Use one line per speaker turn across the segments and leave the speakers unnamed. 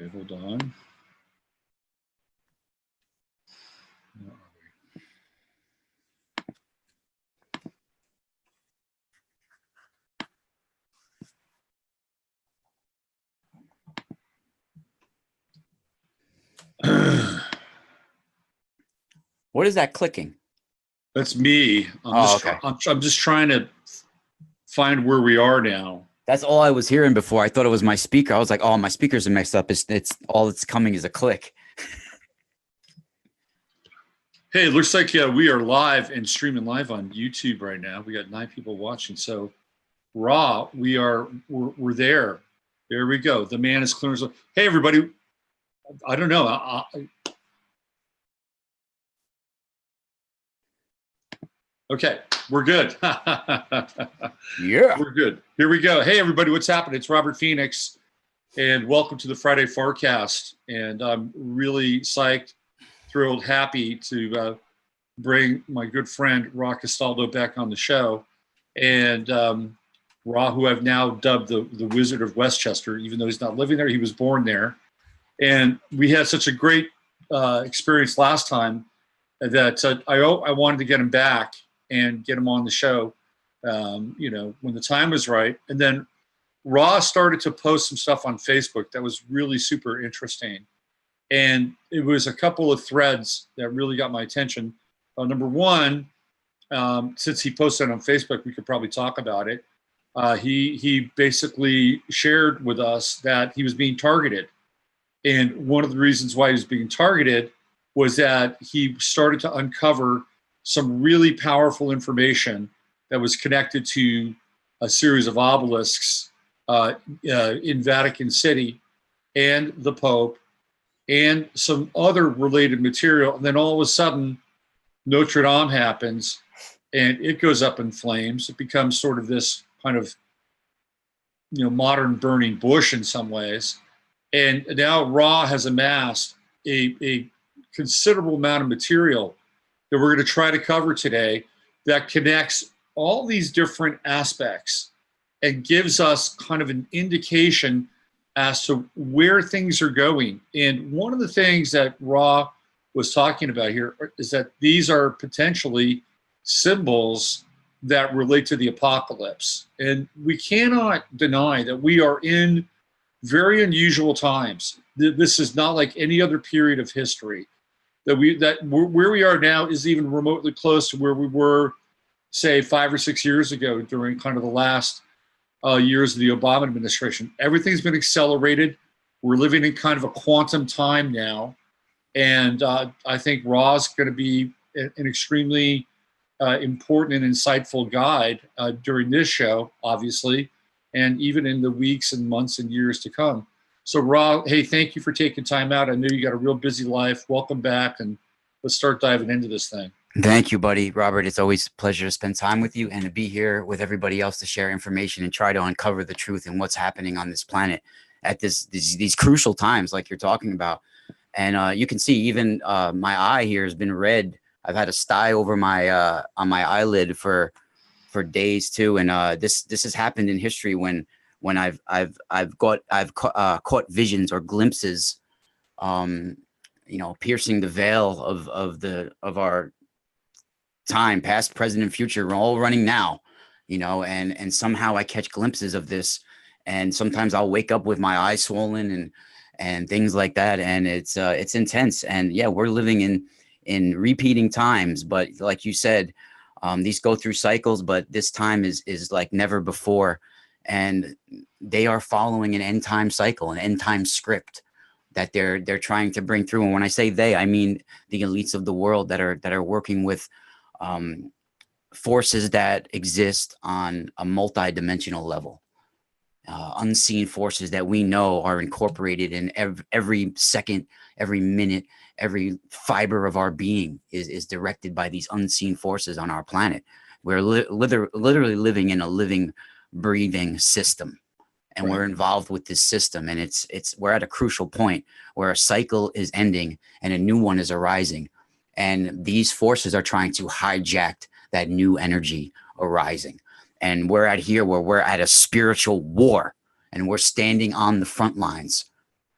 Okay, hold on.
What is that clicking?
That's me. I'm just trying to find where we are now.
That's all I was hearing before. I thought it was my speaker. I was like, oh, my speakers are mixed up. It's all that's coming is a click.
Hey, it looks like we are live and streaming live on YouTube right now. We got 9 people watching. So, Raw, we're there. There we go. The man is clear. Hey, everybody. I don't know. Okay, we're good.
Yeah,
we're good. Here we go. Hey, everybody, what's happening? It's Robert Phoenix, and welcome to the Friday FARcast. And I'm really psyched, thrilled, happy to bring my good friend Ra Castaldo back on the show. And Ra, who I've now dubbed the Wizard of Westchester, even though he's not living there, he was born there. And we had such a great experience last time that I wanted to get him back and get him on the show, when the time was right. And then Ra started to post some stuff on Facebook that was really super interesting. And it was a couple of threads that really got my attention. Number one, since he posted on Facebook, we could probably talk about it. He basically shared with us that he was being targeted. And one of the reasons why he was being targeted was that he started to uncover some really powerful information that was connected to a series of obelisks in Vatican City and the Pope and some other related material. And then all of a sudden, Notre Dame happens and it goes up in flames. It becomes sort of this kind of, modern burning bush in some ways. And now Ra has amassed a considerable amount of material that we're going to try to cover today that connects all these different aspects and gives us kind of an indication as to where things are going. And one of the things that Ra was talking about here is that these are potentially symbols that relate to the apocalypse. And we cannot deny that we are in very unusual times. This is not like any other period of history. Where we are now is even remotely close to where we were, say, 5 or 6 years ago during kind of the last years of the Obama administration. Everything's been accelerated. We're living in kind of a quantum time now. And I think Ra's going to be an extremely important and insightful guide during this show, obviously, and even in the weeks and months and years to come. So, Ra, hey, thank you for taking time out. I know you got a real busy life. Welcome back, and let's start diving into this thing.
Thank you, buddy. Robert, it's always a pleasure to spend time with you and to be here with everybody else to share information and try to uncover the truth and what's happening on this planet at these crucial times like you're talking about. And you can see even my eye here has been red. I've had a sty over my on my eyelid for days too, and this has happened in history when I've caught visions or glimpses, piercing the veil of our time, past, present, and future. We're all running now, and somehow I catch glimpses of this, and sometimes I'll wake up with my eyes swollen and things like that, and it's intense. And yeah, we're living in repeating times, but like you said, these go through cycles, but this time is like never before. And they are following an end time cycle, an end time script that they're trying to bring through. And when I say they, I mean the elites of the world that are working with forces that exist on a multi-dimensional level, unseen forces that we know are incorporated in every second, every minute, every fiber of our being is directed by these unseen forces on our planet. We're literally living in a living, breathing system, and we're involved with this system. And we're at a crucial point where a cycle is ending and a new one is arising. And these forces are trying to hijack that new energy arising. And we're at a spiritual war, and we're standing on the front lines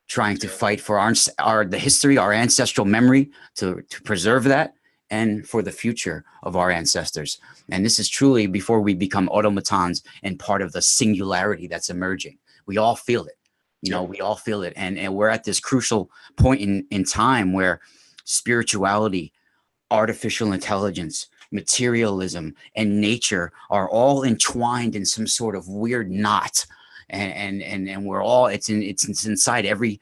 trying to fight for the history, our ancestral memory, to preserve that, and for the future of our ancestors. And this is truly before we become automatons and part of the singularity that's emerging. We all feel it. We all feel it. And we're at this crucial point in time where spirituality, artificial intelligence, materialism, and nature are all entwined in some sort of weird knot. And we're all, it's inside every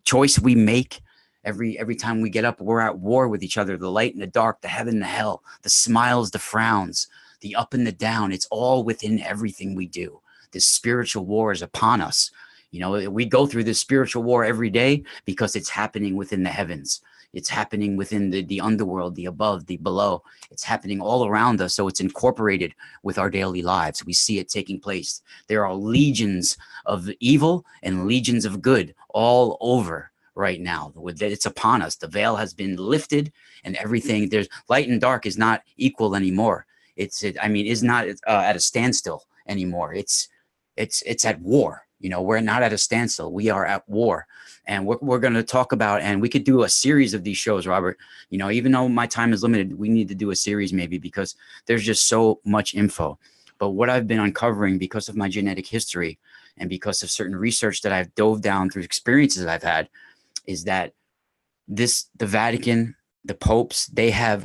choice we make. Every time we get up, we're at war with each other. The light and the dark, the heaven and the hell, the smiles, the frowns, the up and the down. It's all within everything we do. This spiritual war is upon us. We go through this spiritual war every day because it's happening within the heavens. It's happening within the underworld, the above, the below. It's happening all around us. So it's incorporated with our daily lives. We see it taking place. There are legions of evil and legions of good all over right now. It's upon us. The veil has been lifted, and everything, there's light and dark is not equal anymore. Is not at a standstill anymore. It's at war. We're not at a standstill. We are at war. And we're going to talk about, and we could do a series of these shows, Robert. Even though my time is limited, we need to do a series maybe, because there's just so much info. But what I've been uncovering because of my genetic history and because of certain research that I've dove down through experiences I've had, is that the Vatican, the popes, they have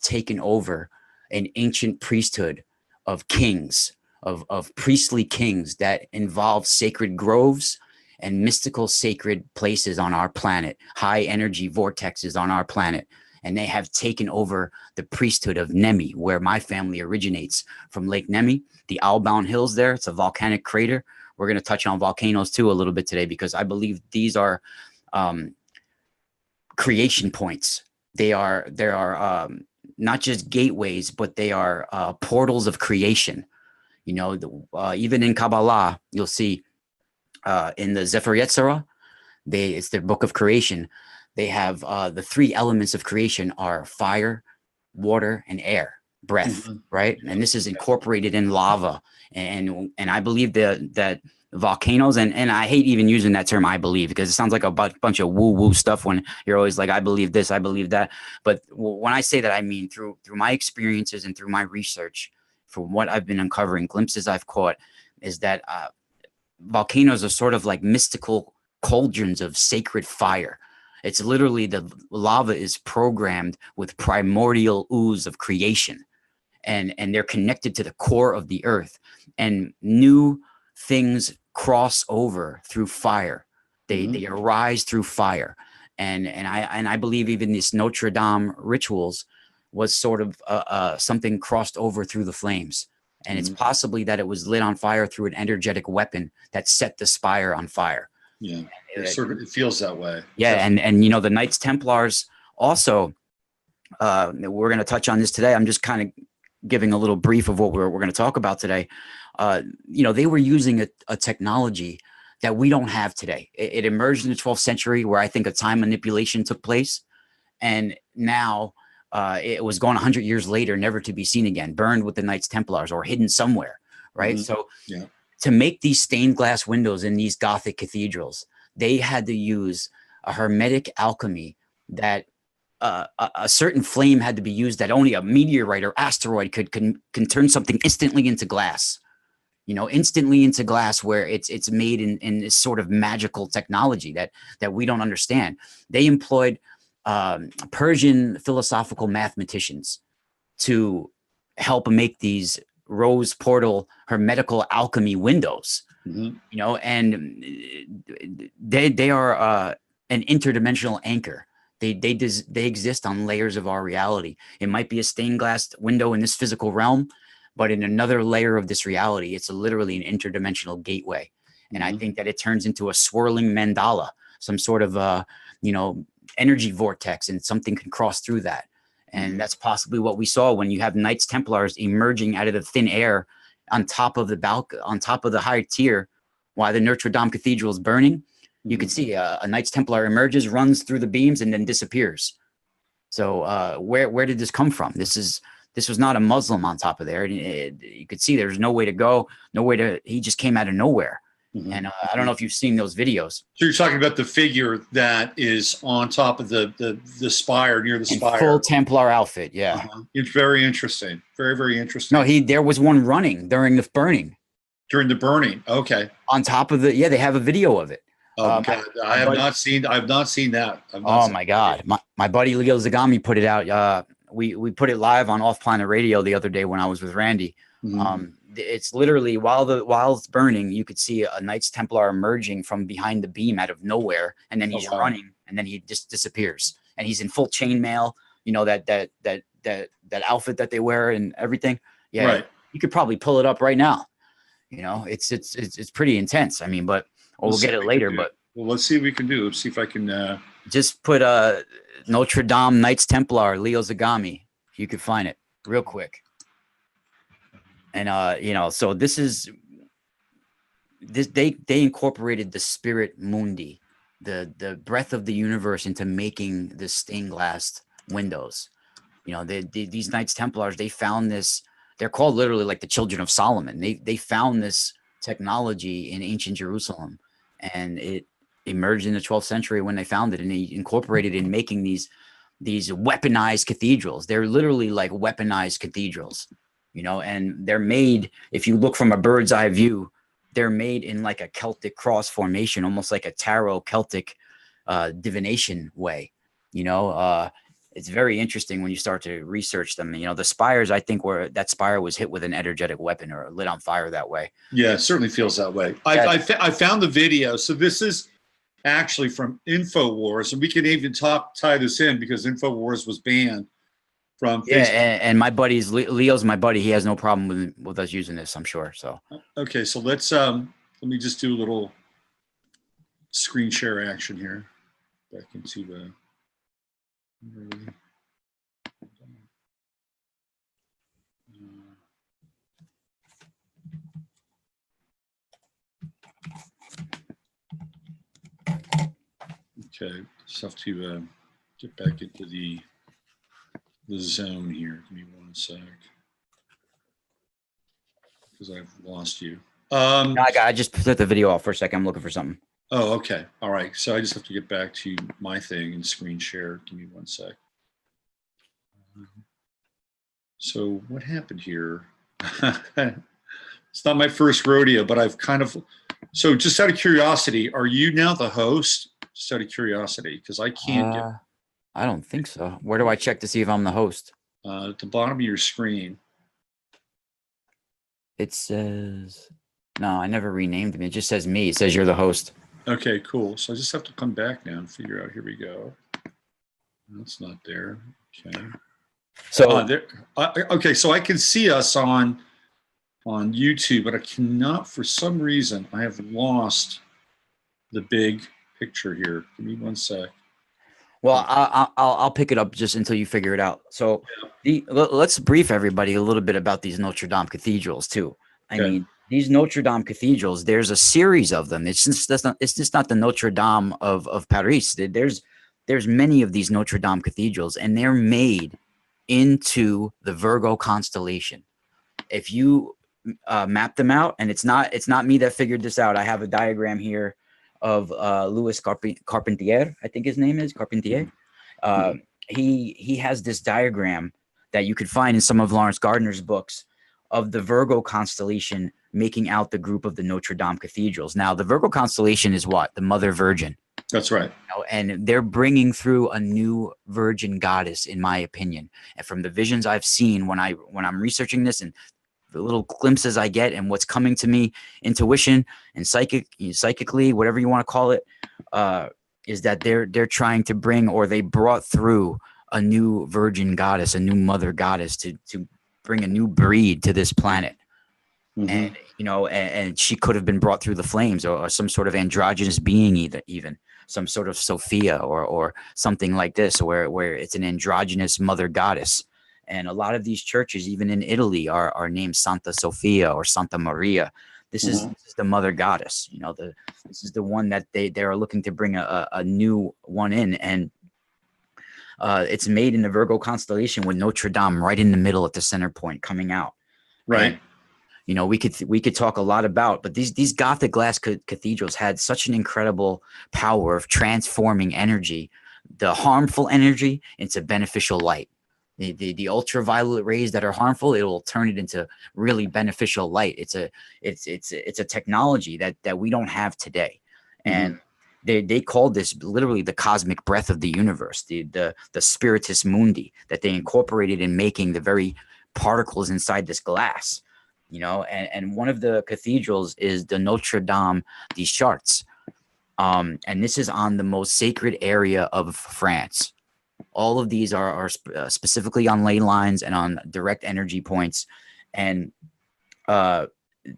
taken over an ancient priesthood of kings, of priestly kings that involve sacred groves and mystical sacred places on our planet, high energy vortexes on our planet. And they have taken over the priesthood of Nemi, where my family originates from Lake Nemi, the Owlbound Hills there. It's a volcanic crater. We're going to touch on volcanoes too a little bit today, because I believe these are creation points. They are not just gateways, but they are portals of creation. Even in Kabbalah, you'll see in the Sefer Yetzirah, it's their book of creation. They have the three elements of creation are fire, water, and air, breath, right? And this is incorporated in lava. And I believe that volcanoes, and I hate even using that term, I believe, because it sounds like a bunch of woo-woo stuff when you're always like, I believe this, I believe that. But when I say that, I mean through my experiences and through my research, from what I've been uncovering, glimpses I've caught, is that volcanoes are sort of like mystical cauldrons of sacred fire. It's literally the lava is programmed with primordial ooze of creation, and they're connected to the core of the earth, and new things cross over through fire. They arise through fire, and I believe even this Notre Dame rituals was sort of something crossed over through the flames. And it's possibly that it was lit on fire through an energetic weapon that set the spire on fire.
Yeah, it feels that way.
Yeah, and the Knights Templars also, we're going to touch on this today. I'm just kind of giving a little brief of what we're going to talk about today. They were using a technology that we don't have today. It emerged in the 12th century, where I think a time manipulation took place. And now it was gone 100 years later, never to be seen again, burned with the Knights Templars or hidden somewhere, right? So to make these stained glass windows in these Gothic cathedrals, they had to use a hermetic alchemy that a certain flame had to be used that only a meteorite or asteroid can turn something instantly into glass. Instantly into glass, where it's made in this sort of magical technology that we don't understand. They employed Persian philosophical mathematicians to help make these rose portal hermetical alchemy windows. And they are an interdimensional anchor. They exist on layers of our reality. It might be a stained glass window in this physical realm, but in another layer of this reality, it's literally an interdimensional gateway. And I think that it turns into a swirling mandala, some sort of energy vortex, and something can cross through that. And that's possibly what we saw when you have Knights Templars emerging out of the thin air on top of the high tier, while the Notre Dame Cathedral is burning. You can see a Knights Templar emerges, runs through the beams, and then disappears. So where did this come from? This was not a Muslim on top of there. You could see there's no way to go, he just came out of nowhere. And I don't know if you've seen those videos.
So you're talking about the figure that is on top of the spire, near the spire.
Full Templar outfit, yeah.
It's very interesting. Very, very interesting.
No, there was one running during the burning.
During the burning, okay.
On top of they have a video of it.
Oh God, I have not seen that.
My God, my buddy Leo Zagami put it out. We put it live on Off Planet Radio the other day when I was with Randy. It's literally while it's burning, you could see a Knights Templar emerging from behind the beam out of nowhere, and then he's running, and then he just disappears, and he's in full chainmail. You know that outfit that they wear and everything. Yeah, right. You could probably pull it up right now. You know, it's pretty intense. I mean, but we'll get it later. But
let's see what we can do. Let's see if I can
just put Notre Dame Knights Templar Leo Zagami. You could find it real quick. And so they incorporated the spirit mundi, the breath of the universe, into making the stained glass windows. You know, these Knights Templars, they found this. They're called literally like the children of Solomon. They found this technology in ancient Jerusalem, and it emerged in the 12th century when they found it, and they incorporated in making these weaponized cathedrals. They're literally like weaponized cathedrals. You know, and they're made, if you look from a bird's eye view, they're made in like a Celtic cross formation, almost like a tarot Celtic divination way. You know, it's very interesting when you start to research them. You know, the spires, I think that spire was hit with an energetic weapon or lit on fire that way.
Yeah, it certainly feels that way. I found the video. So this is actually from InfoWars, and we can even tie this in because InfoWars was banned.
And my buddy's Leo's my buddy. He has no problem with us using this, I'm sure. So
okay, so let me just do a little screen share action here. Back into the okay, just have to get back into the zone here. Give me one sec, because I've lost you.
I just put the video off for a second. I'm looking for something.
Oh, okay. All right. So I just have to get back to my thing and screen share. Give me one sec. So what happened here? It's not my first rodeo, but I've kind of. So just out of curiosity, are you now the host? Just out of curiosity, because I can't get.
I don't think so. Where do I check to see if I'm the host?
At the bottom of your screen.
It says, no, I never renamed me. It just says me. It says you're the host.
Okay, cool. So I just have to come back now and figure out. Here we go. That's not there. Okay.
So
okay, so I can see us on YouTube, but I cannot, for some reason, I have lost the big picture here. Give me one sec.
Well, I'll pick it up just until you figure it out. So let's brief everybody a little bit about these Notre Dame cathedrals too. I mean, these Notre Dame cathedrals, there's a series of them. It's just not the Notre Dame of Paris. There's many of these Notre Dame cathedrals, and they're made into the Virgo constellation. If you map them out, and it's not me that figured this out. I have a diagram here of Louis Carpentier, I think his name is Carpentier. He has this diagram that you could find in some of Lawrence Gardner's books of the Virgo constellation making out the group of the Notre Dame cathedrals. Now, the Virgo constellation is what? The Mother Virgin.
That's right.
You know, and they're bringing through a new virgin goddess, in my opinion. And from the visions I've seen when I'm researching this and the little glimpses I get and what's coming to me, intuition and psychically, whatever you want to call it, is that they're trying to bring, or they brought through, a new virgin goddess, a new mother goddess to bring a new breed to this planet. And and she could have been brought through the flames, or some sort of androgynous being, even some sort of Sophia or something like this, where it's an androgynous mother goddess. And a lot of these churches, even in Italy, are named Santa Sofia or Santa Maria. This is the mother goddess. You know, this is the one that they are looking to bring a new one in, and it's made in the Virgo constellation with Notre Dame right in the middle at the center point coming out.
Right.
And, you know, we could talk a lot about, but these Gothic glass cathedrals had such an incredible power of transforming energy, the harmful energy, into beneficial light. The ultraviolet rays that are harmful, it will turn it into really beneficial light. It's a technology that we don't have today. And they called this literally the cosmic breath of the universe, the spiritus mundi, that they incorporated in making the very particles inside this glass, you know. And one of the cathedrals is the Notre Dame de Chartres. And this is on the most sacred area of France. All of these are specifically on ley lines and on direct energy points. And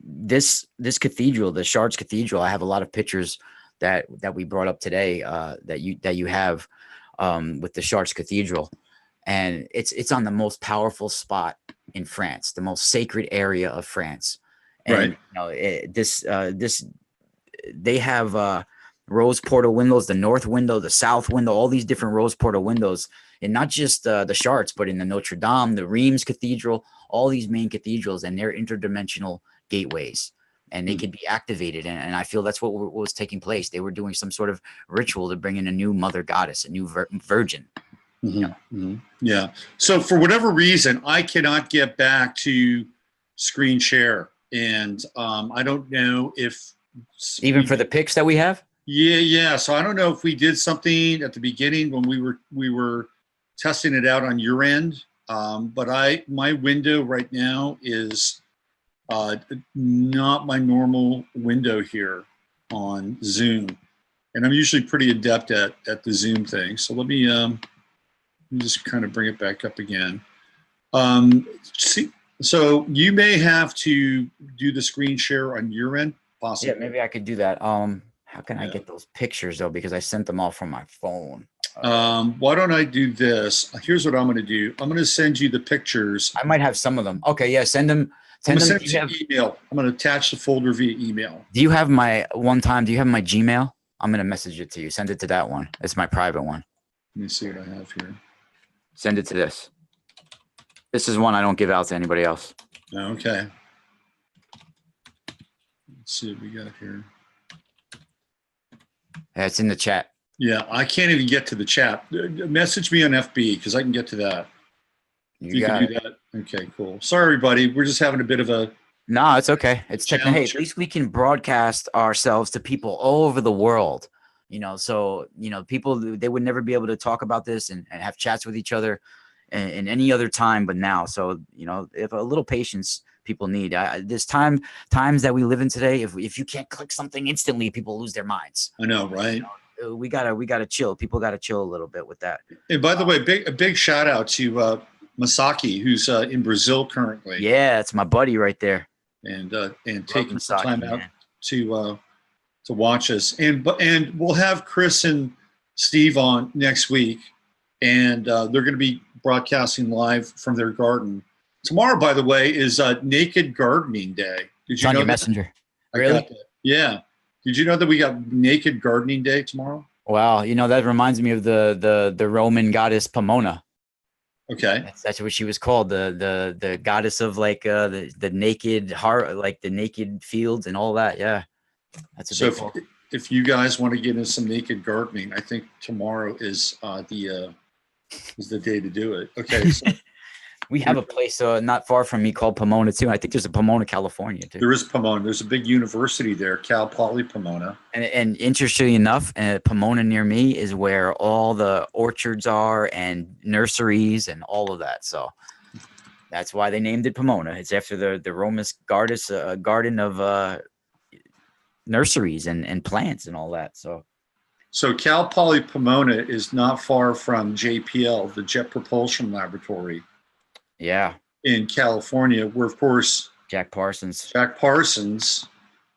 this cathedral, the Chartres Cathedral, I have a lot of pictures that we brought up today, that you have with the Chartres Cathedral, and it's on the most powerful spot in France, the most sacred area of France. And you know, they have rose portal windows, the north window, the south window, all these different rose portal windows, and not just the Chartres, but in the Notre Dame, the Reims Cathedral, all these main cathedrals, and they're interdimensional gateways, and they could be activated. And I feel that's what was taking place. They were doing some sort of ritual to bring in a new mother goddess, a new virgin.
Yeah. So for whatever reason, I cannot get back to screen share, and I don't know if
even for the pics that we have.
Yeah. So I don't know if we did something at the beginning when we were testing it out on your end, but my window right now is not my normal window here on Zoom, and I'm usually pretty adept at the Zoom thing. So let me just kind of bring it back up again. So you may have to do the screen share on your end, possibly.
Yeah, maybe I could do that. How can I get those pictures though? Because I sent them all from my phone.
Why don't I do this? Here's what I'm going to do. I'm going to send you the pictures.
I might have some of them. Okay, yeah, send them.
I'm going to send you email. I'm going to attach the folder via email.
Do you have my Gmail? I'm going to message it to you. Send it to that one. It's my private one.
Let me see what I have here.
Send it to this. This is one I don't give out to anybody else.
Okay. Let's see what we got here.
Yeah, it's in the chat.
Yeah, I can't even get to the chat. Message me on FB because I can get to that.
You can do
that. Okay, cool. Sorry, everybody. We're just having a bit of a.
No, it's okay. It's technical. Hey, at least we can broadcast ourselves to people all over the world. You know, so, you know, people, they would never be able to talk about this and have chats with each other in any other time but now. So, you know, if a little patience people need. This times that we live in today, if you can't click something instantly, people lose their minds.
I know, right?
You know, we gotta chill. People gotta chill a little bit with that.
And by the way, a big shout out to Masaki, who's in Brazil currently.
Yeah, it's my buddy right there.
And taking some time out to watch us. And we'll have Chris and Steve on next week, and they're going to be broadcasting live from their garden. Tomorrow, by the way, is Naked Gardening Day. Did you know
your messenger? Really?
Yeah. Did you know that we got Naked Gardening Day tomorrow?
Wow. You know, that reminds me of the Roman goddess Pomona.
Okay.
That's what she was called. The goddess of like the naked heart, like the naked fields and all that. Yeah. That's a big
if you guys want to get into some naked gardening, I think tomorrow is the day to do it. Okay. So
we have a place not far from me called Pomona too. I think there's a Pomona, California too.
There is Pomona. There's a big university there, Cal Poly Pomona.
And interestingly enough, Pomona near me is where all the orchards are and nurseries and all of that. So that's why they named it Pomona. It's after the Roman goddess, garden of nurseries and plants and all that. So
Cal Poly Pomona is not far from JPL, the Jet Propulsion Laboratory.
Yeah.
In California, where of course
Jack Parsons,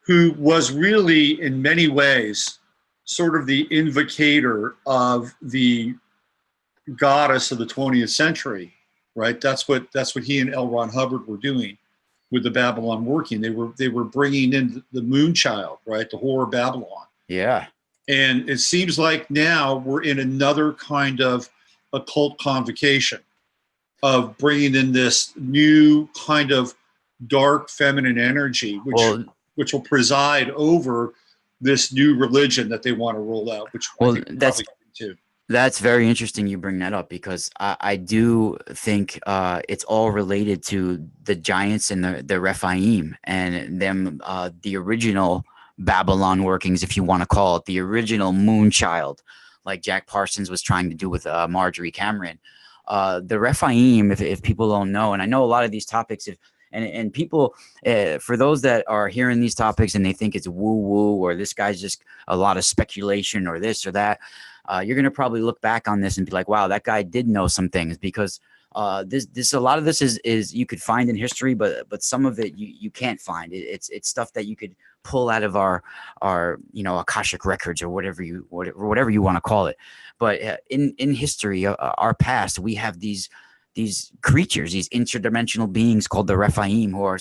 who was really in many ways sort of the invocator of the goddess of the 20th century, right? That's what he and L. Ron Hubbard were doing with the Babylon working. They were bringing in the moon child, right? The whore of Babylon.
Yeah.
And it seems like now we're in another kind of occult convocation of bringing in this new kind of dark feminine energy, which will preside over this new religion that they want to roll out, which I think
that's
too.
That's very interesting you bring that up, because I do think it's all related to the giants and the Rephaim and them, the original Babylon workings, if you want to call it, the original moon child, like Jack Parsons was trying to do with Marjorie Cameron. The Rephaim, if people don't know, and I know a lot of these topics, and people, for those that are hearing these topics and they think it's woo-woo, or this guy's just a lot of speculation or this or that, you're going to probably look back on this and be like, wow, that guy did know some things, because this a lot of this is you could find in history, but some of it you can't find. It's stuff that you could pull out of our Akashic records, or whatever you want to call it. But in history, our past, we have these creatures, these interdimensional beings called the Rephaim, who are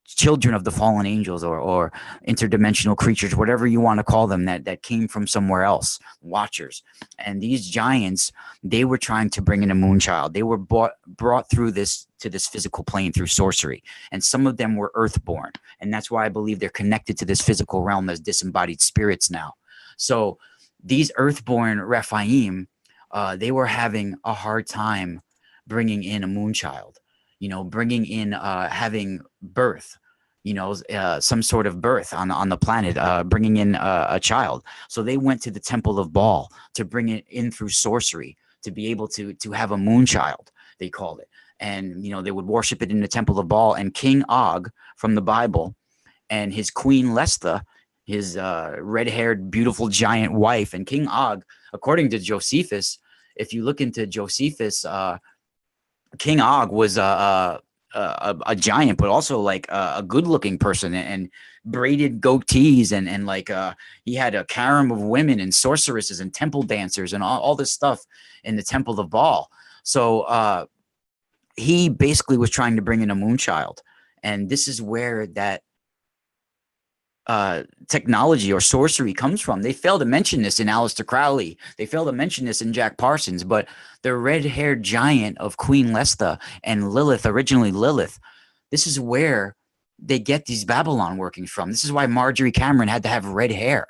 children of the fallen angels, or interdimensional creatures, whatever you want to call them, that came from somewhere else, watchers. And these giants, they were trying to bring in a moon child. They were brought through this physical plane through sorcery, and some of them were earthborn, and that's why I believe they're connected to this physical realm as disembodied spirits now. So these earthborn Rephaim, they were having a hard time bringing in a moon child, bringing in, having birth, some sort of birth on the planet, bringing in a child. So they went to the Temple of Baal to bring it in through sorcery, to be able to have a moon child, they called it. And, they would worship it in the Temple of Baal. And King Og from the Bible and his queen Lestha, his red-haired, beautiful giant wife, and King Og, according to Josephus, if you look into Josephus, King Og was a giant, but also like a good-looking person, and braided goatees, and like he had a harem of women and sorceresses and temple dancers and all this stuff in the Temple of Baal. So he basically was trying to bring in a moon child, and this is where that technology or sorcery comes from. They fail to mention this in Aleister Crowley. They fail to mention this in Jack Parsons, but the red-haired giant of Queen Lestha and Lilith, originally Lilith, this is where they get these Babylon workings from. This is why Marjorie Cameron had to have red hair.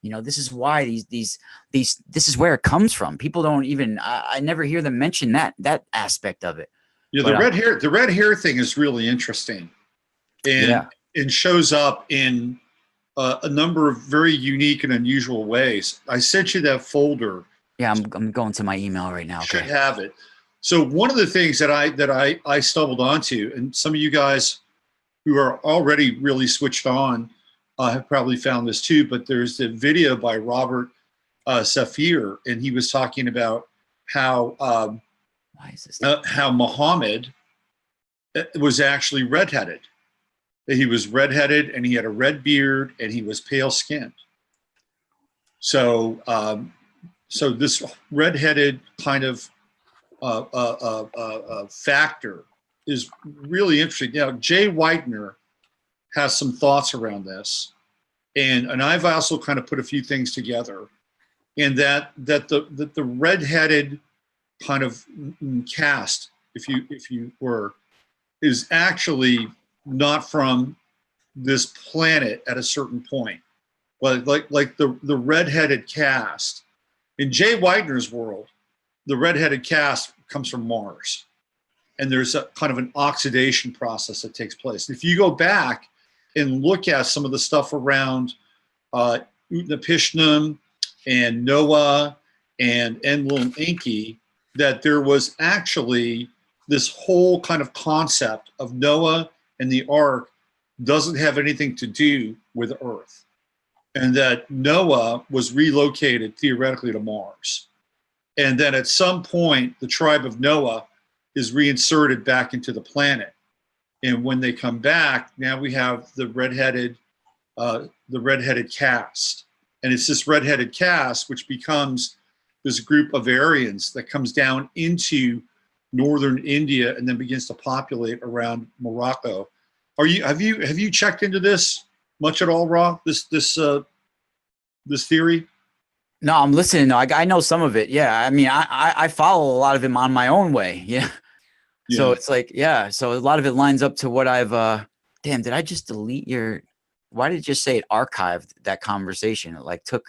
This is why this is where it comes from. People don't even, I never hear them mention that aspect of it.
Yeah, the red hair thing is really interesting. And it shows up in a number of very unique and unusual ways. I sent you that folder.
Yeah, I'm going to my email right now.
You should have it. So one of the things that I stumbled onto, and some of you guys who are already really switched on have probably found this too, but there's a video by Robert Safir, and he was talking about how how Muhammad was actually redheaded. He was redheaded, and he had a red beard, and he was pale skinned. So, so this redheaded kind of factor is really interesting. Now, Jay Whitener has some thoughts around this, and I've also kind of put a few things together, and that the redheaded kind of cast, if you were, is actually not from this planet at a certain point. Like the redheaded cast in Jay Whitener's world, the redheaded cast comes from Mars, and there's a kind of an oxidation process that takes place. If you go back and look at some of the stuff around Utnapishtim and Noah and Enlil and Enki, that there was actually this whole kind of concept of Noah and the ark doesn't have anything to do with Earth, and that Noah was relocated theoretically to Mars, and then at some point the tribe of Noah is reinserted back into the planet, and when they come back, now we have the redheaded cast, and it's this redheaded cast which becomes this group of Aryans that comes down into northern India and then begins to populate around Morocco. Have you checked into this much at all, Ra? This theory?
No, I'm listening. I know some of it. Yeah, I mean, I follow a lot of him on my own way. Yeah. So
Yeah.
it's like, yeah. So a lot of it lines up to what I've, damn, did I just delete why did it just say it archived that conversation? It like took.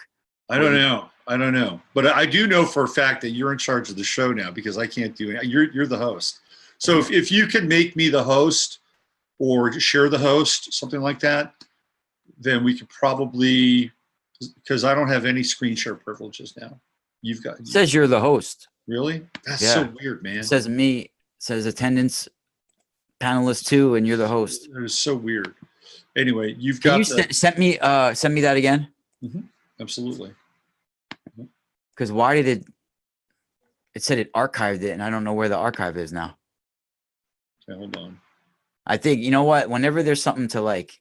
I don't know. I don't know. But I do know for a fact that you're in charge of the show now because I can't do it. You're the host. So if you can make me the host or share the host, something like that, then we could probably, because I don't have any screen share privileges now. You've got.
It says you're the host.
Really? That's
Yeah.
so weird, man.
It says says attendance panelist 2, and you're the host.
It is so weird. Anyway, you've
Can
got
you send me that again?
Absolutely.
Because why did it said it archived it, and I don't know where the archive is now.
Okay, hold on.
I think, you know what? Whenever there's something to like,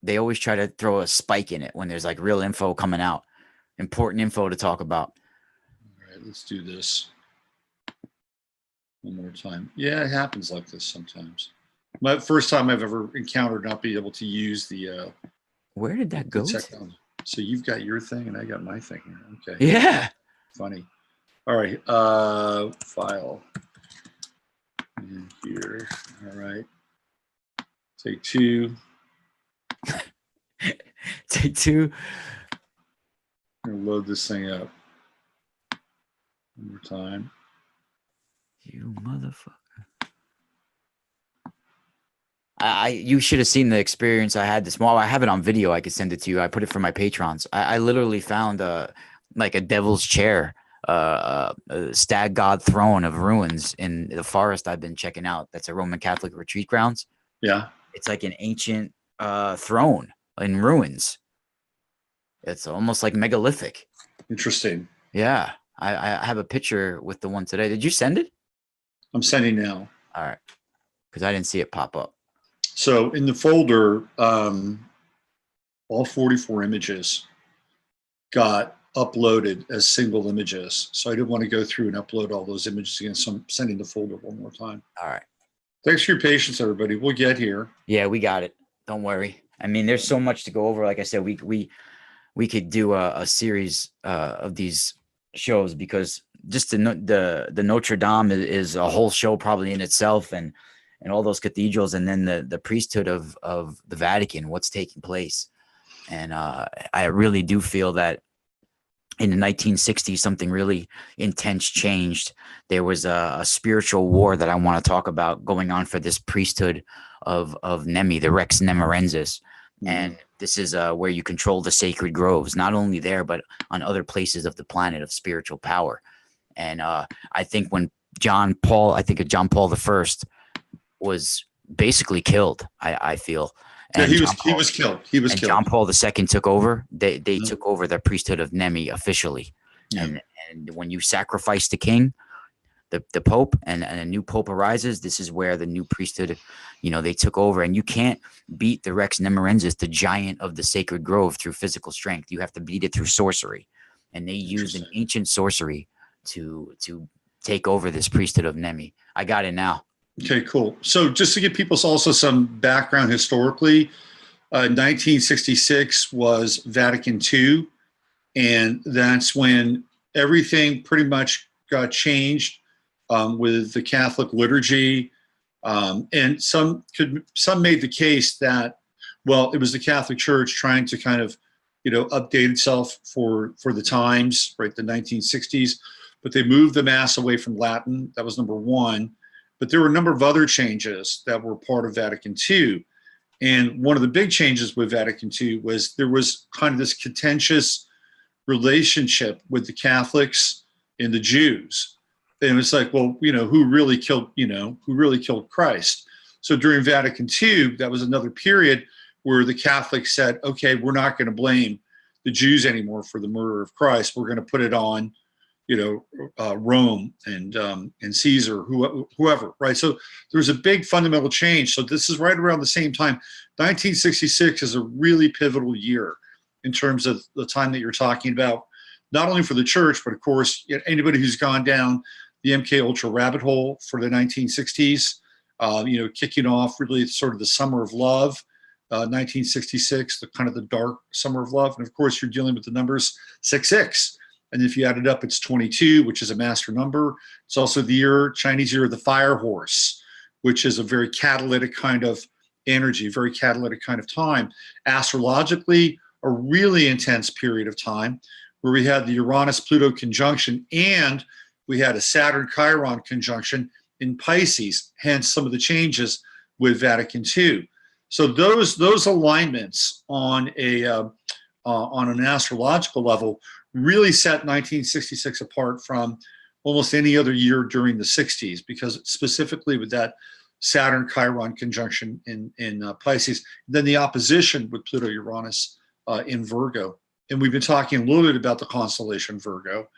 they always try to throw a spike in it when there's like real info coming out, important info to talk about.
All right, let's do this one more time. Yeah, it happens like this sometimes. My first time I've ever encountered not being able to use the.
Where did that go?
So you've got your thing and I got my thing here. Okay.
Yeah.
Funny. All right. File. And here. All right. Take 2.
Take 2.
I'm gonna load this thing up. One more time.
You motherfucker. You should have seen the experience I had this morning. I have it on video. I could send it to you. I put it for my patrons. I literally found like a devil's chair, a stag god throne of ruins in the forest I've been checking out. That's a Roman Catholic retreat grounds.
Yeah.
It's like an ancient throne in ruins. It's almost like megalithic.
Interesting.
Yeah. I have a picture with the one today. Did you send it?
I'm sending now.
All right. Because I didn't see it pop up.
So in the folder, all 44 images got uploaded as single images. So I didn't want to go through and upload all those images again. So I'm sending the folder one more time.
All right.
Thanks for your patience, everybody. We'll get here.
Yeah, we got it. Don't worry. I mean, there's so much to go over. Like I said, we could do a series of these shows because just the Notre Dame is a whole show probably in itself, and all those cathedrals, and then the priesthood of the Vatican, what's taking place. And I really do feel that in the 1960s, something really intense changed. There was a spiritual war that I want to talk about going on for this priesthood of Nemi, the Rex Nemorensis. And this is where you control the sacred groves, not only there, but on other places of the planet of spiritual power. And I think when John Paul I was basically killed, I feel. And
yeah, he was killed. He was killed.
John Paul II took over. They took over the priesthood of Nemi officially. Yeah. And when you sacrifice the king, the Pope, and a new Pope arises, this is where the new priesthood, they took over. And you can't beat the Rex Nemorensis, the giant of the sacred grove, through physical strength. You have to beat it through sorcery. And they used an ancient sorcery to take over this priesthood of Nemi. I got it now.
Okay, cool. So just to give people also some background historically, 1966 was Vatican II, and that's when everything pretty much got changed with the Catholic liturgy. And some made the case that, well, it was the Catholic Church trying to kind of, update itself for the times, right, the 1960s, but they moved the Mass away from Latin. That was number one. But there were a number of other changes that were part of Vatican II. And one of the big changes with Vatican II was there was kind of this contentious relationship with the Catholics and the Jews. And it's like, well, who really killed Christ? So during Vatican II, that was another period where the Catholics said, okay, we're not going to blame the Jews anymore for the murder of Christ. We're going to put it on Rome and Caesar, whoever, right? So there's a big fundamental change. So this is right around the same time. 1966 is a really pivotal year in terms of the time that you're talking about, not only for the church, but of course, anybody who's gone down the MK Ultra rabbit hole for the 1960s, kicking off really sort of the summer of love, 1966, the kind of the dark summer of love. And of course, you're dealing with the numbers 66. And if you add it up, it's 22, which is a master number. It's also the Chinese year of the fire horse. which is a very catalytic kind of energy, very catalytic kind of time. Astrologically, a really intense period of time where we had the Uranus-Pluto conjunction, and we had a Saturn-Chiron conjunction in Pisces, hence some of the changes with Vatican II. So those alignments on an astrological level really set 1966 apart from almost any other year during the 60s, because specifically with that Saturn-Chiron conjunction in Pisces, then the opposition with Pluto-Uranus in Virgo. And we've been talking a little bit about the constellation Virgo,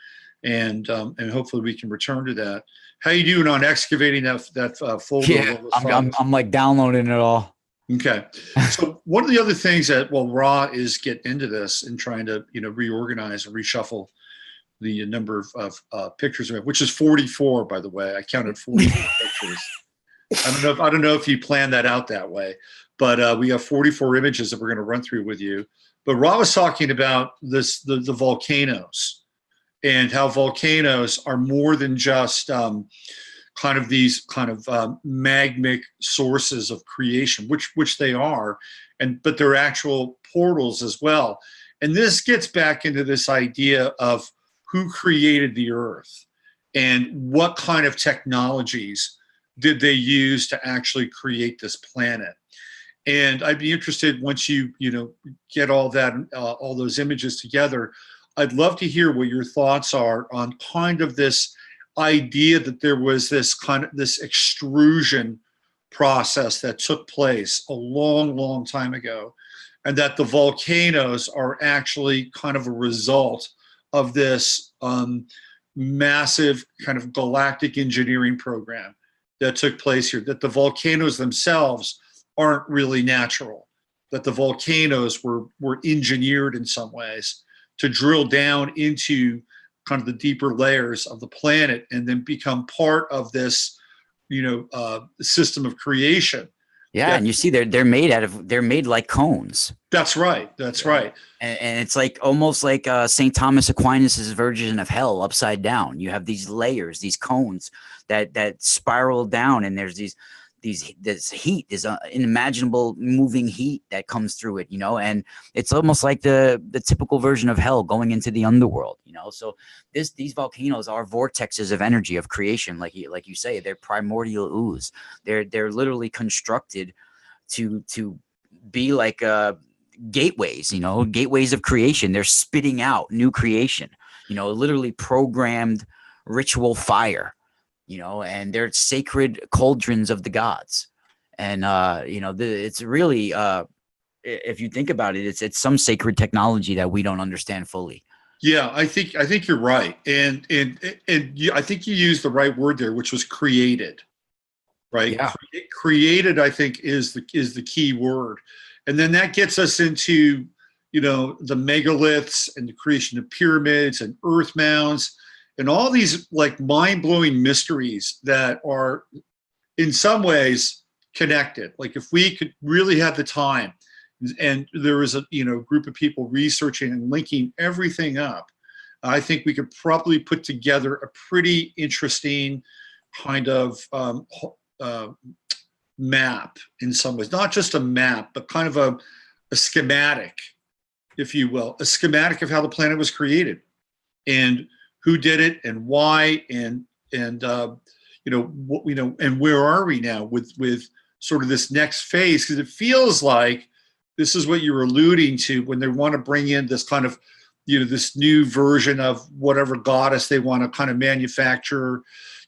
and hopefully we can return to that. How you doing on excavating that folder?
Yeah, I'm like downloading it all.
Okay. So one of the other things that, Ra is getting into this and trying to, reorganize and reshuffle the number of pictures, which is 44, by the way. I counted 44 pictures. I don't know if you planned that out that way, but we have 44 images that we're going to run through with you. But Ra was talking about the volcanoes, and how volcanoes are more than just kind of these kind of magmic sources of creation, which they are, but they're actual portals as well. And this gets back into this idea of who created the Earth and what kind of technologies did they use to actually create this planet. And I'd be interested, once you get all that, all those images together, I'd love to hear what your thoughts are on kind of this idea that there was this extrusion process that took place a long, long time ago, and that the volcanoes are actually kind of a result of this massive kind of galactic engineering program that took place here, that the volcanoes themselves aren't really natural, that the volcanoes were engineered in some ways to drill down into kind of the deeper layers of the planet and then become part of this, system of creation.
Yeah, and you see they're made like cones.
That's right. That's right.
And it's like almost like St. Thomas Aquinas's version of hell upside down. You have these layers, these cones that spiral down, and there's this heat, this unimaginable moving heat that comes through it, and it's almost like the typical version of hell going into the underworld, So these volcanoes are vortexes of energy, of creation, like you say. They're primordial ooze. They're literally constructed to be like gateways, gateways of creation. They're spitting out new creation, literally programmed ritual fire. And they're sacred cauldrons of the gods. And, it's really, if you think about it, it's some sacred technology that we don't understand fully.
Yeah, I think you're right. And I think you used the right word there, which was created, right?
Yeah.
Created, I think, is the key word. And then that gets us into, the megaliths and the creation of pyramids and earth mounds, and all these like mind-blowing mysteries that are in some ways connected. Like if we could really have the time, and there was a group of people researching and linking everything up, I think we could probably put together a pretty interesting kind of map in some ways. Not just a map, but kind of a schematic, if you will, a schematic of how the planet was created and who did it and why, and and where are we now with sort of this next phase? Because it feels like this is what you're alluding to when they want to bring in this kind of, this new version of whatever goddess they want to kind of manufacture,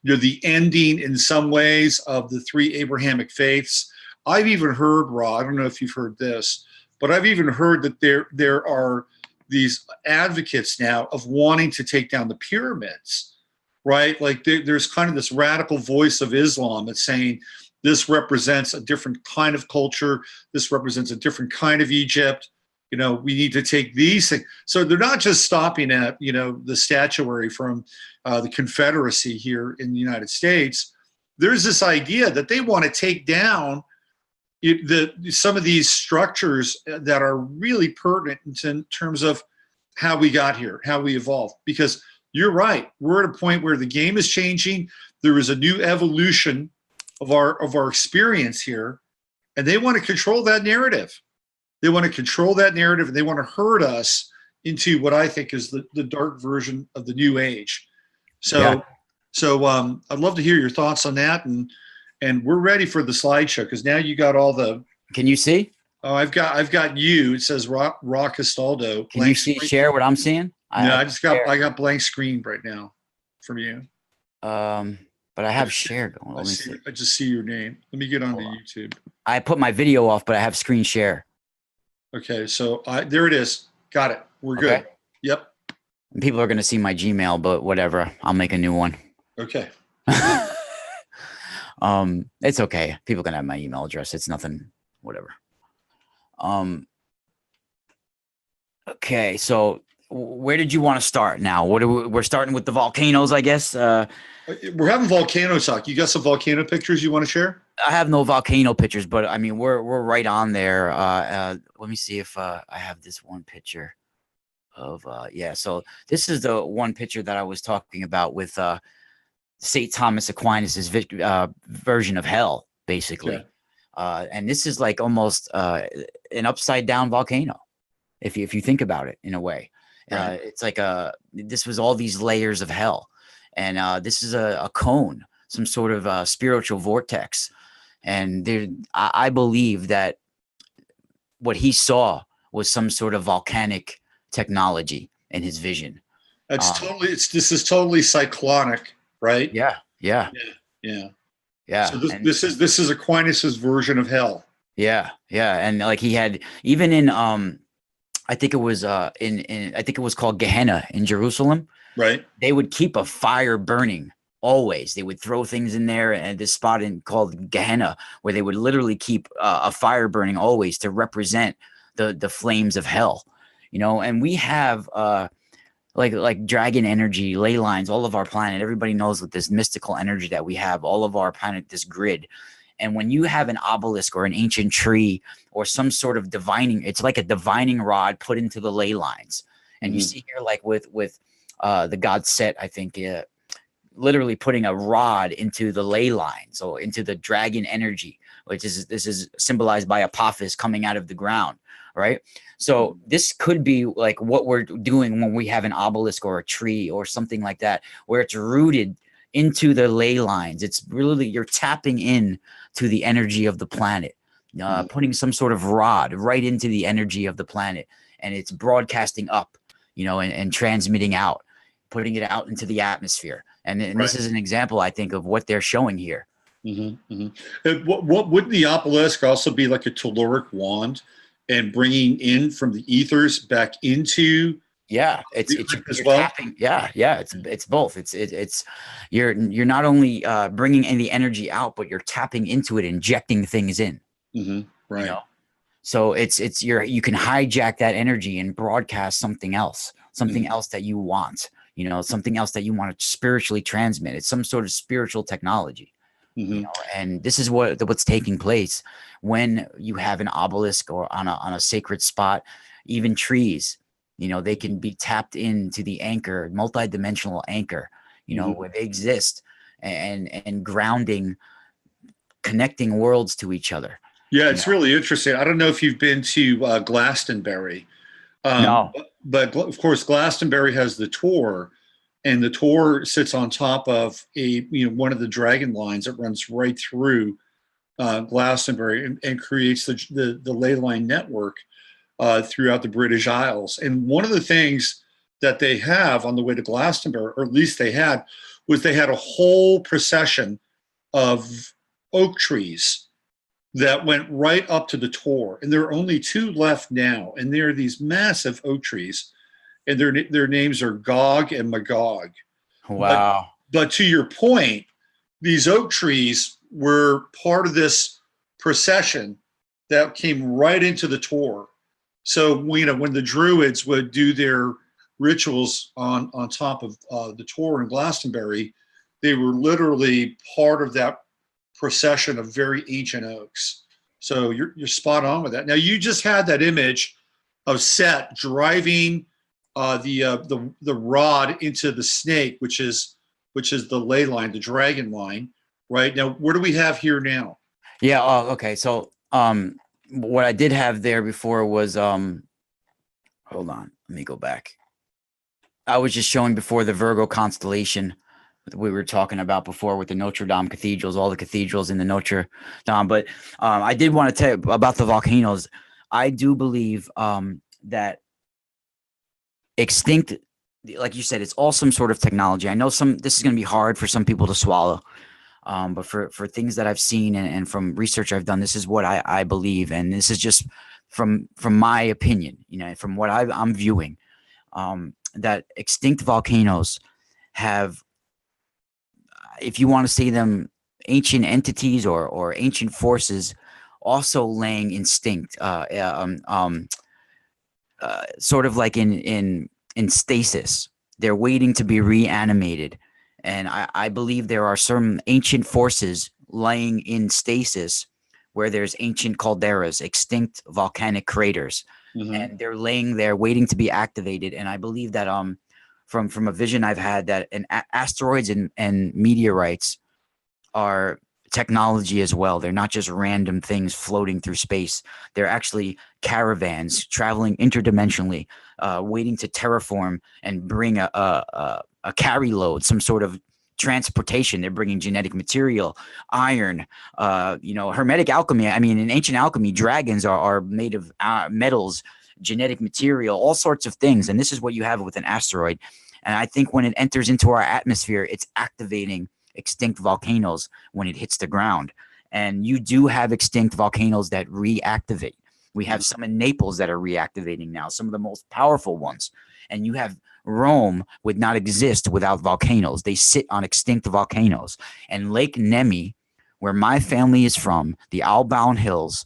the ending in some ways of the three Abrahamic faiths. I've even heard, Ra, I don't know if you've heard this, but I've even heard that there are these advocates now of wanting to take down the pyramids, right? Like there's kind of this radical voice of Islam that's saying this represents a different kind of culture. This represents a different kind of Egypt. We need to take these things. So they're not just stopping at, the statuary from the Confederacy here in the United States. There's this idea that they want to take down some of these structures that are really pertinent in terms of how we got here, how we evolved. Because you're right, we're at a point where the game is changing. There is a new evolution of our experience here, and they want to control that narrative. They want to control that narrative, and they want to herd us into what I think is the dark version of the new age. So I'd love to hear your thoughts on that, and we're ready for the slideshow because now you got all the.
Can you see?
Oh, I've got you. It says Castaldo.
Can you see share what I'm seeing?
I got blank screen right now from you.
But I have share going.
I just see your name. Let me get onto YouTube.
I put my video off, but I have screen share.
Okay, so there it is. Got it. We're good.
Okay.
Yep.
And people are going to see my Gmail, but whatever. I'll make a new one.
Okay.
It's okay. People can have my email address. It's nothing. Whatever. Okay, so where did you want to start now? We're starting with the volcanoes, I guess.
We're having volcano talk. You got some volcano pictures you want to share?
I have no volcano pictures, but I mean we're right on there. Let me see if I have this one picture of so this is the one picture that I was talking about with St. Thomas Aquinas's version of hell, basically. Yeah. And this is like almost an upside down volcano, if you think about it in a way. Right. It's like this was all these layers of hell, and this is a cone, some sort of spiritual vortex. And I believe that what he saw was some sort of volcanic technology in his vision.
That's this is totally cyclonic, right?
Yeah.
So this is Aquinas's version of hell.
Yeah. And like he had even in I think it was I think it was called Gehenna in Jerusalem.
Right.
They would keep a fire burning always. They would throw things in there, and this spot called Gehenna, where they would literally keep a fire burning always to represent the flames of hell. And we have like dragon energy, ley lines, all of our planet. Everybody knows with this mystical energy that we have, all of our planet, this grid. And when you have an obelisk or an ancient tree or some sort of divining, it's like a divining rod put into the ley lines. And you see here, like with the god Set, I think, literally putting a rod into the ley line, so into the dragon energy, this is symbolized by Apophis coming out of the ground, right? So this could be like what we're doing when we have an obelisk or a tree or something like that, where it's rooted into the ley lines. It's really, you're tapping in to the energy of the planet, putting some sort of rod right into the energy of the planet, and it's broadcasting up, and transmitting out, putting it out into the atmosphere. And this is an example, I think, of what they're showing here.
What would the obelisk also be, like a telluric wand, and bringing in from the ethers back into?
Yeah, it's
as well.
Tapping, it's both. It's you're not only bringing in the energy out, but you're tapping into it, injecting things in.
Right.
So you can hijack that energy and broadcast something else that you want. Something else that you want to spiritually transmit. It's some sort of spiritual technology. And this is what's taking place when you have an obelisk or on a sacred spot. Even trees, they can be tapped into the anchor, multidimensional anchor, where they exist, and grounding, connecting worlds to each other.
Yeah, it's really interesting. I don't know if you've been to Glastonbury.
No.
But of course, Glastonbury has the Tor, and the Tor sits on top of one of the dragon lines that runs right through Glastonbury and creates the ley line network throughout the British Isles. And one of the things that they have on the way to Glastonbury, or at least they had a whole procession of oak trees that went right up to the Tor, and there are only 2 left now, and they're these massive oak trees, and their names are Gog and Magog.
Wow!
But to your point, these oak trees were part of this procession that came right into the Tor. So when the Druids would do their rituals on top of the Tor in Glastonbury, they were literally part of that procession of very ancient oaks. So you're spot on with that. Now, you just had that image of Set driving the rod into the snake, which is the ley line, the dragon line, right? Now, what do we have here now?
Yeah. Okay. So, what I did have there before was, hold on, let me go back. I was just showing before the Virgo constellation that we were talking about before with the Notre Dame cathedrals, all the cathedrals in the Notre Dame. But I did want to tell you about the volcanoes. I do believe that extinct, like you said, it's all some sort of technology. I know this is going to be hard for some people to swallow. But for things that I've seen and from research I've done, this is what I believe. And this is just from my opinion, from what I'm viewing, that extinct volcanoes have, if you want to say them, ancient entities or ancient forces also laying instinct, sort of like in stasis. They're waiting to be reanimated. And I believe there are some ancient forces laying in stasis where there's ancient calderas, extinct volcanic craters, and they're laying there waiting to be activated. And I believe that from a vision I've had, that asteroids and meteorites are technology as well. They're not just random things floating through space. They're actually caravans traveling interdimensionally, waiting to terraform and bring a carry load, some sort of transportation. They're bringing genetic material, iron, hermetic alchemy. I mean, in ancient alchemy, dragons are made of metals, genetic material, all sorts of things. And this is what you have with an asteroid. And I think when it enters into our atmosphere, it's activating extinct volcanoes when it hits the ground. And you do have extinct volcanoes that reactivate. We have some in Naples that are reactivating now, some of the most powerful ones. And you have Rome would not exist without volcanoes. They sit on extinct volcanoes. And Lake Nemi, where my family is from, the Albound Hills,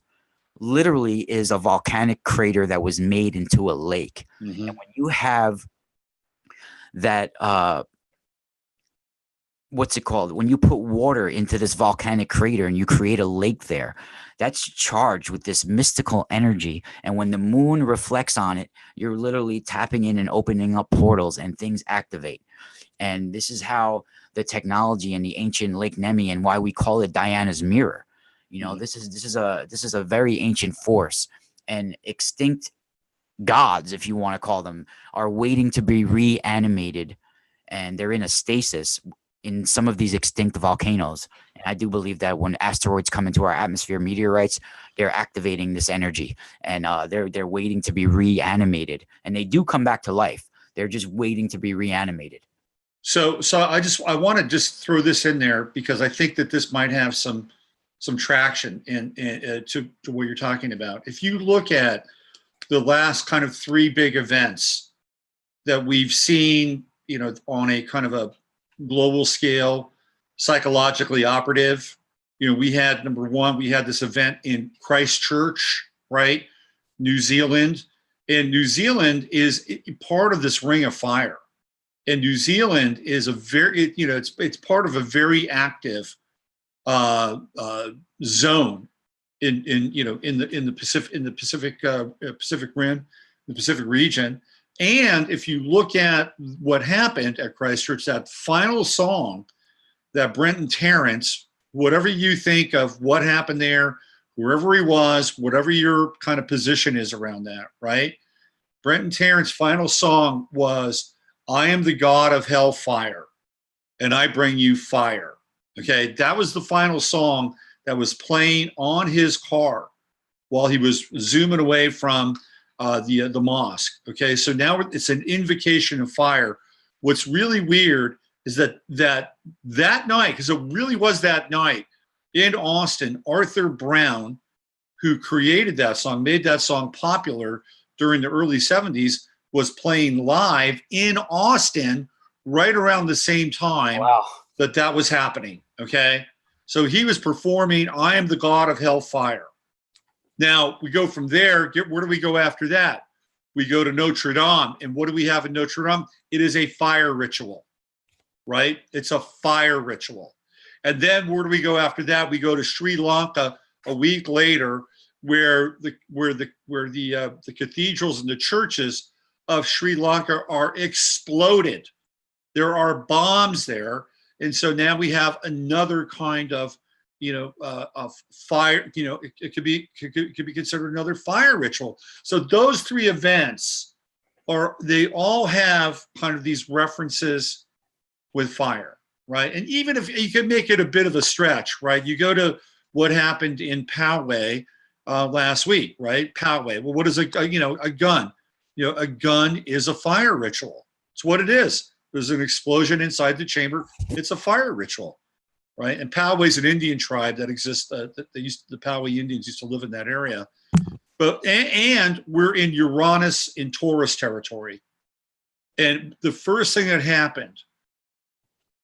literally is a volcanic crater that was made into a lake. And when you have that, what's it called? When you put water into this volcanic crater and you create a lake there, that's charged with this mystical energy. And when the moon reflects on it, you're literally tapping in and opening up portals and things activate. And this is how the technology in the ancient Lake Nemi, and why we call it Diana's mirror. This is a very ancient force, and extinct gods, if you want to call them, are waiting to be reanimated, and they're in a stasis in some of these extinct volcanoes. And I do believe that when asteroids come into our atmosphere, meteorites, they're activating this energy, and they're waiting to be reanimated, and they do come back to life. They're just waiting to be reanimated.
So I want to just throw this in there because I think that this might have some traction to what you're talking about. If you look at the last kind of three big events that we've seen, on a kind of a global scale, psychologically operative, we had, number one, we had this event in Christchurch, right? New Zealand. And New Zealand is part of this ring of fire. And New Zealand is a very, it's part of a very active zone in the Pacific Rim, the Pacific region. And if you look at what happened at Christchurch, that final song that Brenton Tarrant, whatever you think of what happened there, wherever he was, whatever your kind of position is around that, right? Brenton Tarrant's final song was, "I am the God of hellfire, and I bring you fire." Okay, that was the final song that was playing on his car while he was zooming away from the mosque. Okay, so now it's an invocation of fire. What's really weird is that night, because it really was that night in Austin, Arthur Brown, who created that song, made that song popular during the early 70s, was playing live in Austin right around the same time that was happening. Okay, so he was performing "I Am the God of Hellfire." Now we go from there. Where do we go after that? We go to Notre Dame, and what do we have in Notre Dame? It is a fire ritual, right? It's a fire ritual. And then where do we go after that? We go to Sri Lanka a week later, where the cathedrals and the churches of Sri Lanka are exploded. There are bombs there, And so now we have another kind of, of fire. It could be considered another fire ritual. So those three events they all have kind of these references with fire, right? And even if you could make it a bit of a stretch, right? You go to what happened in Poway last week, right? Poway. Well, what is a gun? A gun is a fire ritual. It's what it is. There's an explosion inside the chamber. It's a fire ritual, right? And Poway is an Indian tribe that exists. The Poway Indians used to live in that area. But and we're in Uranus in Taurus territory. And the first thing that happened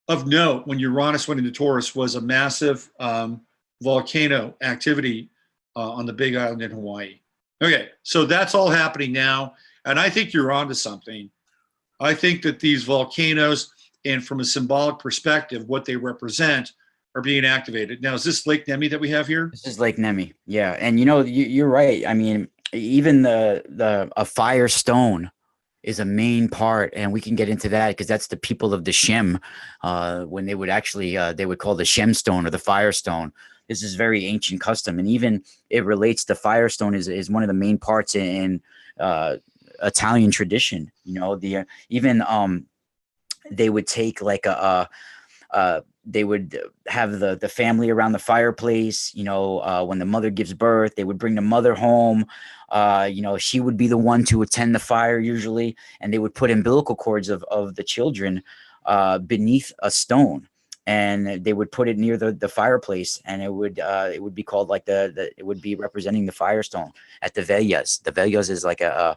of note when Uranus went into Taurus was a massive volcano activity on the Big Island in Hawaii. Okay, so that's all happening now. And I think you're onto something. I think that these volcanoes, and from a symbolic perspective, what they represent are being activated. Now, is this Lake Nemi that we have here?
This is Lake Nemi. Yeah. And you're right. I mean, even a fire stone is a main part, and we can get into that because that's the people of the Shem, when they would actually, they would call the Shem stone or the fire stone. This is very ancient custom. And even it relates to firestone is one of the main parts in Italian tradition. They would take like they would have the family around the fireplace, when the mother gives birth, they would bring the mother home. She would be the one to attend the fire usually. And they would put umbilical cords of the children beneath a stone. And they would put it near the fireplace, and it would be called like it would be representing the firestone at the Veglias. The Veglias is like a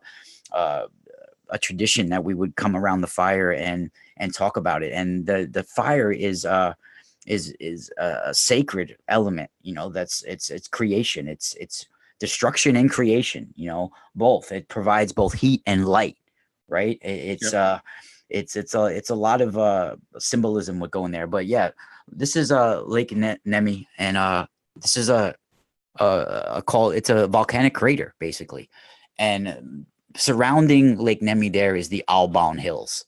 tradition that we would come around the fire and talk about it. And the fire is a sacred element. It's creation. It's destruction and creation. Both. It provides both heat and light. Right. It's a lot of symbolism would go in there. But yeah, this is Lake Nemi, and this is it's a volcanic crater basically, and surrounding Lake Nemi there is the Alban Hills,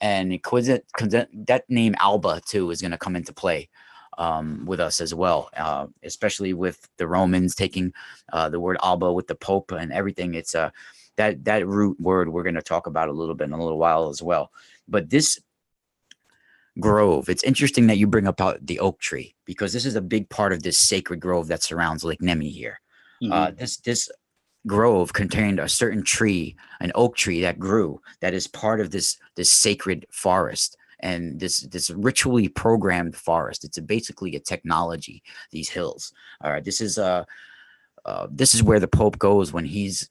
and that name Alba too is going to come into play with us as well, especially with the Romans taking the word Alba with the Pope and everything. It's that root word we're going to talk about a little bit in a little while as well. But this grove, it's interesting that you bring up the oak tree, because this is a big part of this sacred grove that surrounds Lake Nemi here. Mm-hmm. This grove contained a certain tree, an oak tree that grew, that is part of this sacred forest, and this ritually programmed forest. It's basically a technology, these hills. All right, this is where the Pope goes when he's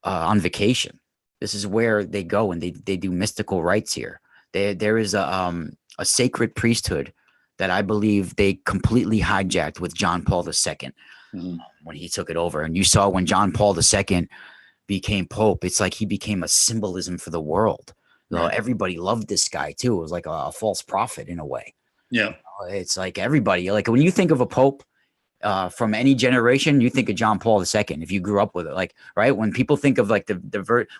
on vacation. This is where they go and they do mystical rites here. There is a sacred priesthood that I believe they completely hijacked with John Paul II when he took it over. And you saw when John Paul II became Pope, it's like he became a symbolism for the world. Right. Everybody loved this guy too. It was like a false prophet in a way.
Yeah,
it's like everybody, like when you think of a Pope, from any generation, you think of John Paul II. If you grew up with it, like, right, when people think of like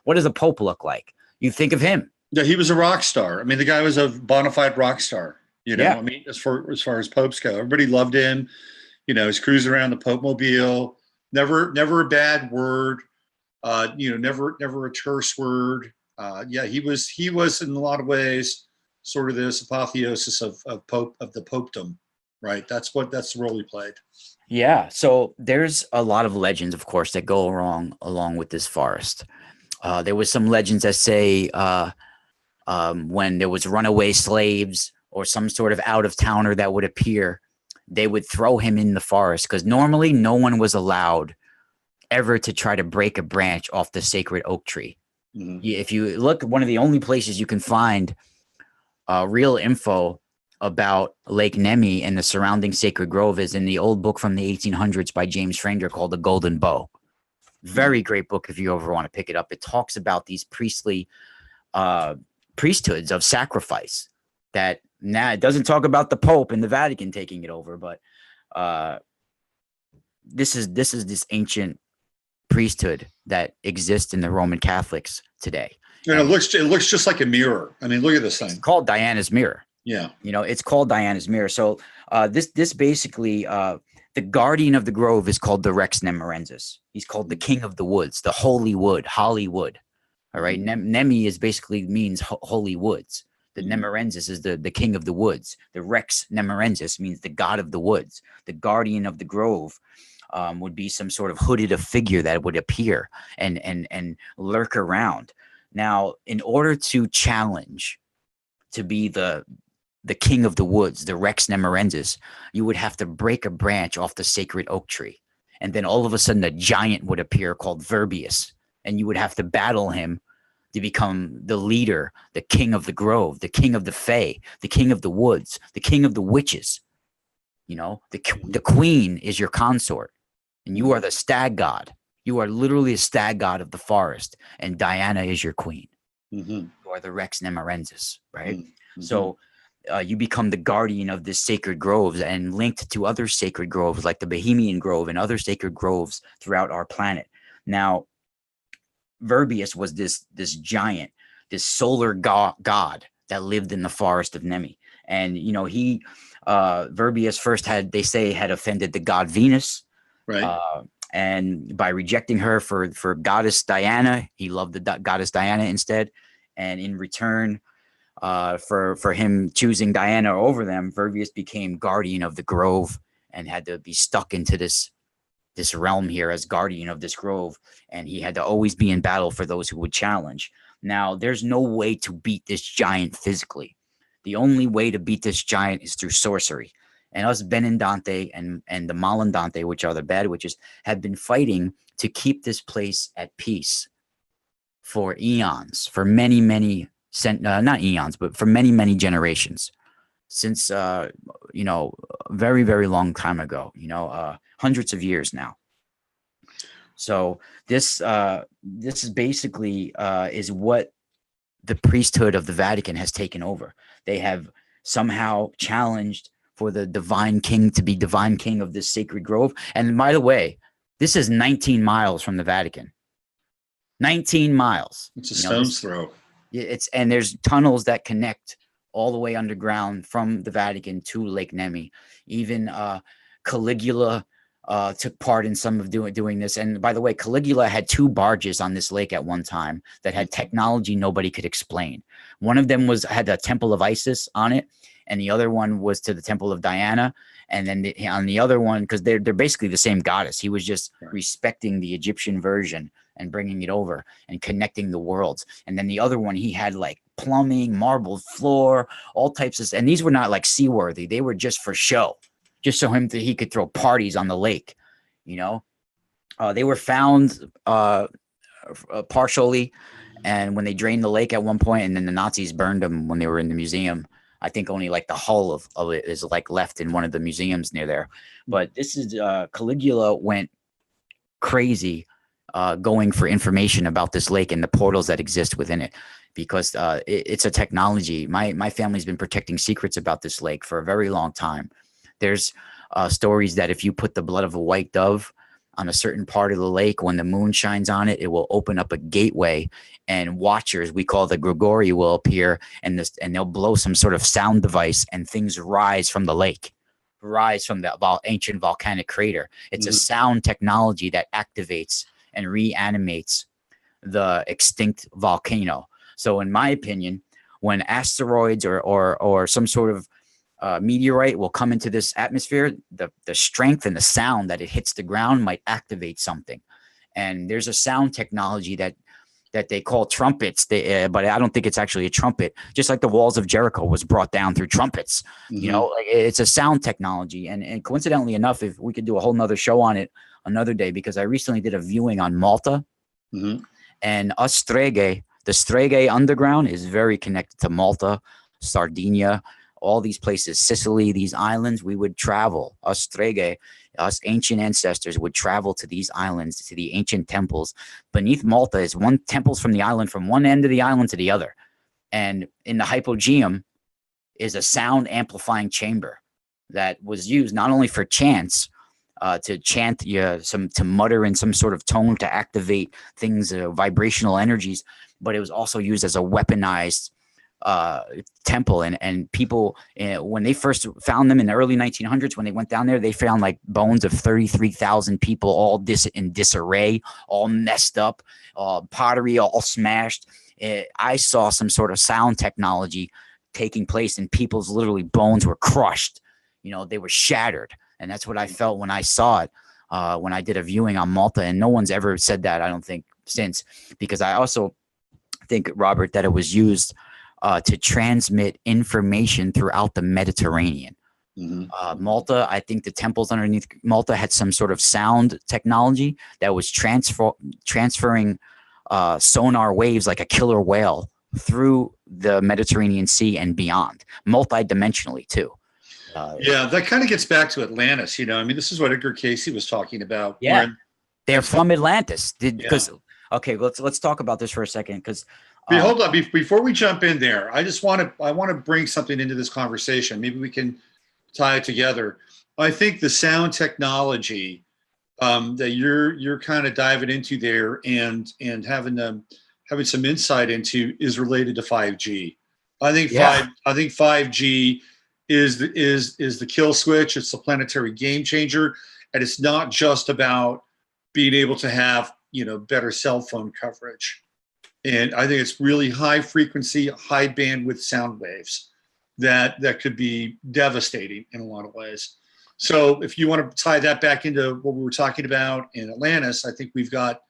what does a Pope look like? You think of him.
Yeah, he was a rock star. I mean, the guy was a bona fide rock star.
Yeah.
I mean, as far as popes go, everybody loved him. He's cruising around the Pope mobile. Never a bad word. Never a terse word. He was in a lot of ways sort of this apotheosis of the popedom. Right. That's the role he played.
Yeah. So there's a lot of legends, of course, that go along with this forest. There was some legends that say when there was runaway slaves or some sort of out of towner that would appear, they would throw him in the forest, because normally no one was allowed ever to try to break a branch off the sacred oak tree. Mm-hmm. If you look, one of the only places you can find real info about Lake Nemi and the surrounding sacred grove is in the old book from the 1800s by James Frander called The Golden Bow. Very great book if you ever want to pick it up. It talks about these priestly priesthoods of sacrifice. That it doesn't talk about the Pope and the Vatican taking it over, but this is this ancient priesthood that exists in the Roman Catholics today.
And it looks just like a mirror. I mean, look at this thing.
It's called Diana's mirror.
Yeah.
It's called Diana's Mirror. So this basically, the guardian of the grove is called the Rex Nemorensis. He's called the king of the woods, the holy wood, Hollywood. All right. Nemi is basically means holy woods. The Nemorensis is the king of the woods. The Rex Nemorensis means the god of the woods. The guardian of the grove would be some sort of hooded figure that would appear and lurk around. Now, in order to challenge to be the king of the woods, the Rex Nemorensis, you would have to break a branch off the sacred oak tree. And then all of a sudden a giant would appear called Verbius. And you would have to battle him to become the leader, the king of the grove, the king of the fae, the king of the woods, the king of the witches. The queen is your consort, and you are the stag god. You are literally a stag god of the forest, and Diana is your queen. You are the Rex Nemorensis, right? So you become the guardian of this sacred groves and linked to other sacred groves like the Bohemian Grove and other sacred groves throughout our planet. Now, Verbius was this giant, this solar god that lived in the forest of Nemi. And, Verbius first had offended the god Venus.
Right.
And by rejecting her for goddess Diana, he loved the goddess Diana instead. And in return, for him choosing Diana over them, Verbius became guardian of the grove and had to be stuck into this realm here as guardian of this grove, and he had to always be in battle for those who would challenge. Now, there's no way to beat this giant physically. The only way to beat this giant is through sorcery. And us Benindante and the Malandante, which are the bad witches, have been fighting to keep this place at peace for eons, for many, many not eons, but for many, many generations, since very, very long time ago, hundreds of years now. So this is basically is what the priesthood of the Vatican has taken over. They have somehow challenged for the divine king to be divine king of this sacred grove. And by the way, this is 19 miles from the Vatican. 19 miles.
It's a stone's throw.
And there's tunnels that connect all the way underground from the Vatican to Lake Nemi. Even Caligula took part in some of doing this. And by the way, Caligula had 2 barges on this lake at one time that had technology nobody could explain. One of them had the Temple of Isis on it, and the other one was to the Temple of Diana. And then on the other one, because they're basically the same goddess, he was just respecting the Egyptian version and bringing it over and connecting the worlds. And then the other one, he had like plumbing, marble floor, all types of, and these were not like seaworthy. They were just for show, just so he could throw parties on the lake. They were found partially, and when they drained the lake at one point, and then the Nazis burned them when they were in the museum. I think only like the hull of it is like left in one of the museums near there. But this is Caligula went crazy going for information about this lake and the portals that exist within it, because it's a technology. My family's been protecting secrets about this lake for a very long time. There's stories that if you put the blood of a white dove on a certain part of the lake, when the moon shines on it, it will open up a gateway, and watchers, we call the Grigori, will appear, and they'll blow some sort of sound device, and things rise from the lake, rise from the ancient volcanic crater. It's a sound technology that activates and reanimates the extinct volcano. So in my opinion, when asteroids or some sort of meteorite will come into this atmosphere, the strength and the sound that it hits the ground might activate something. And there's a sound technology that they call trumpets, but I don't think it's actually a trumpet. Just like the walls of Jericho was brought down through trumpets. Like it's a sound technology. And coincidentally enough, if we could do a whole nother show on it another day, because I recently did a viewing on Malta, and the Strege underground is very connected to Malta, Sardinia, all these places, Sicily, these islands. We would travel, us ancient ancestors would travel to these islands, to the ancient temples. Beneath Malta is temples from the island, from one end of the island to the other. And in the hypogeum is a sound amplifying chamber that was used not only for chants, to chant, to mutter in some sort of tone to activate things, vibrational energies, but it was also used as a weaponized temple, and people, when they first found them in the early 1900s, when they went down there, they found like bones of 33,000 people, all in disarray, all messed up, pottery all smashed. I saw some sort of sound technology taking place, and people's literally bones were crushed. They were shattered, and that's what I felt when I saw it, when I did a viewing on Malta. And no one's ever said that, I don't think, since, because I also think, Robert, that it was used to transmit information throughout the Mediterranean. Malta, I think the temples underneath Malta had some sort of sound technology that was transferring sonar waves like a killer whale through the Mediterranean Sea and beyond, multi-dimensionally too.
Yeah, that kind of gets back to Atlantis. This is what Edgar Casey was talking about.
Yeah, they're from Atlantis. Okay, let's talk about this for a second, because
hold on, before we jump in there, I want to bring something into this conversation. Maybe we can tie it together. I think the sound technology that you're kind of diving into there and having some insight into is related to 5G. I think 5G is the kill switch. It's the planetary game changer, and it's not just about being able to have better cell phone coverage. And I think it's really high frequency, high bandwidth sound waves that could be devastating in a lot of ways. So if you want to tie that back into what we were talking about in Atlantis, I think we've got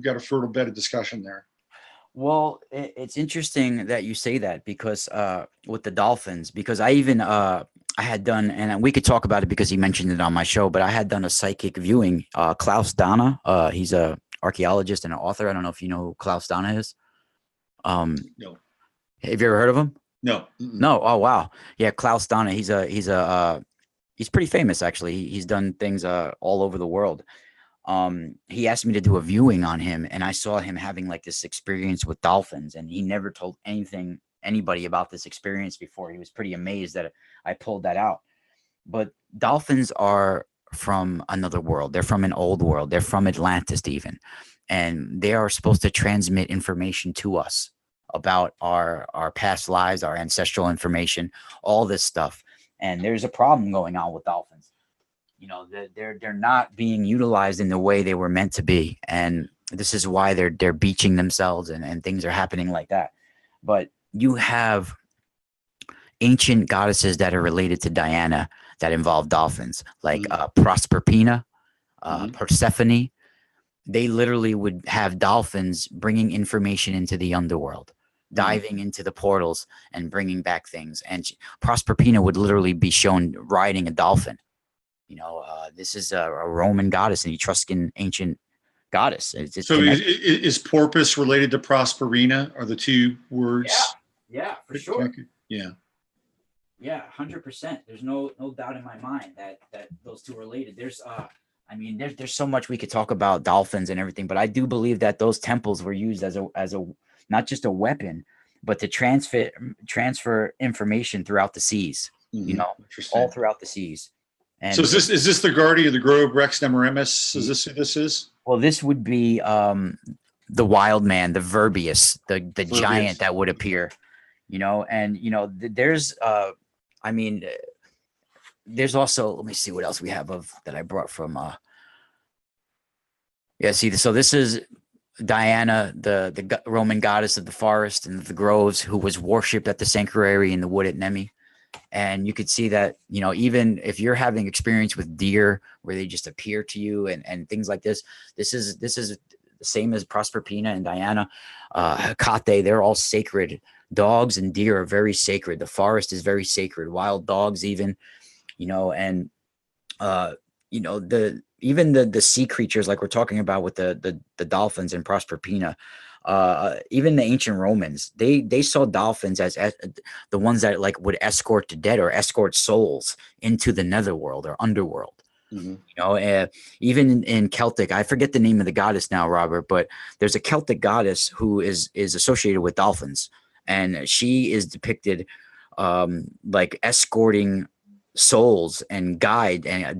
a fertile bed of discussion there.
Well, it's interesting that you say that, because with the dolphins, because I even I had done, and we could talk about it because he mentioned it on my show, but I had done a psychic viewing. Klaus Dana, he's a archaeologist and an author. I don't know if you know who Klaus Dana is.
No.
Have you ever heard of him?
No.
No. Oh, wow. Yeah, Klaus Dana. He's pretty famous, actually. He's done things all over the world. He asked me to do a viewing on him, and I saw him having like this experience with dolphins, and he never told anybody about this experience before. He was pretty amazed that I pulled that out. But dolphins are from another world. They're from an old world. They're from Atlantis even, and they are supposed to transmit information to us about our past lives, our ancestral information, all this stuff. And there's a problem going on with dolphins. They're not being utilized in the way they were meant to be, and this is why they're beaching themselves and things are happening like that. But you have ancient goddesses that are related to Diana that involve dolphins, like Proserpina, Persephone. They literally would have dolphins bringing information into the underworld, diving into the portals and bringing back things. And Proserpina would literally be shown riding a dolphin. This is a Roman goddess, an Etruscan ancient goddess.
So is porpoise related to Proserpina? Are the two words?
Yeah, for sure.
Yeah.
Yeah, 100%. There's no doubt in my mind that those two are related. There's so much we could talk about dolphins and everything, but I do believe that those temples were used as a not just a weapon, but to transfer information throughout the seas. All throughout the seas. And
so is this the guardian of the grove, Rex Nemorimus? Is this who this is?
Well, this would be the wild man, the Verbius, the giant that would appear. There's there's also, let me see what else we have that I brought from so this is Diana, the Roman goddess of the forest and the groves, who was worshipped at the sanctuary in the wood at Nemi. And you could see that, even if you're having experience with deer where they just appear to you and things like this is the same as Proserpina and Diana, Hecate. They're all sacred. Dogs and deer are very sacred. The forest is very sacred. Wild dogs, even, and the sea creatures, like we're talking about with the dolphins and Proserpina. Even the ancient Romans, they saw dolphins as the ones that like would escort the dead or escort souls into the netherworld or underworld. Even in Celtic, I forget the name of the goddess now, Robert, but there's a Celtic goddess who is associated with dolphins, and she is depicted like escorting souls and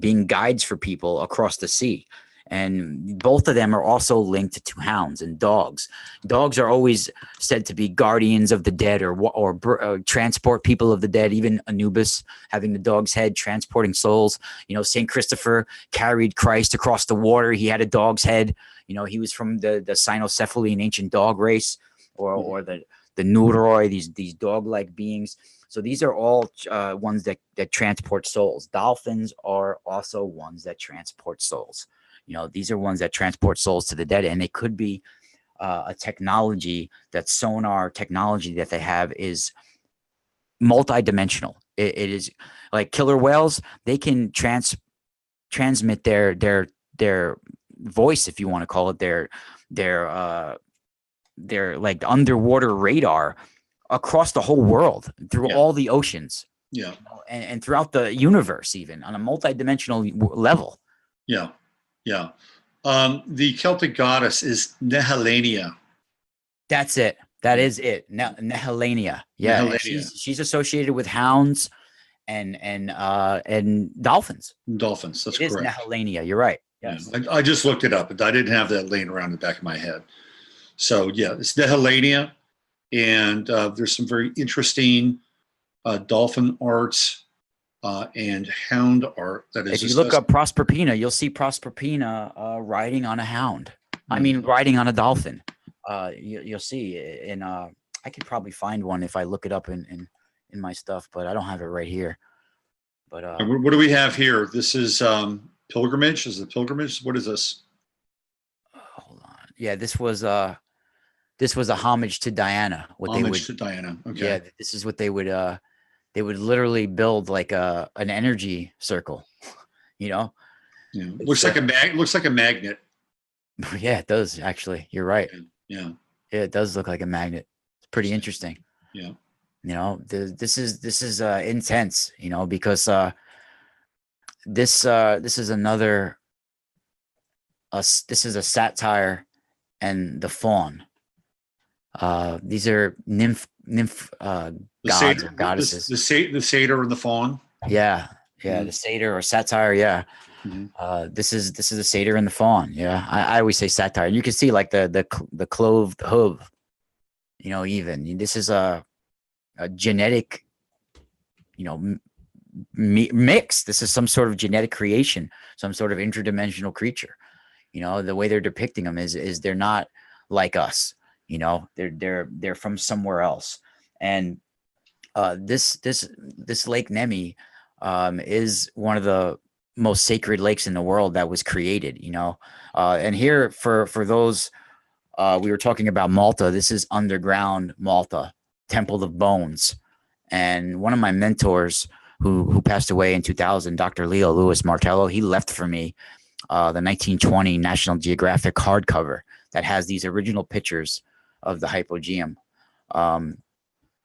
being guides for people across the sea. And both of them are also linked to hounds and dogs. Dogs are always said to be guardians of the dead, or transport people of the dead. Even Anubis, having the dog's head, transporting souls. Saint Christopher carried Christ across the water. He had a dog's head. He was from the cynocephaly, an ancient dog race, or the Neuroi, these dog-like beings. So these are all ones that transport souls. Dolphins are also ones that transport souls. These are ones that transport souls to the dead, and they could be a technology, that sonar technology that they have is multidimensional. It is like killer whales. They can transmit their voice, if you want to call it, their like underwater radar across the whole world, through all the oceans, and throughout the universe, even on a multidimensional level.
The Celtic goddess is Nehelania.
That's it. That is it. Nehelania. Yeah.
Nehelania.
She's associated with hounds and dolphins.
Dolphins. That's
correct. It is Nehelania. You're right. Yes.
Yeah. I just looked it up, but I didn't have that laying around in the back of my head. So it's Nehelania, and there's some very interesting dolphin arts and hound art. That is,
if you look up Proserpina, you'll see Proserpina riding on a hound. I mean, riding on a dolphin. You'll see, and I could probably find one if I look it up in my stuff, but I don't have it right here. But
what do we have here? This is pilgrimage. Is it pilgrimage? What is this?
Hold on. Yeah, this was a homage to Diana.
Homage to Diana. Okay.
Yeah, this is what they would literally build, like an energy circle.
Looks like a magnet.
Yeah, it does, actually. You're right.
Yeah,
it does look like a magnet. It's pretty interesting.
Yeah.
This is intense, because this is another this is a satire and the faun. These are nymph gods or goddesses.
The satyr and the faun.
Yeah. The satyr or satire. Yeah.
Mm-hmm.
This is the satyr and the faun. Yeah, I always say satire, and you can see like the clothed hoof. Even this is a genetic, mix. This is some sort of genetic creation, some sort of interdimensional creature. The way they're depicting them is they're not like us. They're from somewhere else. And this Lake Nemi is one of the most sacred lakes in the world that was created. And here for those, we were talking about Malta. This is underground Malta, Temple of Bones. And one of my mentors who passed away in 2000, Dr. Leo Louis Martello, he left for me the 1920 National Geographic hardcover that has these original pictures of the hypogeum. Let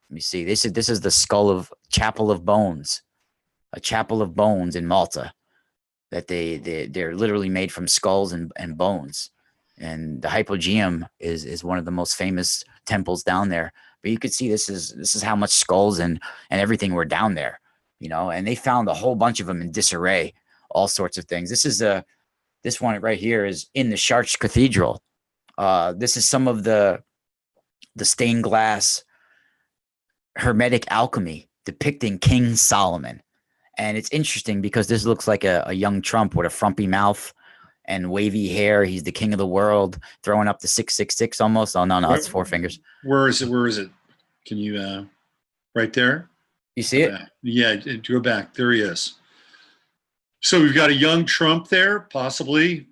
me see. This is the Chapel of Bones, a Chapel of Bones in Malta, that they're literally made from skulls and bones. And the hypogeum is one of the most famous temples down there. But you could see this is how much skulls and everything were down there, and they found a whole bunch of them in disarray, all sorts of things. This one right here is in the Chartres Cathedral. This is some of the stained glass hermetic alchemy depicting King Solomon. And it's interesting because this looks like a young Trump with a frumpy mouth and wavy hair. He's the king of the world, throwing up the 666 almost. Oh, no, it's four fingers.
Where is it? Can you, right there?
You see it?
Yeah, go back. There he is. So we've got a young Trump there, possibly.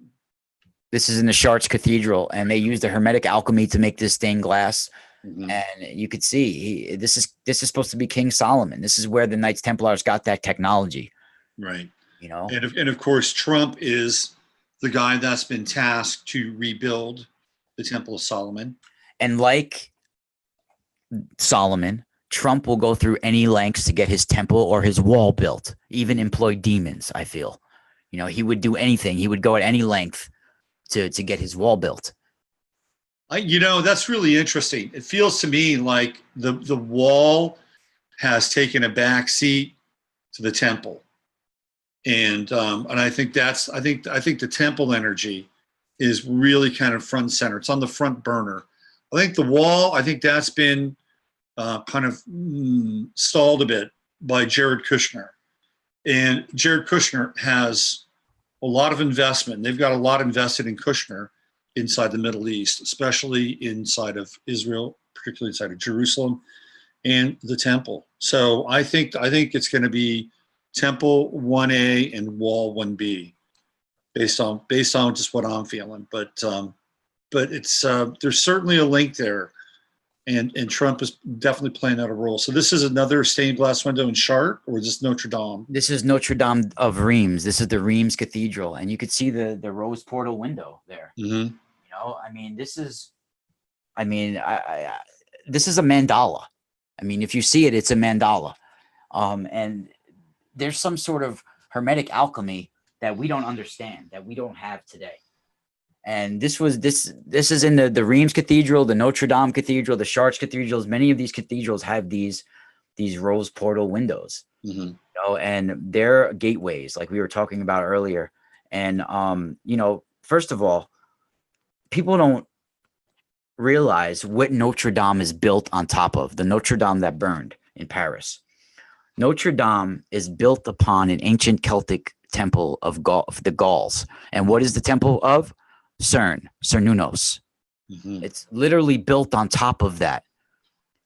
This is in the Chartres Cathedral, and they used the hermetic alchemy to make this stained glass. Mm-hmm. And you could see this is supposed to be King Solomon. This is where the Knights Templars got that technology.
Right. And of course, Trump is the guy that's been tasked to rebuild the Temple of Solomon. And
like Solomon, Trump will go through any lengths to get his temple or his wall built, even employ demons, I feel. He would do anything. He would go at any length to get his wall built.
That's really interesting. It feels to me like the wall has taken a back seat to the temple. And I think I think the temple energy is really kind of front and center. It's on the front burner. I think the wall, I think that's been kind of stalled a bit by Jared Kushner. And Jared Kushner has a lot of investment. They've got a lot invested in Kushner inside the Middle East, especially inside of Israel, particularly inside of Jerusalem and the temple. So I think it's going to be Temple 1A and Wall 1B, based on just what I'm feeling. But it's there's certainly a link there, and Trump is definitely playing out a role. So this is another stained glass window in Chartres, or is this Notre Dame?
This is Notre Dame of Reims. This is the Reims Cathedral, and you could see the rose portal window there.
Mm-hmm.
You know, I mean, this is a mandala. I mean, if you see it, it's a mandala. And there's some sort of hermetic alchemy that we don't understand, that we don't have today. And this is in the Reims Cathedral, the Notre Dame Cathedral, the Chartres Cathedrals. Many of these cathedrals have these rose portal windows,
mm-hmm.
you know, and they're gateways, like we were talking about earlier. And you know, first of all, people don't realize what Notre Dame is built on top of. The Notre Dame that burned in Paris. Notre Dame is built upon an ancient Celtic temple of the Gauls. And what is the temple of? Cernunnos.
Mm-hmm.
It's literally built on top of that.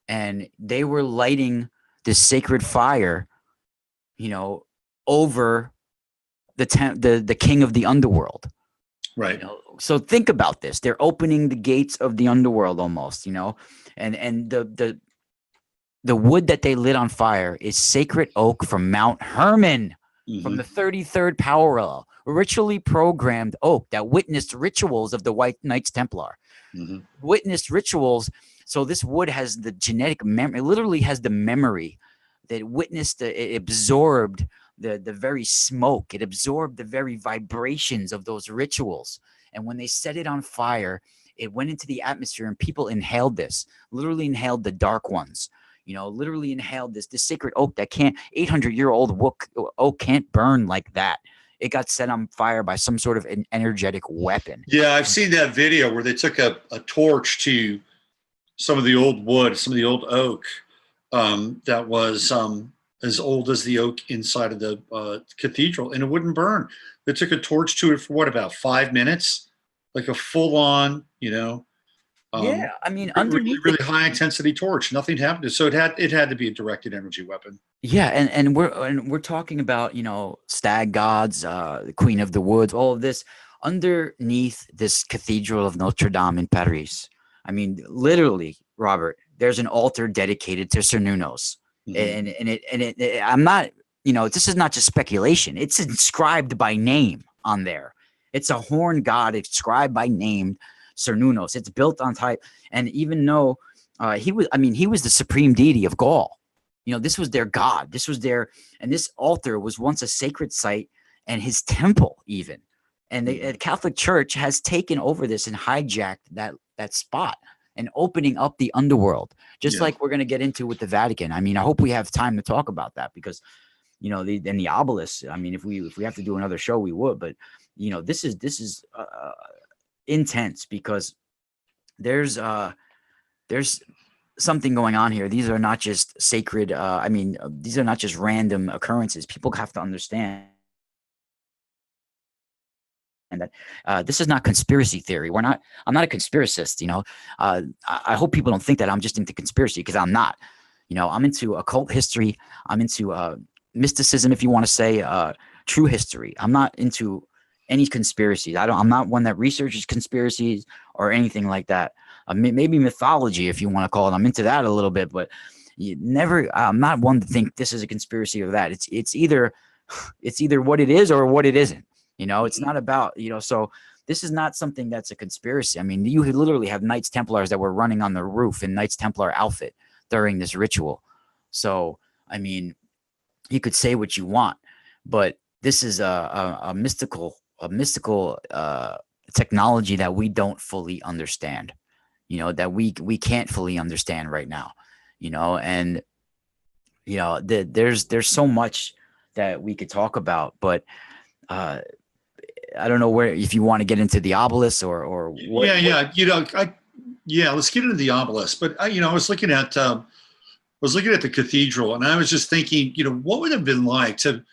And they were lighting this sacred fire, you know, over the king of the underworld.
Right.
You know? So think about this. They're opening the gates of the underworld almost, you know, and the wood that they lit on fire is sacred oak from Mount Hermon,
mm-hmm.
from the 33rd parallel, ritually programmed oak that witnessed rituals of the White Knights Templar,
mm-hmm.
witnessed rituals. So this wood has the genetic memory, it literally has the memory that witnessed, it absorbed the very smoke. It absorbed the very vibrations of those rituals. And when they set it on fire, it went into the atmosphere and people inhaled this, literally inhaled the dark ones. You know, literally inhaled this sacred oak that 800-year-old oak can't burn like that. It got set on fire by some sort of an energetic weapon.
Yeah, I've seen that video where they took a torch to some of the old wood, some of the old oak that was as old as the oak inside of the cathedral, and it wouldn't burn. They took a torch to it for what, about 5 minutes? Like a full-on, you know,
yeah, I mean,
really, really high intensity torch. Nothing happened. So it had to be a directed energy weapon.
Yeah, and we're talking about, you know, stag gods, the Queen of the Woods, all of this underneath this Cathedral of Notre Dame in Paris. I mean, literally, Robert, there's an altar dedicated to Cernunnos,
Mm-hmm.
and it I'm not, you know, this is not just speculation. It's inscribed by name on there. It's a horn god inscribed by name. Cernunnos. It's built on type, and even though he was the supreme deity of Gaul. You know, this was their god. This was their, and this altar was once a sacred site, and his temple even. And the Catholic Church has taken over this and hijacked that spot and opening up the underworld, just like we're going to get into with the Vatican. I mean, I hope we have time to talk about that because, you know, the Obelisks. I mean, if we have to do another show, we would. But you know, this is intense because there's something going on here. These are not just sacred. These are not just random occurrences. People have to understand that this is not conspiracy theory. I'm not a conspiracist. You know, I hope people don't think that I'm just into conspiracy, because I'm not. You know, I'm into occult history. I'm into mysticism, if you want to say, true history. I'm not into any conspiracies. I'm not one that researches conspiracies or anything like that. Maybe mythology, if you want to call it. I'm into that a little bit, but I'm not one to think this is a conspiracy or that. It's either what it is or what it isn't. You know, it's not about, you know, so this is not something that's a conspiracy. I mean, you literally have Knights Templars that were running on the roof in Knights Templar outfit during this ritual. So, I mean, you could say what you want, but this is a mystical technology that we don't fully understand, you know, that we can't fully understand right now, you know, and, you know, there's so much that we could talk about, but I don't know if you want to get into the obelisk or what.
Let's get into the obelisk. But I was looking at the cathedral, and I was just thinking, what would it have been like to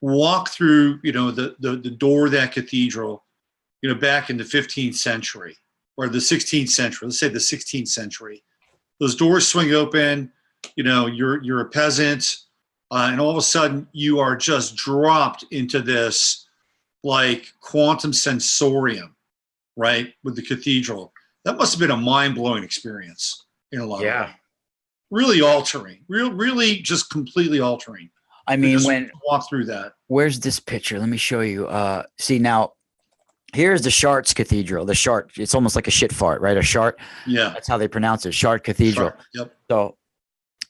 walk through, the door of that cathedral, back in the 15th century or the 16th century. Let's say the 16th century. Those doors swing open. You're a peasant, and all of a sudden you are just dropped into this like quantum sensorium, right, with the cathedral. That must have been a mind-blowing experience in a lot of ways. Really altering, really just completely altering.
I mean, when
walk through that.
Where's this picture? Let me show you. See, now here's the Chartres Cathedral. The Chartres, it's almost like a shit fart, right? A Chartres.
Yeah.
That's how they pronounce it. Chartres Cathedral.
Chartres, yep.
So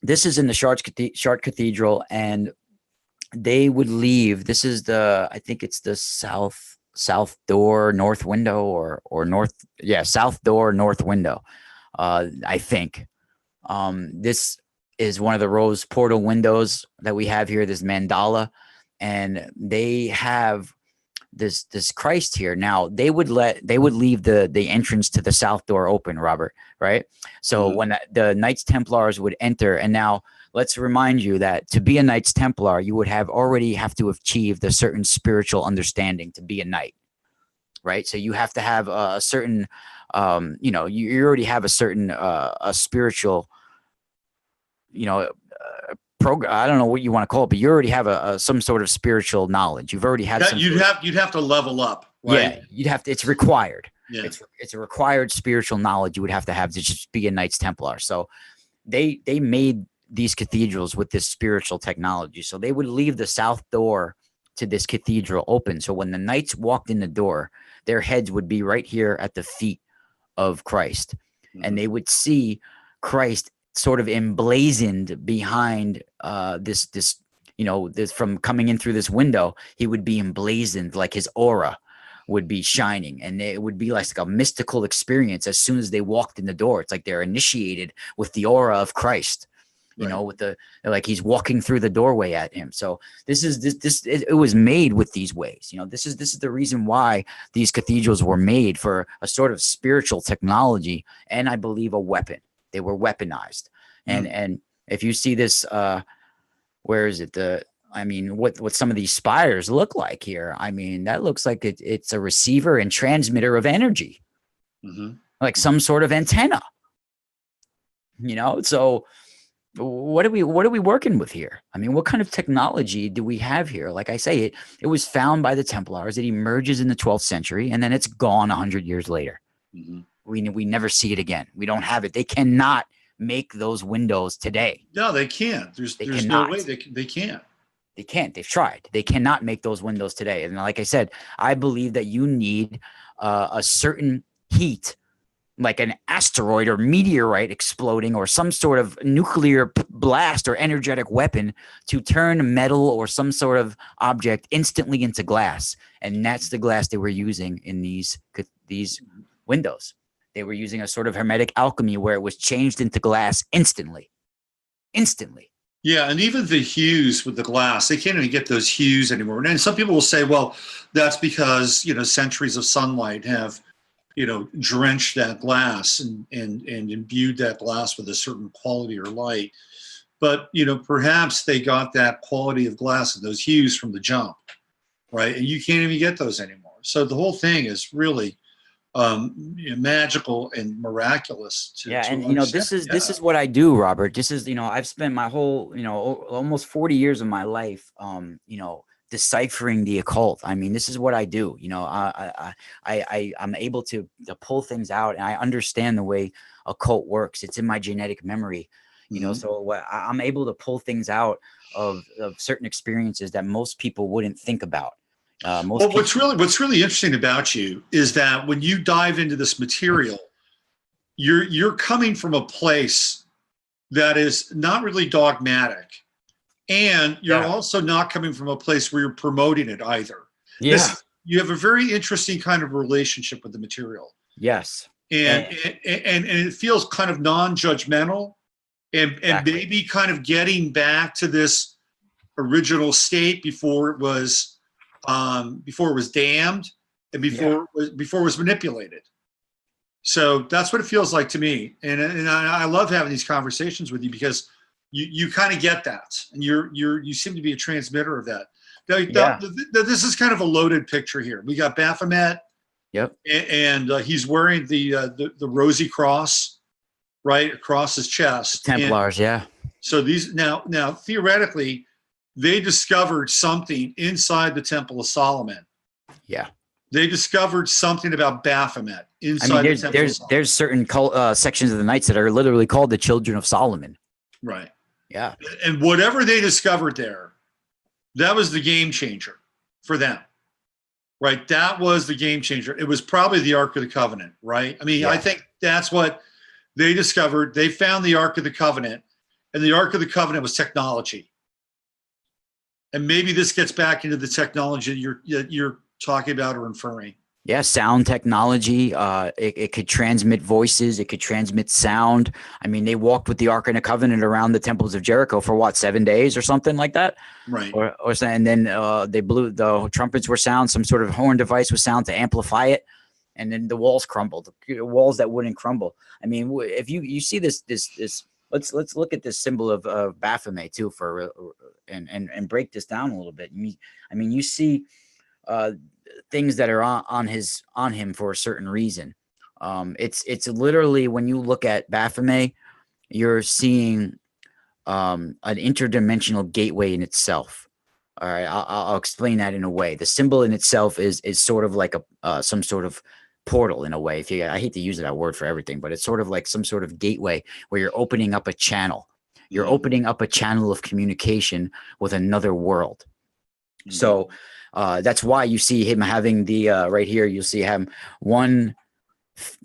this is in the Chartres Cathedral, and they would leave. This is I think it's the south door, north window, or north. Yeah, south door, north window. I think. This is one of the rose portal windows that we have here. This mandala, and they have this Christ here. Now they would leave the entrance to the south door open, Robert, right? So when the Knights Templars would enter, and now let's remind you that to be a Knights Templar, you would already have to have achieved a certain spiritual understanding to be a knight, right? So you have to have a certain, you already have a certain a spiritual, program. I don't know what you want to call it, but you already have some sort of spiritual knowledge. You've already had
you'd have to level up, right?
Yeah, you'd have to. It's required.
Yeah.
It's a required spiritual knowledge you would have to just be a Knights Templar. So they made these cathedrals with this spiritual technology. So they would leave the south door to this cathedral open. So when the knights walked in the door, their heads would be right here at the feet of Christ, and they would see Christ sort of emblazoned behind this from coming in through this window. He would be emblazoned, like his aura would be shining, and it would be like a mystical experience as soon as they walked in the door. It's like they're initiated with the aura of Christ, with like he's walking through the doorway at him. So it was made with these ways. This is the reason why these cathedrals were made, for a sort of spiritual technology, and I believe a weapon. They were weaponized. And if you see this, where is it? What some of these spires look like here. I mean, that looks like it's a receiver and transmitter of energy, like some sort of antenna. So what are we working with here? I mean, what kind of technology do we have here? Like I say, it was found by the Templars. It emerges in the 12th century, and then it's gone 100 years later. We never see it again. We don't have it. They cannot make those windows today.
No, they can't. There's no way they can't.
They can't. They've tried. They cannot make those windows today. And like I said, I believe that you need a certain heat, like an asteroid or meteorite exploding, or some sort of nuclear blast or energetic weapon, to turn metal or some sort of object instantly into glass. And that's the glass they were using in these windows. They were using a sort of hermetic alchemy where it was changed into glass instantly. Yeah,
and even the hues with the glass, they can't even get those hues anymore. And some people will say, well, that's because, centuries of sunlight have, drenched that glass and imbued that glass with a certain quality or light. But, perhaps they got that quality of glass and those hues from the jump, right? And you can't even get those anymore. So the whole thing is really magical and miraculous
this is what I do, Robert. This is I've spent my whole almost 40 years of my life deciphering the occult. I mean, this is what I do. I'm able to pull things out, and I understand the way occult works. It's in my genetic memory, so I'm able to pull things out of certain experiences that most people wouldn't think about.
What's really interesting about you is that when you dive into this material, you're coming from a place that is not really dogmatic, and you're also not coming from a place where you're promoting it either.
Yeah,
you have a very interesting kind of relationship with the material.
Yes,
and it feels kind of non-judgmental, and maybe kind of getting back to this original state before it was damned and before it was manipulated. So that's what it feels like to me. And I love having these conversations with you because you kind of get that, and you seem to be a transmitter of that. Now, this is kind of a loaded picture here. We got Baphomet.
Yep.
And he's wearing the rosy cross right across his chest.
Templars, yeah.
So these now theoretically, they discovered something inside the Temple of Solomon.
Yeah.
They discovered something about Baphomet inside the Temple of Solomon.
There's certain sections of the Knights that are literally called the Children of Solomon.
Right.
Yeah.
And whatever they discovered there, that was the game changer for them. Right. That was the game changer. It was probably the Ark of the Covenant. Right. I mean, I think that's what they discovered. They found the Ark of the Covenant, and the Ark of the Covenant was technology. And maybe this gets back into the technology you're talking about or inferring.
Yeah, sound technology. It could transmit voices. It could transmit sound. I mean, they walked with the Ark of the Covenant around the temples of Jericho for what, 7 days or something like that?
Right.
And then they blew, the trumpets were sound. Some sort of horn device was sound to amplify it. And then the walls crumbled. The walls that wouldn't crumble. I mean, if you see this, let's look at this symbol of Baphomet too and break this down a little bit. I mean, you see things that are on him for a certain reason. It's literally, when you look at Baphomet, you're seeing an interdimensional gateway in itself. All right, I'll explain that in a way. The symbol in itself is sort of like some sort of portal in a way. I hate to use that word for everything, but it's sort of like some sort of gateway where you're opening up a channel. You're opening up a channel of communication with another world. Mm-hmm. So that's why you see him having the right here. You'll see him, one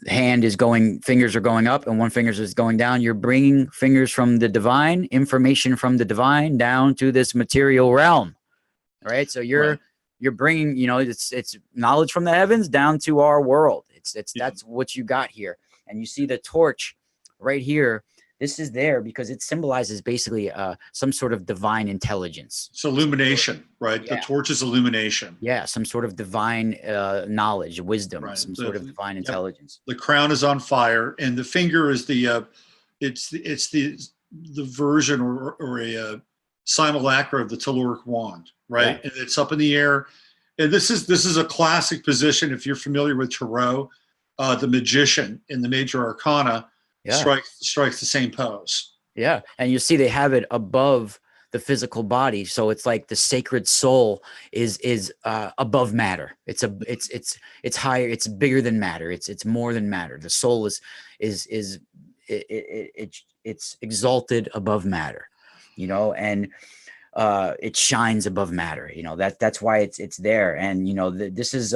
hand is going, fingers are going up, and one finger is going down. You're bringing fingers from the divine, information from the divine down to this material realm. All right. So you're bringing, it's knowledge from the heavens down to our world. That's what you got here. And you see the torch right here. This is there because it symbolizes basically some sort of divine intelligence.
It's illumination, right? Yeah. The torch is illumination.
Yeah, some sort of divine knowledge, wisdom, right. Some sort of divine intelligence.
The crown is on fire, and the finger is the version or a simulacra of the telluric wand, right? Yeah. And it's up in the air. And this is a classic position if you're familiar with Tarot, the magician in the major arcana. Yeah. Strikes the same pose.
Yeah, and you see they have it above the physical body, so it's like the sacred soul is above matter. It's higher. It's bigger than matter. It's more than matter. The soul is exalted above matter, and it shines above matter. That's why it's there, and this is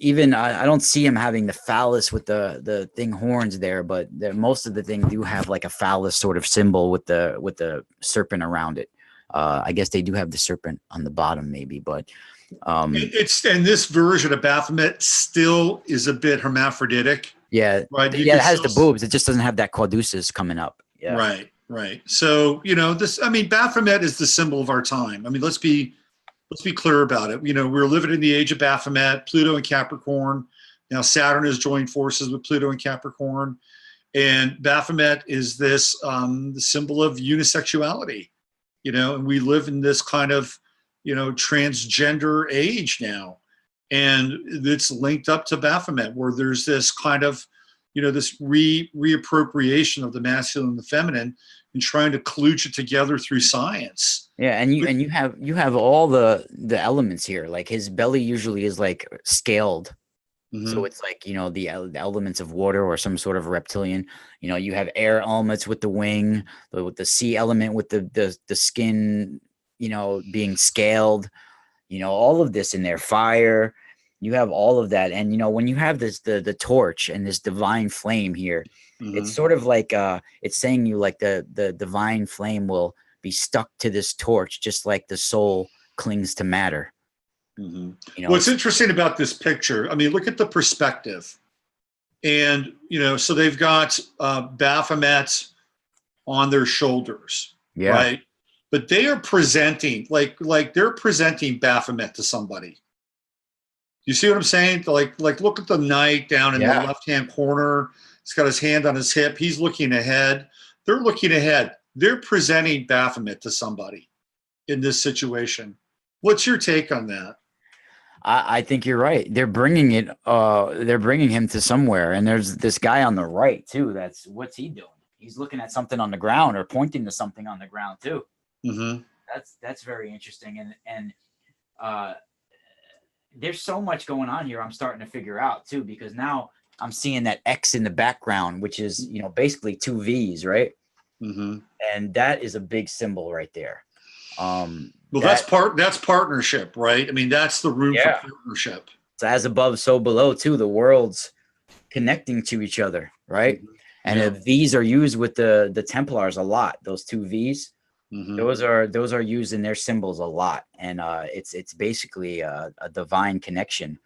even I don't see him having the phallus with the thing horns there, but most of the thing do have like a phallus sort of symbol with the serpent around it. I guess they do have the serpent on the bottom, maybe, but and
this version of Baphomet still is a bit hermaphroditic.
Yeah, right. It has the boobs. It just doesn't have that caduceus coming up. Yeah,
right. So Baphomet is the symbol of our time. I mean, let's be clear about it. We're living in the age of Baphomet, Pluto and Capricorn. Now Saturn has joined forces with Pluto and Capricorn. And Baphomet is this the symbol of unisexuality, and we live in this kind of, transgender age now. And it's linked up to Baphomet, where there's this kind of, this reappropriation of the masculine and the feminine and trying to kludge it together through science.
Yeah, and you have all the elements here. Like his belly usually is like scaled, so it's like the elements of water or some sort of reptilian. You have air elements with the wing, with the sea element with the skin, being scaled. All of this in there. Fire. You have all of that, and when you have this the torch and this divine flame here, it's sort of like it's saying the divine flame will be stuck to this torch, just like the soul clings to matter.
What's interesting about this picture, I mean, look at the perspective. And, so they've got Baphomet on their shoulders, right? but they are presenting like they're presenting Baphomet to somebody. You see what I'm saying? Like look at the knight down in the left-hand corner. He's got his hand on his hip. He's looking ahead. They're looking ahead. They're presenting Baphomet to somebody in this situation. What's your take on that?
I think you're right. They're bringing it. They're bringing him to somewhere, and there's this guy on the right too. What's he doing? He's looking at something on the ground or pointing to something on the ground too.
Mm-hmm.
That's very interesting, and there's so much going on here. I'm starting to figure out too, because now I'm seeing that X in the background, which is basically two V's, right?
Mm-hmm.
And that is a big symbol right there.
Well, that's partnership, right? I mean, that's the room for partnership.
It's as above, so below too. The worlds connecting to each other, right? Mm-hmm. And these are used with the Templars a lot. Those two V's, mm-hmm. those are used in their symbols a lot, and it's basically a divine connection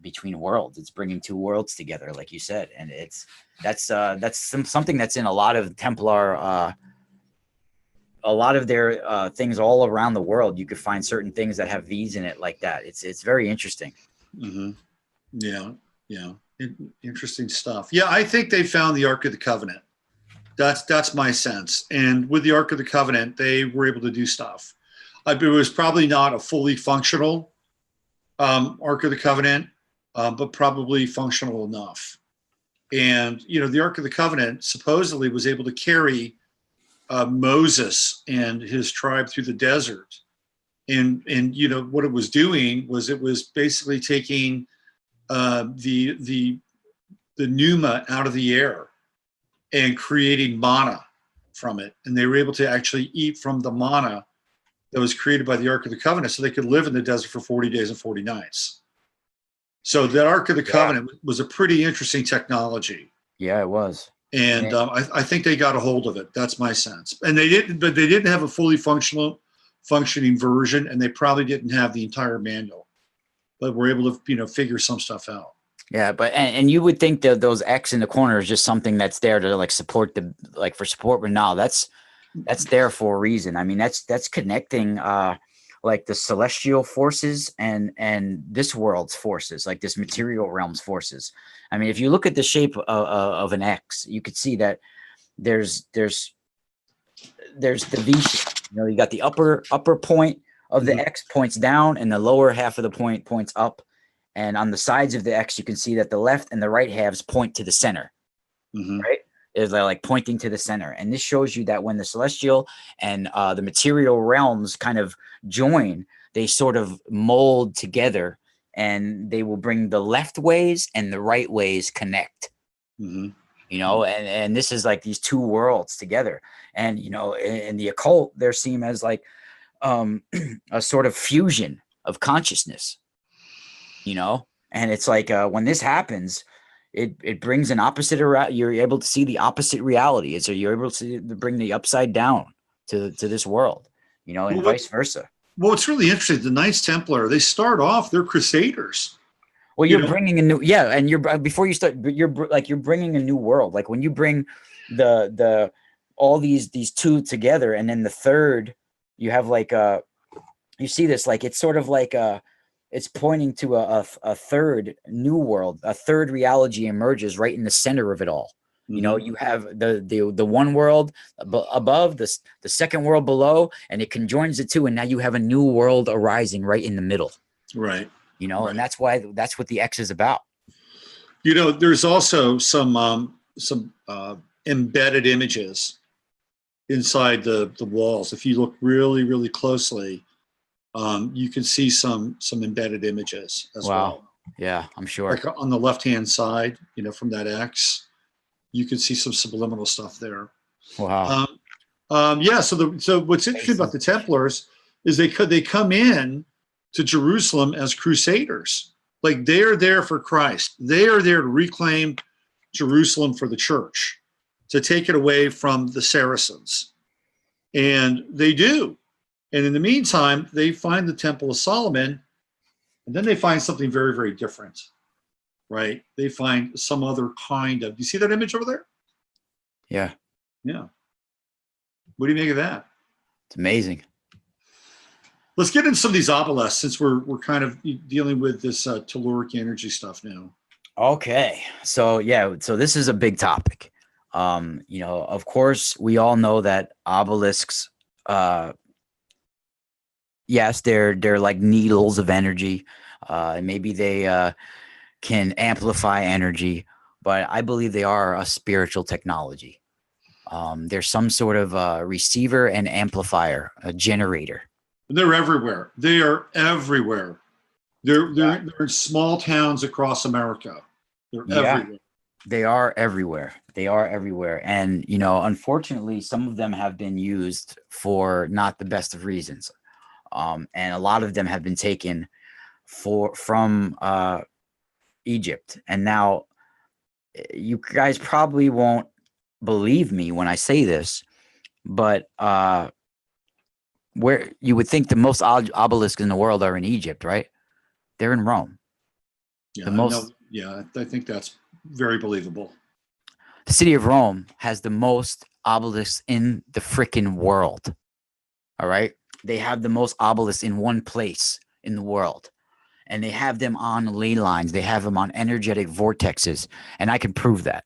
between worlds. It's bringing two worlds together, like you said, and that's something that's in a lot of Templar. A lot of their things all around the world, you could find certain things that have V's in it like that. It's very interesting.
Mm-hmm. Yeah. Interesting stuff. Yeah, I think they found the Ark of the Covenant. That's my sense. And with the Ark of the Covenant, they were able to do stuff. It was probably not a fully functional Ark of the Covenant, but probably functional enough. And, the Ark of the Covenant supposedly was able to carry Moses and his tribe through the desert. And what it was doing was it was basically taking the pneuma out of the air and creating manna from it. And they were able to actually eat from the manna that was created by the Ark of the Covenant, so they could live in the desert for 40 days and 40 nights. So that Ark of the Covenant was a pretty interesting technology.
Yeah, it was.
And I think they got a hold of it. That's my sense. And they didn't have a fully functioning version, and they probably didn't have the entire manual, but were able to figure some stuff out.
Yeah, but and you would think that those X in the corner is just something that's there to support for support, but no, that's there for a reason. I mean, that's connecting the celestial forces and this world's forces, like this material realm's forces. I mean, if you look at the shape of an X, you could see that there's the V shape. You got the upper point of the X points down, and the lower half of the point points up. And on the sides of the X, you can see that the left and the right halves point to the center, right? They're like pointing to the center. And this shows you that when the celestial and the material realms kind of join, they sort of mold together, and they will bring the left ways and the right ways connect. And this is like these two worlds together. And, in the occult, they're seen as like a sort of fusion of consciousness, and it's like when this happens, it brings an opposite. You're able to see the opposite reality. So you're able to bring the upside down to this world, and vice versa.
Well, it's really interesting. The Knights Templar, they start off, they're crusaders.
Well, you're bringing a new, and before you start, you're bringing a new world. Like when you bring the all these two together, and then the third, you have you see this, it's sort of it's pointing to a third new world, a third reality emerges right in the center of it all. You have the one world above, the second world below, and it conjoins the two, and now you have a new world arising right in the middle.
Right.
Right. And that's what the X is about.
There's also some embedded images inside the walls. If you look really, really closely, you can see some embedded images as well.
Yeah, I'm sure.
Like on the left-hand side, from that X, you can see some subliminal stuff there.
Wow.
So what's interesting about the Templars is they come in to Jerusalem as crusaders. Like they are there for Christ. They are there to reclaim Jerusalem for the church, to take it away from the Saracens. And they do. And in the meantime, they find the Temple of Solomon, and then they find something very, very different, right? They find some other kind of, do you see that image over there?
Yeah.
Yeah. What do you make of that?
It's amazing.
Let's get into some of these obelisks since we're kind of dealing with this telluric energy stuff now.
Okay. So this is a big topic. Of course, we all know that obelisks, yes, they're like needles of energy. Maybe they can amplify energy, but I believe they are a spiritual technology. There's some sort of receiver and amplifier, a generator.
They're everywhere. They are everywhere. They're in small towns across America. They're everywhere.
They are everywhere. They are everywhere. And, unfortunately, some of them have been used for not the best of reasons. And a lot of them have been taken from Egypt. And now you guys probably won't believe me when I say this, but where you would think the most obelisks in the world are in Egypt, right? They're in Rome.
Yeah, I think that's very believable.
The city of Rome has the most obelisks in the freaking world. All right. They have the most obelisks in one place in the world. And they have them on ley lines. They have them on energetic vortexes. And I can prove that.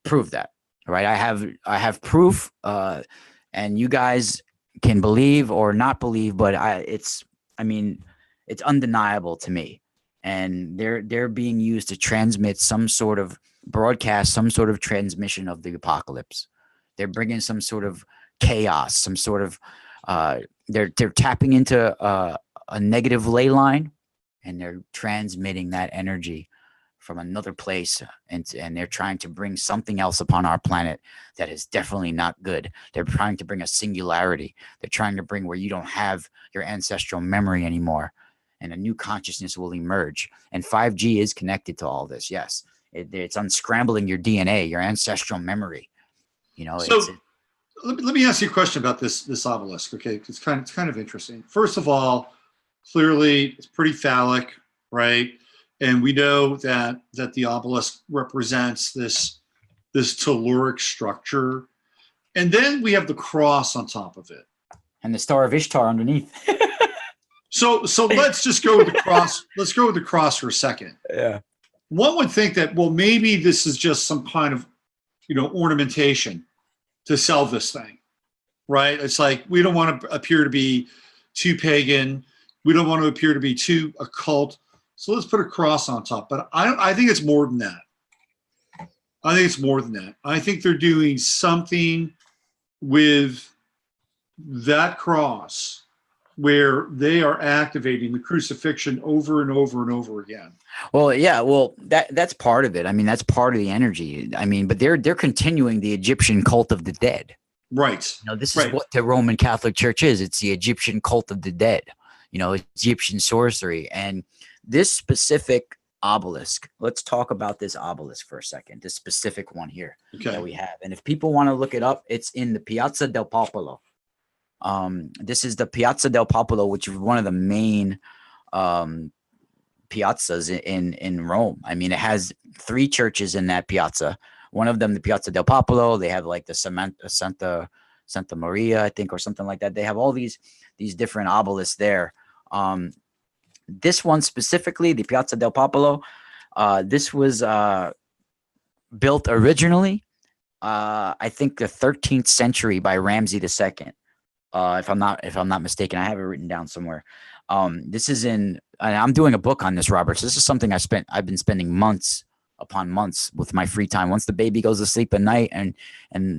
Prove that. All right. I have proof. And you guys can believe or not believe, but it's undeniable to me. And they're being used to transmit some sort of broadcast, some sort of transmission of the apocalypse. They're bringing some sort of chaos, some sort of they're tapping into a negative ley line, and they're transmitting that energy from another place, and they're trying to bring something else upon our planet that is definitely not good. They're trying to bring a singularity. They're trying to bring where you don't have your ancestral memory anymore, and a new consciousness will emerge. And 5G is connected to all this. Yes, it's unscrambling your DNA, your ancestral memory.
So let me ask you a question about this obelisk. Okay, it's kind of interesting. First of all, clearly it's pretty phallic, right? And we know that the obelisk represents this telluric structure, and then we have the cross on top of it,
and the Star of Ishtar underneath.
So let's just go with the cross. Let's go with the cross for a second.
Yeah.
One would think that, well, maybe this is just some kind of, ornamentation to sell this thing, right? It's like, we don't want to appear to be too pagan. We don't want to appear to be too occult. So let's put a cross on top. But I think it's more than that. I think they're doing something with that cross where they are activating the crucifixion over and over and over again.
Well, yeah, that's part of it. I mean, that's part of the energy. I mean, but they're continuing the Egyptian cult of the dead.
Right.
This is what the Roman Catholic Church is. It's the Egyptian cult of the dead. Egyptian sorcery. And this specific obelisk, let's talk about this obelisk for a second, this specific one here that we have. And if people want to look it up, it's in the Piazza del Popolo. This is the Piazza del Popolo, which is one of the main piazzas in Rome. I mean, it has 3 churches in that piazza. One of them, the Piazza del Popolo, they have like the Santa Maria, I think, or something like that. They have all these different obelisks there. This one specifically, the Piazza del Popolo, this was built originally, I think, the 13th century by Ramses II. If I'm not mistaken, I have it written down somewhere. This is and I'm doing a book on this, Robert. So this is something I've been spending months upon months with my free time. Once the baby goes to sleep at night and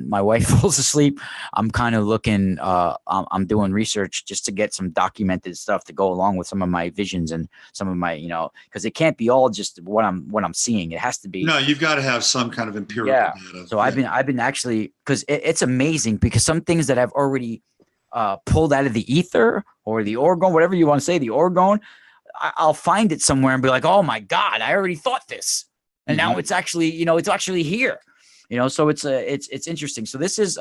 my wife falls asleep, I'm kind of looking, I'm doing research just to get some documented stuff to go along with some of my visions and some of my, because it can't be all just what I'm seeing. It has to be.
No, you've got to have some kind of empirical data.
So I've been actually, because it's amazing, because some things that I've already pulled out of the ether or the orgone, whatever you want to say, the orgone, I'll find it somewhere and be like, oh my God, I already thought this. And now it's actually, it's actually here, so it's interesting. So this is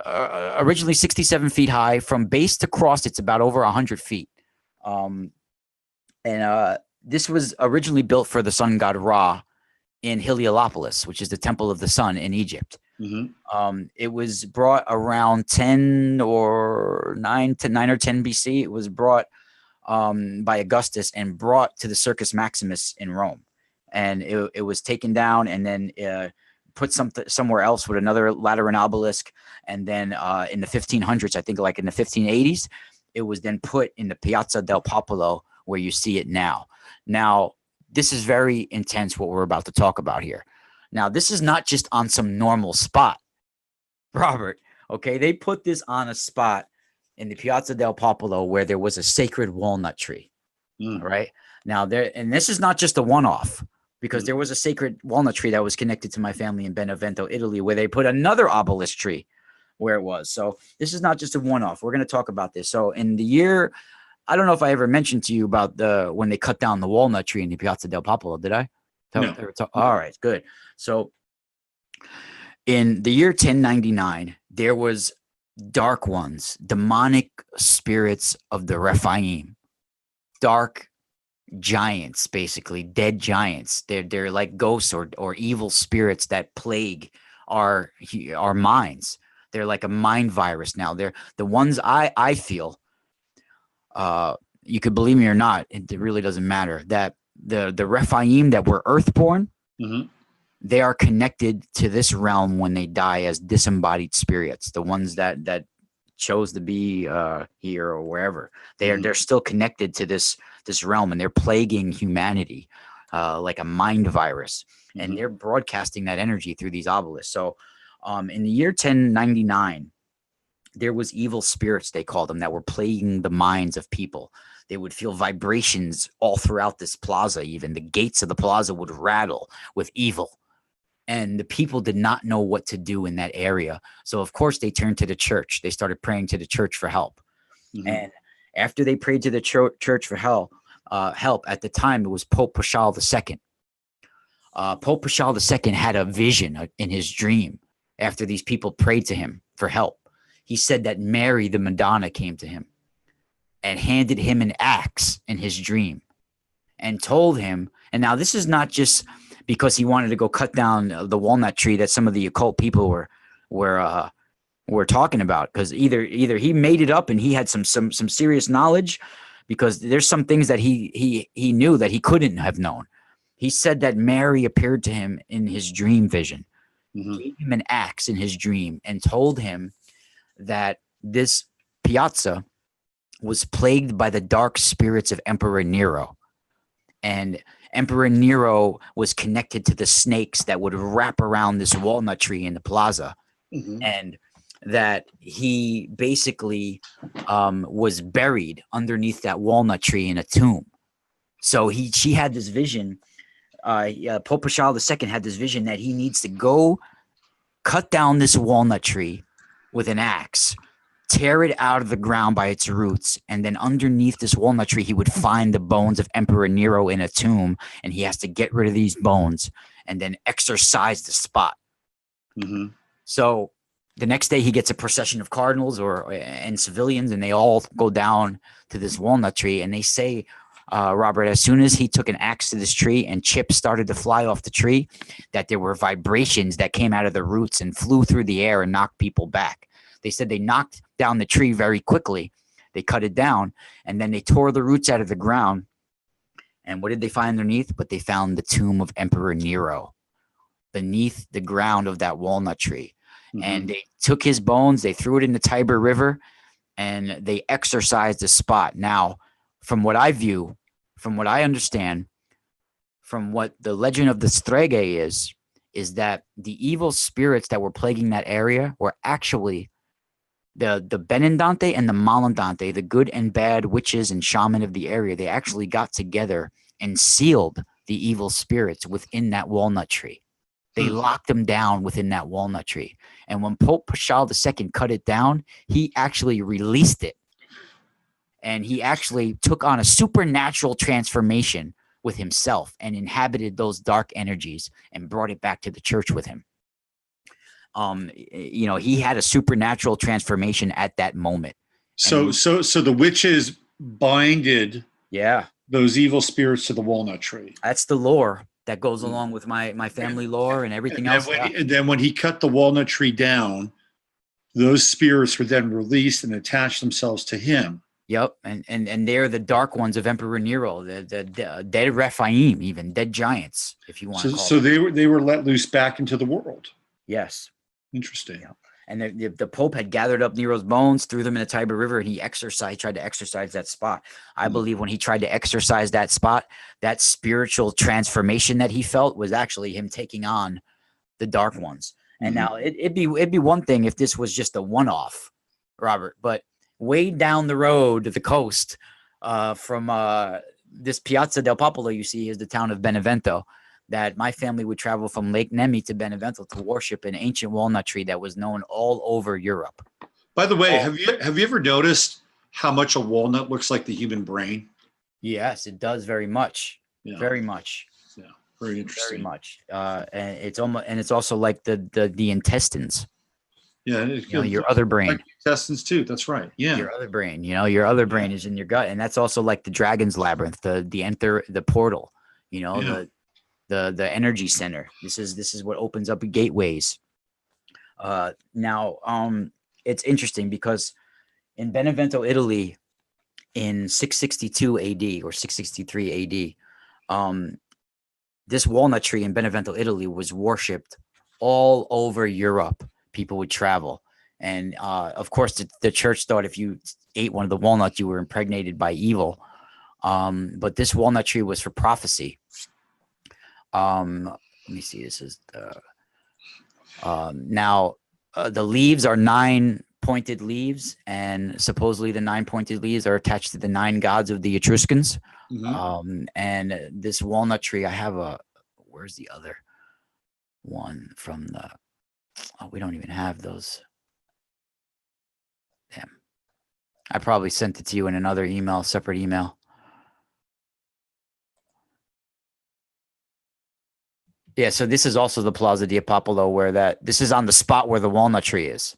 originally 67 feet high. From base to cross, it's about over 100 feet. And this was originally built for the sun god Ra in Heliopolis, which is the temple of the sun in Egypt. It was brought around 10 or 9 or 10 BC. It was brought by Augustus and brought to the Circus Maximus in Rome, and it was taken down and then put somewhere else with another Lateran obelisk, and then in the 1500s, I think like in the 1580s, it was then put in the Piazza del Popolo where you see it now. Now, this is very intense what we're about to talk about here. Now, this is not just on some normal spot, Robert. Okay, they put this on a spot in the Piazza del Popolo where there was a sacred walnut tree. Right now, and this is not just a one-off, because there was a sacred walnut tree that was connected to my family in Benevento, Italy, where they put another obelisk tree where it was. So this is not just a one-off. We're going to talk about this. So in the year, I don't know if I ever mentioned to you about when they cut down the walnut tree in the Piazza del Popolo. Did I?
No.
All right, good. So in the year 1099, there was dark ones, demonic spirits of the Rephaim, dark giants, basically dead giants. They're like ghosts or evil spirits that plague our minds. They're like a mind virus now. They're the ones I feel. You could believe me or not, it really doesn't matter, that the Rephaim that were earthborn, they are connected to this realm when they die as disembodied spirits. The ones that chose to be here or wherever, they're still connected to this realm, and they're plaguing humanity like a mind virus, and they're broadcasting that energy through these obelisks. So in the year 1099, there was evil spirits, they called them, that were plaguing the minds of people. They would feel vibrations all throughout this plaza. Even the gates of the plaza would rattle with evil. And the people did not know what to do in that area. So, of course, they turned to the church. They started praying to the church for help. And after they prayed to the church for help, at the time, it was Pope Paschal II. Pope Paschal II had a vision in his dream after these people prayed to him for help. He said that Mary, the Madonna, came to him and handed him an axe in his dream and told him, and now this is not just because he wanted to go cut down the walnut tree that some of the occult people were talking about, because either he made it up and he had some serious knowledge, because there's some things that he knew that he couldn't have known. He said that Mary appeared to him in his dream vision, gave him an axe in his dream, and told him that this piazza was plagued by the dark spirits of Emperor Nero. And Emperor Nero was connected to the snakes that would wrap around this walnut tree in the plaza. And that he basically was buried underneath that walnut tree in a tomb. So she had this vision. Pope Paschal II had this vision that he needs to go cut down this walnut tree with an axe, tear it out of the ground by its roots, and then underneath this walnut tree, he would find the bones of Emperor Nero in a tomb, and he has to get rid of these bones and then exorcise the spot. So the next day, he gets a procession of cardinals and civilians, and they all go down to this walnut tree, and they say, Robert, as soon as he took an axe to this tree and chips started to fly off the tree, that there were vibrations that came out of the roots and flew through the air and knocked people back. They said they knocked down the tree very quickly. They cut it down, and then they tore the roots out of the ground. And what did they find underneath? But they found the tomb of Emperor Nero beneath the ground of that walnut tree. And they took his bones, they threw it in the Tiber River, and they exorcised the spot. Now, from what I view, from what I understand, from what the legend of the Streghe is that the evil spirits that were plaguing that area were actually the Benedante and the Malandante, the good and bad witches and shaman of the area. They actually got together and sealed the evil spirits within that walnut tree. They locked them down within that walnut tree. And when Pope Paschal II cut it down, he actually released it. And he actually took on a supernatural transformation with himself and inhabited those dark energies and brought it back to the church with him. He had a supernatural transformation at that moment.
So the witches binded
those
evil spirits to the walnut tree.
That's the lore. that goes along with my family lore and everything
And
else.
and then when he cut the walnut tree down, those spirits were then released and attached themselves to him.
Yep, and they're the dark ones of Emperor Nero, the dead Rephaim, even dead giants, if you want to call
So
them.
they were let loose back into the world.
Yes.
Interesting.
Yeah. And the Pope had gathered up Nero's bones, threw them in the Tiber River, and he tried to exorcise that spot. I believe when he tried to exorcise that spot, that spiritual transformation that he felt was actually him taking on the dark ones. And now it'd be one thing if this was just a one-off, Robert, but way down the road to the coast from this Piazza del Popolo you see is the town of Benevento, that my family would travel from Lake Nemi to Benevento to worship an ancient walnut tree that was known all over Europe.
By the way, have you ever noticed how much a walnut looks like the human brain?
Yes, it does very much. Yeah. Very much.
Yeah, very interesting.
Very much. And it's also like the intestines.
Yeah,
your other brain.
Like intestines too. That's right. Yeah,
your other brain. Your other brain is in your gut, and that's also like the dragon's labyrinth, the portal. The energy center. This is what opens up gateways. Now, it's interesting because in Benevento, Italy, in 662 AD or 663 AD, this walnut tree in Benevento, Italy, was worshipped all over Europe. People would travel, and of course, the church thought if you ate one of the walnuts, you were impregnated by evil. But this walnut tree was for prophecy. Let me see. This is now the leaves are 9 pointed leaves, and supposedly the 9 pointed leaves are attached to the 9 gods of the Etruscans. And this walnut tree, I have where's the other one from the? Oh, we don't even have those. Damn. I probably sent it to you in another email, separate email. Yeah, so this is also the Plaza di Popolo, where this is on the spot where the walnut tree is.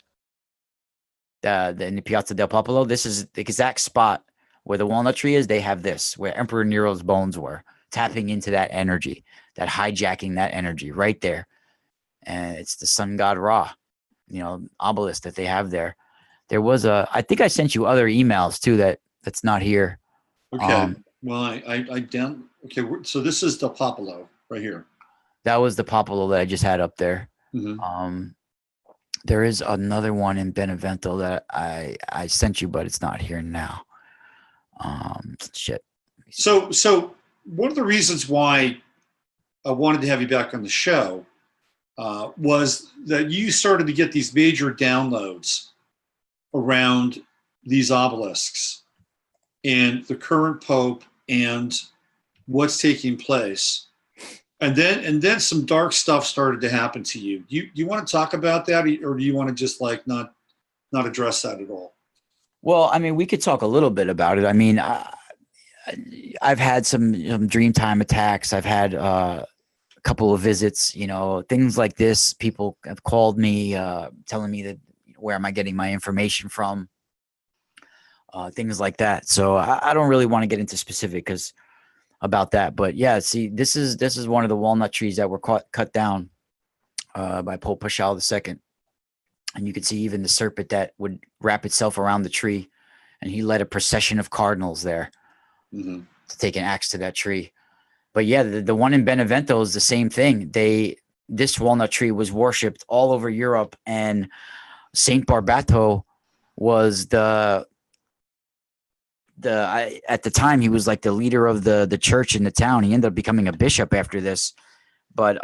In the Piazza del Popolo, this is the exact spot where the walnut tree is. They have this, where Emperor Nero's bones were, tapping into that energy, that hijacking that energy right there. And it's the sun god Ra, obelisk that they have there. There was I think I sent you other emails too that's not here.
Okay. Well, I down. Okay, so this is the Popolo right here.
That was the Popolo that I just had up there. There is another one in Benevento that I sent you, but it's not here now. Shit.
So one of the reasons why I wanted to have you back on the show was that you started to get these major downloads around these obelisks and the current Pope and what's taking place. And then some dark stuff started to happen to you. Do you want to talk about that, or do you want to just like not address that at all?
Well, I mean, we could talk a little bit about it. I mean, I've had some Dreamtime attacks. I've had a couple of visits, things like this. People have called me telling me that where am I getting my information from, things like that. So I don't really want to get into specifics about that, but yeah, see, this is one of the walnut trees that were cut down by Pope Paschal II, and you can see even the serpent that would wrap itself around the tree, and he led a procession of cardinals there to take an axe to that tree. But yeah, the one in Benevento is the same thing. This walnut tree was worshipped all over Europe, and Saint Barbato was at the time he was like the leader of the church in the town. He ended up becoming a bishop after this, but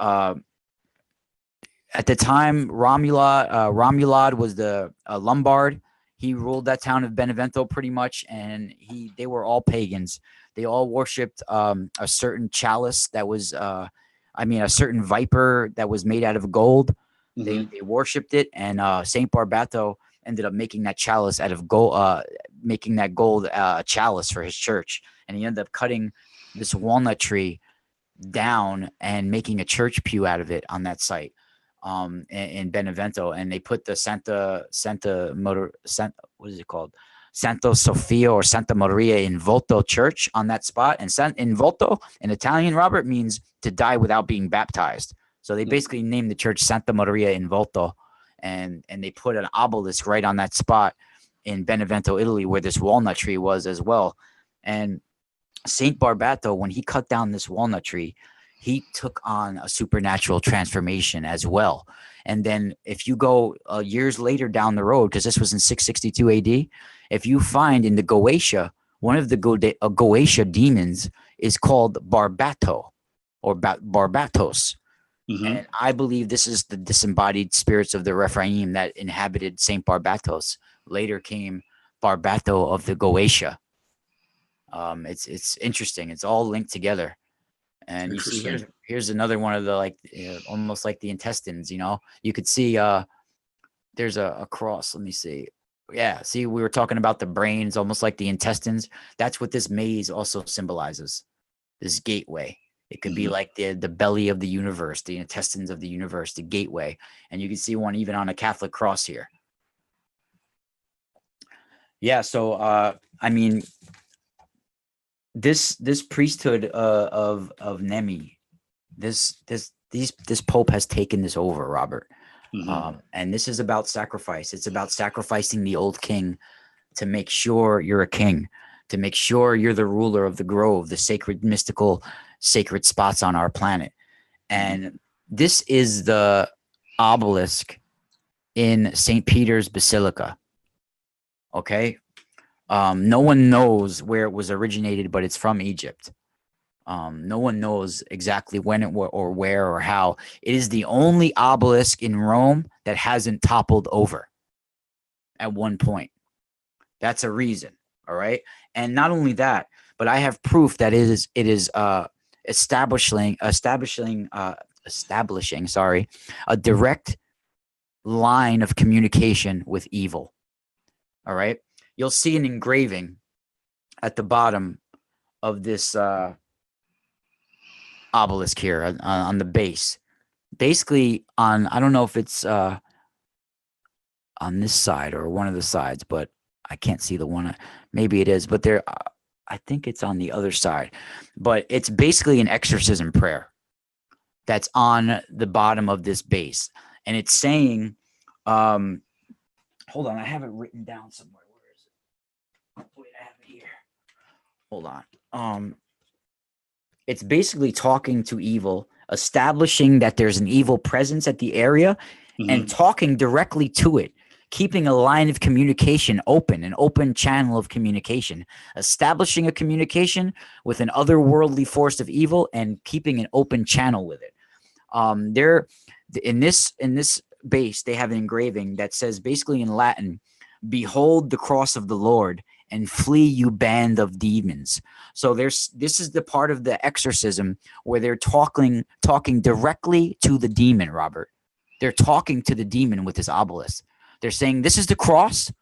at the time Romulad was the Lombard. He ruled that town of Benevento pretty much, and they were all pagans. They all worshipped a certain chalice that was a certain viper that was made out of gold. They worshipped it, and Saint Barbato ended up making that chalice out of gold, making that gold chalice for his church. And he ended up cutting this walnut tree down and making a church pew out of it on that site in Benevento. And they put the what is it called? Santa Sofia or Santa Maria in Volto Church on that spot. And in Volto, in Italian, Robert, means to die without being baptized. So they basically named the church Santa Maria in Volto, and they put an obelisk right on that spot in Benevento, Italy, where this walnut tree was as well. And Saint Barbato, when he cut down this walnut tree, he took on a supernatural transformation as well. And then if you go years later down the road, because this was in 662 AD, if you find in the Goetia, one of the Goetia demons is called Barbato or Barbatos. Mm-hmm. And I believe this is the disembodied spirits of the Rephaim that inhabited Saint Barbatos. Later came Barbato of the Goetia. It's interesting. It's all linked together. And you see, here's another one of the almost like the intestines. You could see there's a cross. Let me see. Yeah, see, we were talking about the brains, almost like the intestines. That's what this maze also symbolizes. This gateway. It could be like the belly of the universe, the intestines of the universe, the gateway. And you can see one even on a Catholic cross here. Yeah, so I mean, this priesthood of Nemi, this Pope has taken this over, Robert. Mm-hmm. And this is about sacrifice. It's about sacrificing the old king to make sure you're a king, to make sure you're the ruler of the grove, the sacred, mystical, sacred spots on our planet. And this is the obelisk in St. Peter's Basilica. Okay. No one knows where it was originated, but it's from Egypt. No one knows exactly when it or where or how. It is the only obelisk in Rome that hasn't toppled over at one point. That's a reason. All right. And not only that, but I have proof that it is establishing a direct line of communication with evil. All right. You'll see an engraving at the bottom of this obelisk here on the base. Basically I don't know if it's on this side or one of the sides, but I can't see the one. Maybe it is, but there, I think it's on the other side. But it's basically an exorcism prayer that's on the bottom of this base. And it's saying, hold on, I have it written down somewhere. Wait, I have it here. Hold on. It's basically talking to evil, establishing that there's an evil presence at the area, and talking directly to it, keeping a line of communication open, an open channel of communication, establishing a communication with an otherworldly force of evil, and keeping an open channel with it. There, in this base, they have an engraving that says, basically in Latin, "Behold the cross of the Lord, and flee, you band of demons." So this is the part of the exorcism where they're talking directly to the demon, Robert. They're talking to the demon with this obelisk. They're saying, this is the cross.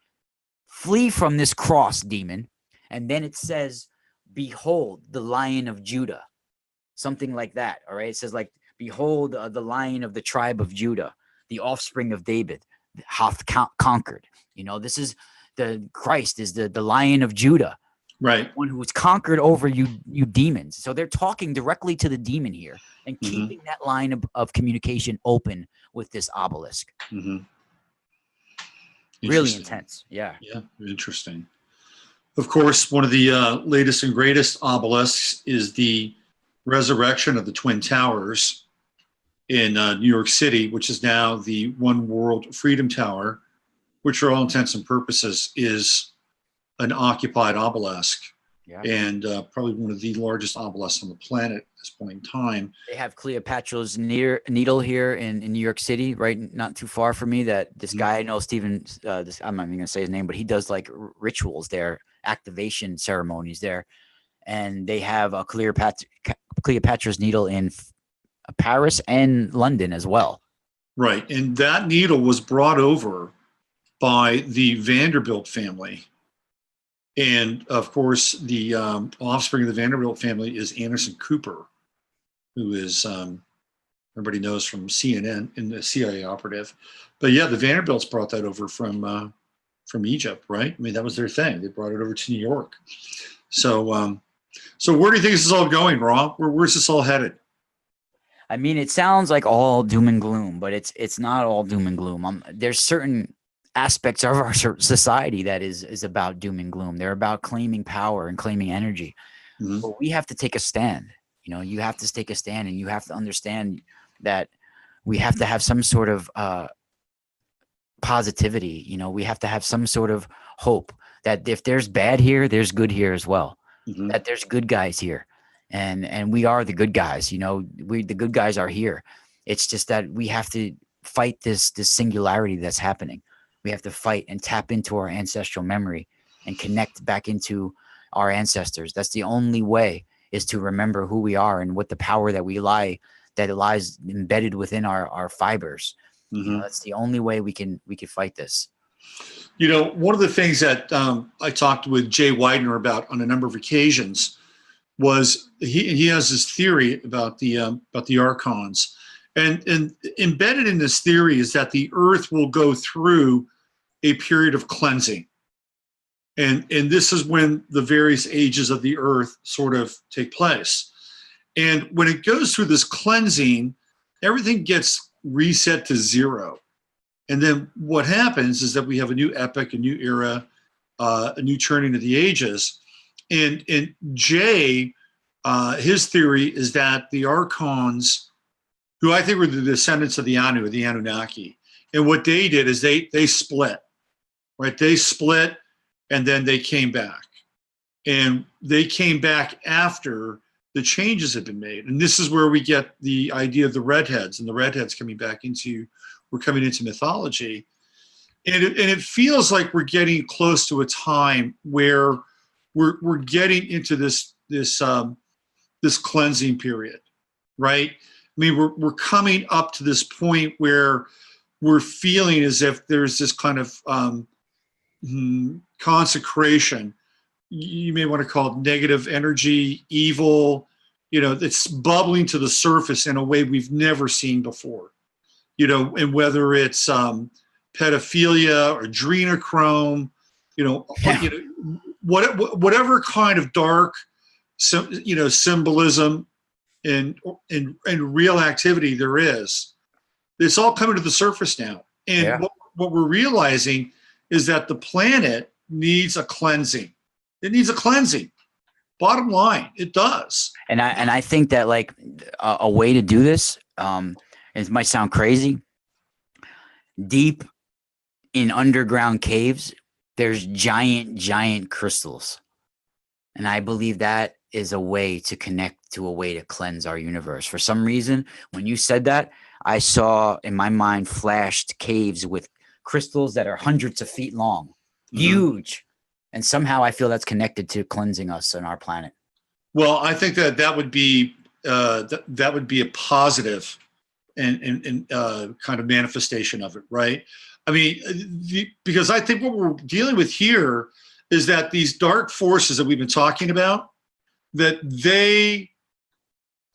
Flee from this cross, demon. And then it says, "Behold the Lion of Judah." Something like that, all right? It says like, "Behold the Lion of the tribe of Judah, the offspring of David, hath conquered." This is the Christ is the Lion of Judah, right? One who's conquered over you demons. So they're talking directly to the demon here and keeping that line of communication open with this obelisk. Really intense. Yeah.
Interesting. Of course, one of the latest and greatest obelisks is the resurrection of the Twin Towers in New York City, which is now the One World Freedom Tower, which for all intents and purposes is an occupied obelisk. Yeah. And probably one of the largest obelisks on the planet at this point in time.
They have Cleopatra's needle here in New York City, right, not too far from me. That this guy I know, Stephen. I'm not even gonna say his name, but he does like rituals there, activation ceremonies there, and they have a Cleopatra's needle in Paris and London as well.
Right, and that needle was brought over by the Vanderbilt family. And of course, the offspring of the Vanderbilt family is Anderson Cooper, who is, everybody knows from CNN and the CIA operative. But yeah, the Vanderbilts brought that over from from Egypt, right? I mean, that was their thing. They brought it over to New York. So, so where do you think this is all going, Rob? Where's this all headed?
I mean, it sounds like all doom and gloom, but it's not all doom and gloom. There's certain aspects of our society that is about doom and gloom. They're about claiming power and claiming energy.
Mm-hmm.
But we have to take a stand. You know, you have to take a stand, and you have to understand that we have to have some sort of positivity. You know, we have to have some sort of hope that if there's bad here, there's good here as well.
Mm-hmm.
That there's good guys here, and we are the good guys. You know, the good guys are here. It's just that we have to fight this singularity that's happening. We have to fight and tap into our ancestral memory and connect back into our ancestors. That's the only way, is to remember who we are and what the power that lies embedded within our fibers.
Mm-hmm.
You know, that's the only way we can fight this.
You know, one of the things that I talked with Jay Widener about on a number of occasions was he has this theory about the archons, and embedded in this theory is that the earth will go through a period of cleansing, and this is when the various ages of the earth sort of take place. And when it goes through this cleansing, everything gets reset to zero. And then what happens is that we have a new epoch, a new era, a new turning of the ages. And Jay, his theory is that the archons, who I think were the descendants of the Anu, the Anunnaki, and what they did is they split, right? They split, and then they came back. And they came back after the changes had been made. And this is where we get the idea of the redheads, and the redheads coming back into, we're coming into mythology. And it feels like we're getting close to a time where we're getting into this cleansing period, right? I mean, we're coming up to this point where we're feeling as if there's this kind of consecration. You may want to call it negative energy, evil, you know, it's bubbling to the surface in a way we've never seen before. You know, and whether it's pedophilia or adrenochrome, whatever kind of dark, symbolism and real activity there is, it's all coming to the surface now. And what we're realizing is that the planet needs a cleansing. It needs a cleansing. Bottom line, it does.
And I think that like a way to do this, it might sound crazy. Deep in underground caves, there's giant crystals. And I believe that is a way to connect to a way to cleanse our universe. For some reason, when you said that, I saw in my mind flashed caves with crystals that are hundreds of feet long, huge. And somehow I feel that's connected to cleansing us and our planet.
Well, I think that would be that would be a positive and kind of manifestation of it, right? I mean, because I think what we're dealing with here is that these dark forces that we've been talking about, that they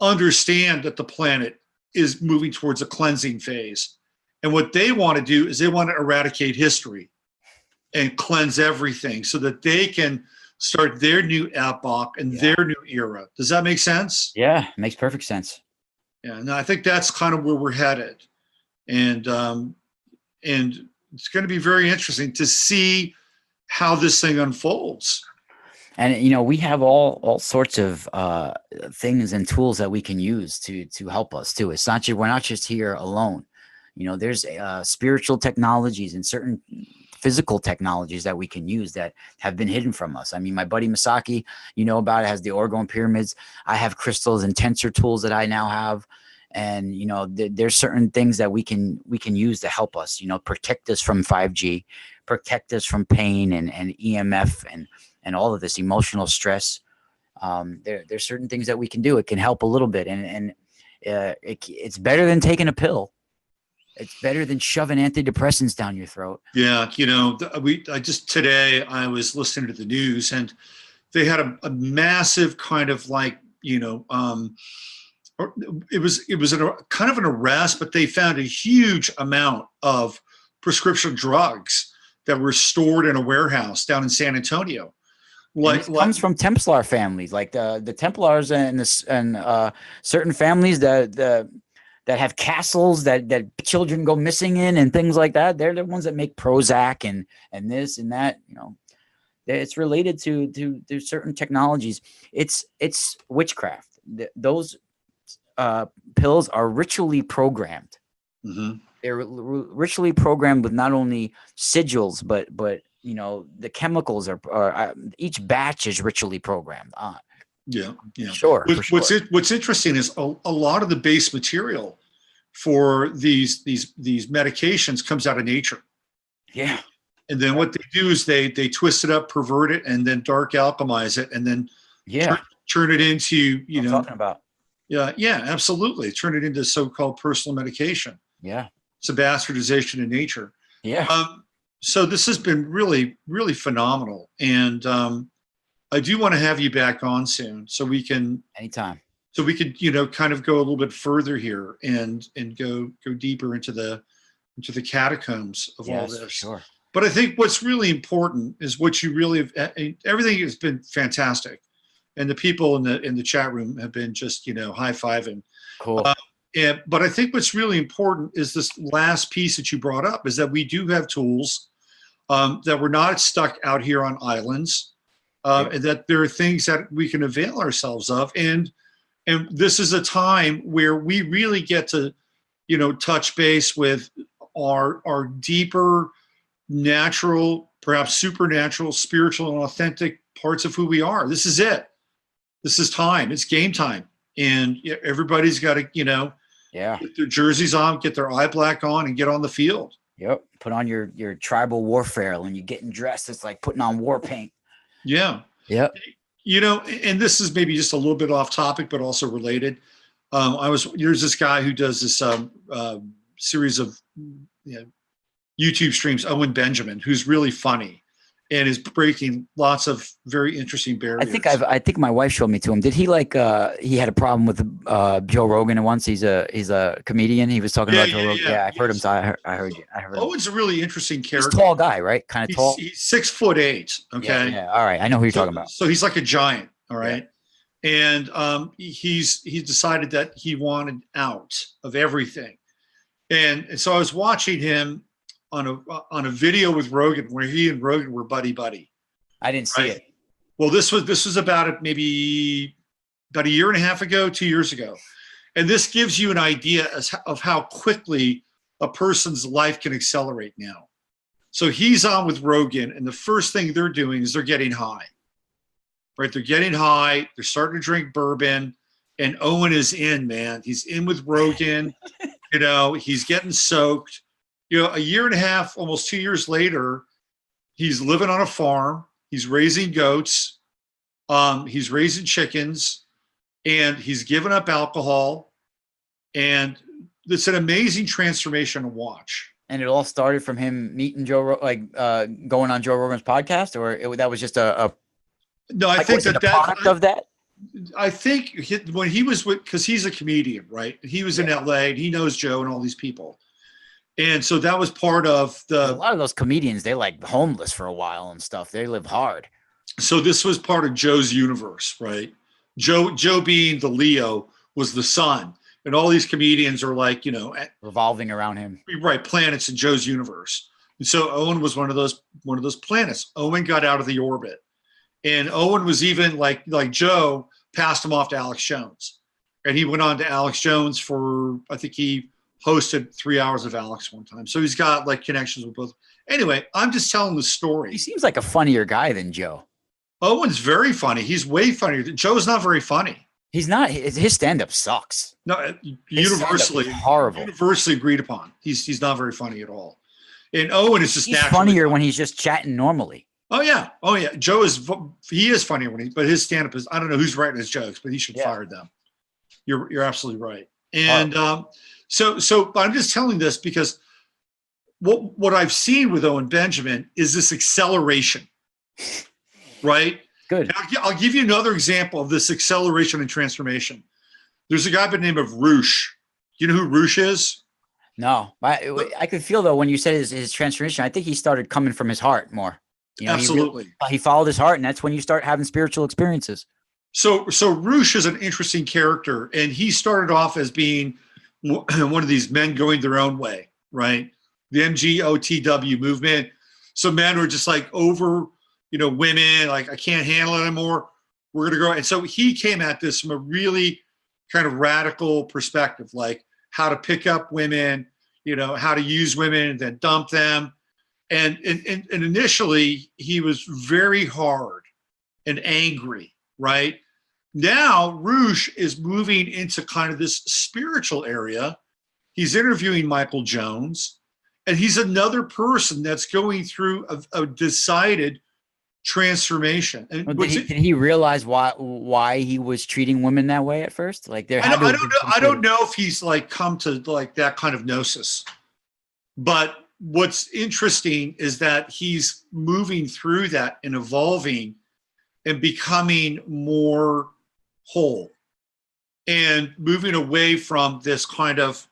understand that the planet is moving towards a cleansing phase. And what they want to do is they want to eradicate history and cleanse everything so that they can start their new epoch and their new era. Does that make sense?
Yeah, it makes perfect sense.
Yeah, and I think that's kind of where we're headed. And it's going to be very interesting to see how this thing unfolds.
And, you know, we have all sorts of things and tools that we can use to help us too. It's not just, we're not just here alone. You know, there's spiritual technologies and certain physical technologies that we can use that have been hidden from us. I mean, my buddy Masaki, you know about it, has the Orgone pyramids. I have crystals and tensor tools that I now have. And, you know, there's certain things that we can use to help us, you know, protect us from 5G, protect us from pain and EMF and all of this emotional stress. There's certain things that we can do. It can help a little bit. And it's better than taking a pill. It's better than shoving antidepressants down your throat.
Yeah. You know, today I was listening to the news and they had a massive kind of like, you know, it was kind of an arrest, but they found a huge amount of prescription drugs that were stored in a warehouse down in San Antonio.
It comes from Templar families, like the Templars and certain families that have castles that children go missing in and things like that. They're the ones that make Prozac and this and that. It's related to certain technologies. It's witchcraft. Those pills are ritually programmed.
Mm-hmm.
They're ritually programmed with not only sigils, but the chemicals are each batch is ritually programmed on.
Yeah.
Sure.
What's interesting is a lot of the base material for these medications comes out of nature.
Yeah.
And then what they do is they twist it up, pervert it, and then dark alchemize it, and then turn it into
talking about.
Yeah, absolutely. Turn it into so-called personal medication.
Yeah.
It's a bastardization of nature.
Yeah.
So this has been really, really phenomenal. And I do want to have you back on soon so we can
anytime.
So we could, kind of go a little bit further here and go deeper into the catacombs of all this.
For sure.
But I think what's really important is what you really have, everything has been fantastic. And the people in the chat room have been just, high-fiving.
Cool.
But I think what's really important is this last piece that you brought up, is that we do have tools, that we're not stuck out here on islands, and that there are things that we can avail ourselves of. And this is a time where we really get to, touch base with our deeper, natural, perhaps supernatural, spiritual, and authentic parts of who we are. This is it. This is time. It's game time. And everybody's got to, get their jerseys on, get their eye black on, and get on the field.
Yep. Put on your tribal warfare. When you're getting dressed, it's like putting on war paint.
Yeah.
Yep.
And this is maybe just a little bit off topic, but also related. There's this guy who does this series of YouTube streams, Owen Benjamin, who's really funny and is breaking lots of very interesting barriers.
I think my wife showed me to him. Did he he had a problem with Joe Rogan once? He's a comedian. He was talking about Joe Rogan. Yeah, I've heard him. So I heard you.
Owen's a really interesting character.
He's a tall guy, right? Kind of tall.
He's 6'8". Okay.
Yeah. All right. I know who you're talking about.
So he's like a giant. All right. Yeah. And he's decided that he wanted out of everything. And so I was watching him on a video with Rogan, where he and Rogan were buddy.
I didn't see it.
Well, this was about maybe about a year and a half ago, 2 years ago. And this gives you an idea of how quickly a person's life can accelerate now. So he's on with Rogan, and the first thing they're doing is they're getting high. Right? They're getting high. They're starting to drink bourbon. And Owen is in, man. He's in with Rogan. He's getting soaked. A year and a half, almost 2 years later, he's living on a farm. He's raising goats. He's raising chickens, and he's given up alcohol. And it's an amazing transformation to watch.
And it all started from him meeting going on Joe Rogan's podcast, or that was just a
no. I think that
product of that.
I think when he was because he's a comedian, right? He was in LA, and he knows Joe and all these people. And so that was part of a
lot of those comedians, they like homeless for a while and stuff. They live hard.
So this was part of Joe's universe, right? Joe being the Leo was the sun, and all these comedians are like,
revolving around him.
Right. Planets in Joe's universe. And so Owen was one of those planets. Owen got out of the orbit, and Owen was even like Joe passed him off to Alex Jones, and he went on to Alex Jones for, I think he hosted 3 hours of Alex one time. So he's got connections with both. Anyway, I'm just telling the story.
He seems like a funnier guy than Joe.
Owen's very funny. He's way funnier. Joe's not very funny.
He's not. His stand-up sucks.
No, universally
horrible.
Universally agreed upon. He's not very funny at all. And Owen is just
funnier when he's just chatting normally.
Oh yeah. Joe is funnier but his stand-up is, I don't know who's writing his jokes, but he should fire them. You're absolutely right. And So I'm just telling this because what I've seen with Owen Benjamin is this acceleration, right?
Good.
I'll give you another example of this acceleration and transformation. There's a guy by the name of Roosh. You know who Roosh is?
No, I could feel though when you said his transformation. I think he started coming from his heart more. You know,
Absolutely.
he followed his heart, and that's when you start having spiritual experiences.
So Roosh is an interesting character, and he started off as being one of these men going their own way, right? The MGOTW movement. So men were just like over, women, like I can't handle it anymore. We're gonna go. And so he came at this from a really kind of radical perspective, like how to pick up women, how to use women and then dump them. And initially he was very hard and angry, right? Now Roosh is moving into kind of this spiritual area. He's interviewing Michael Jones, and he's another person that's going through a decided transformation. And
did he realize why he was treating women that way at first? Like
I don't know if he's like come to like that kind of gnosis, but what's interesting is that he's moving through that and evolving and becoming more whole and moving away from this kind of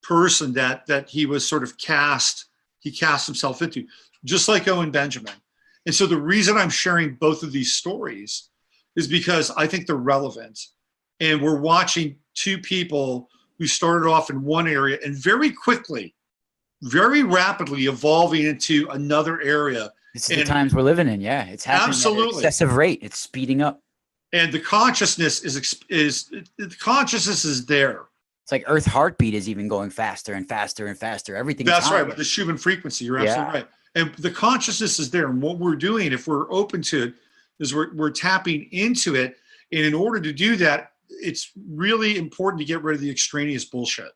person that he was sort of cast himself into, just like Owen Benjamin. And so the reason I'm sharing both of these stories is because I think they're relevant. And we're watching two people who started off in one area and very quickly, very rapidly evolving into another area.
This is the times we're living in. Yeah, it's happening at an excessive rate. It's speeding up.
And the consciousness is there.
It's like Earth heartbeat is even going faster and faster and faster. Everything.
That's right. With the Schumann frequency, you're absolutely right. And the consciousness is there. And what we're doing, if we're open to it, is we're tapping into it. And in order to do that, it's really important to get rid of the extraneous bullshit.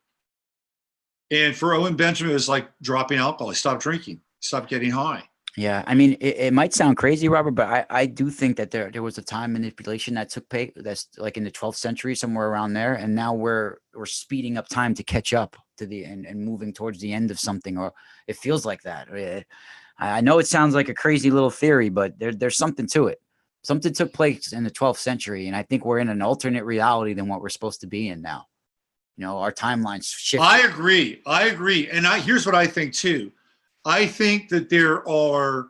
And for Owen Benjamin, it was like dropping alcohol. He stopped drinking, stopped getting high.
Yeah, I mean, it might sound crazy, Robert, but I do think that there was a time manipulation that took place. That's like in the 12th century, somewhere around there, and now we're speeding up time to catch up to the and moving towards the end of something, or it feels like that. I know it sounds like a crazy little theory, but there's something to it. Something took place in the 12th century, and I think we're in an alternate reality than what we're supposed to be in now. Our timeline's shifting.
I agree, and here's what I think too. I think that there are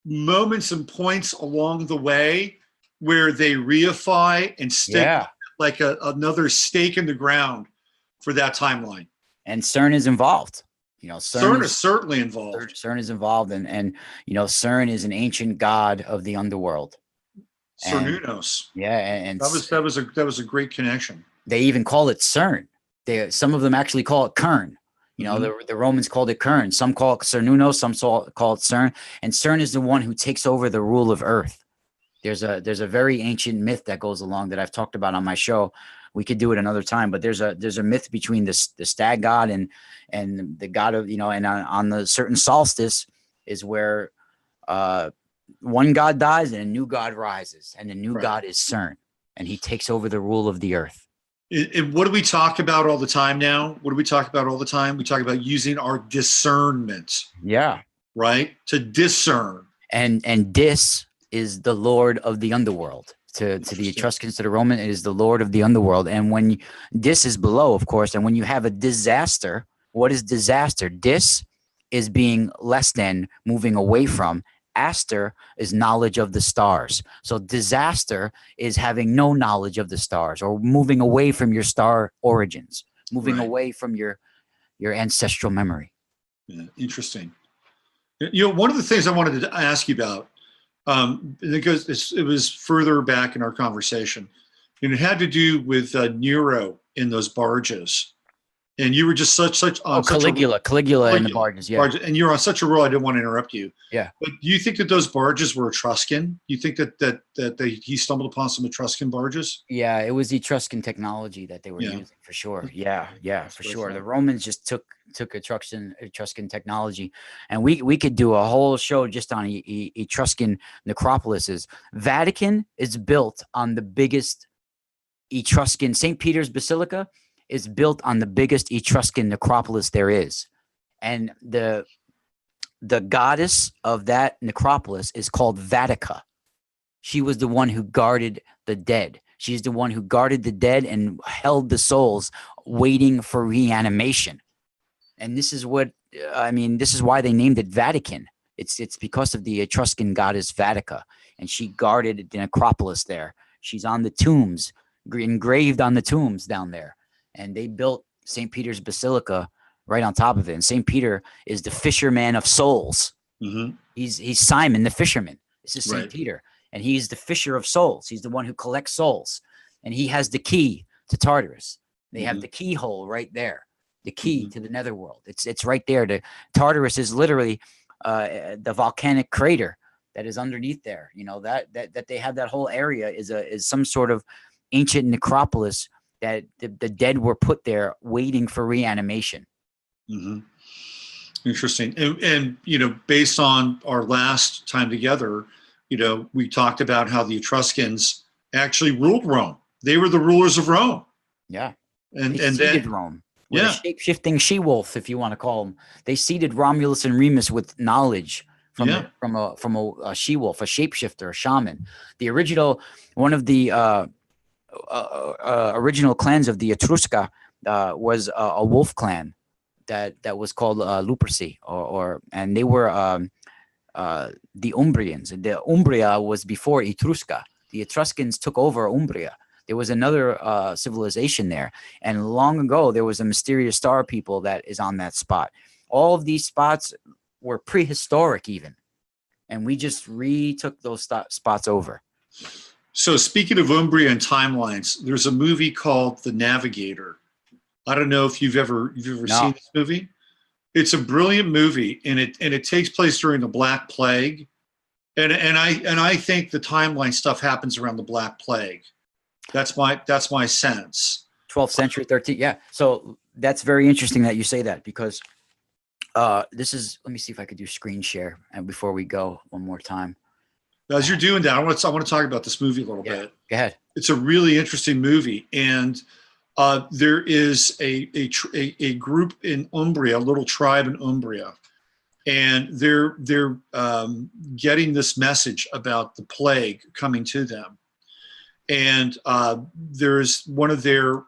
moments and points along the way where they reify and stick like another stake in the ground for that timeline.
And CERN is involved.
CERN is certainly involved.
CERN is involved, and CERN is an ancient god of the underworld.
Cernunnos.
Yeah, and
that was a great connection.
They even call it CERN. Some of them actually call it Kern. The Romans called it Kern. Some call it Cernunnos, some call it CERN. And CERN is the one who takes over the rule of Earth. There's a very ancient myth that goes along that I've talked about on my show. We could do it another time, but there's a myth between the stag god and the god of, and on the certain solstice is where one god dies and a new god rises, and the new god is CERN, and he takes over the rule of the earth.
And what do we talk about all the time now? What do we talk about all the time? We talk about using our discernment.
Yeah.
Right? To discern.
And dis is the lord of the underworld. To the Etruscans, to the Roman, it is the lord of the underworld. And when dis is below, of course, and when you have a disaster, what is disaster? Dis is being less than, moving away from. Aster is knowledge of the stars. So disaster is having no knowledge of the stars, or moving away from your star origins, moving away from your ancestral memory.
Yeah, interesting. One of the things I wanted to ask you about, because it was further back in our conversation, and it had to do with Nero in those barges. And you were just Caligula in the barges, and you're on such a roll. I didn't want to interrupt you.
Yeah.
But do you think that those barges were Etruscan? Do you think that he stumbled upon some Etruscan barges?
Yeah, it was Etruscan technology that they were using for sure. Yeah, for sure. The Romans just took Etruscan technology, and we could do a whole show just on Etruscan necropolises. Vatican is built on the biggest Etruscan. St. Peter's Basilica is built on the biggest Etruscan necropolis there is. And the goddess of that necropolis is called Vatica. She was the one who guarded the dead. She's the one who guarded the dead and held the souls waiting for reanimation. And this is what I mean. This is why they named it Vatican. It's because of the Etruscan goddess Vatica, and she guarded the necropolis there. She's on the tombs, engraved on the tombs down there. And they built St. Peter's Basilica right on top of it. And St. Peter is the fisherman of souls.
Mm-hmm.
He's Simon the fisherman. This is St.
Right.
Peter, and he's the fisher of souls. He's the one who collects souls, and he has the key to Tartarus. They have the keyhole right there, the key to the netherworld. It's right there. Tartarus is literally the volcanic crater that is underneath there. You know, that they have that whole area is some sort of ancient necropolis that the dead were put there waiting for reanimation.
Mm-hmm. Interesting. And, you know, based on our last time together, you know, we talked about how the Etruscans actually ruled Rome. They were the rulers of Rome.
Yeah.
And
seeded
then
Rome.
Yeah.
A shape-shifting she-wolf, if you want to call them. They seeded Romulus and Remus with knowledge from a she-wolf, a shapeshifter, a shaman. The original, one of the original clans of the Etrusca was a wolf clan that was called Luperci, and they were the Umbrians. The Umbria was before Etrusca. The Etruscans took over Umbria. There was another civilization there. And long ago, there was a mysterious star people that is on that spot. All of these spots were prehistoric even. And we just retook those spots over.
So speaking of Umbria and timelines, there's a movie called The Navigator. I don't know if you've ever seen this movie. It's a brilliant movie, and it takes place during the Black Plague. And I think the timeline stuff happens around the Black Plague. That's my sense.
12th century, 13th. Yeah. So that's very interesting that you say that, because this is, let me see if I could do screen share and before we go one more time.
As you're doing that, I want to talk about this movie a little bit.
Go ahead. It's
a really interesting movie, and there is a group in Umbria, a little tribe in Umbria, and they're getting this message about the plague coming to them. And there's one of their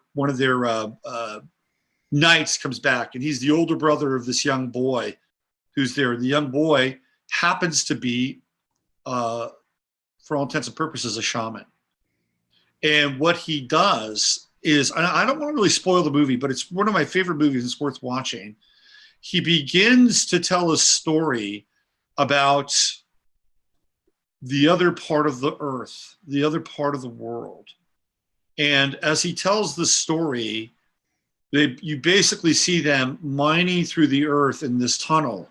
knights comes back, and he's the older brother of this young boy who's there. The young boy happens to be, for all intents and purposes, a shaman. And what he does is, I don't want to really spoil the movie, but it's one of my favorite movies. It's worth watching. He begins to tell a story about the other part of the earth, the other part of the world. And as he tells the story, you basically see them mining through the earth in this tunnel.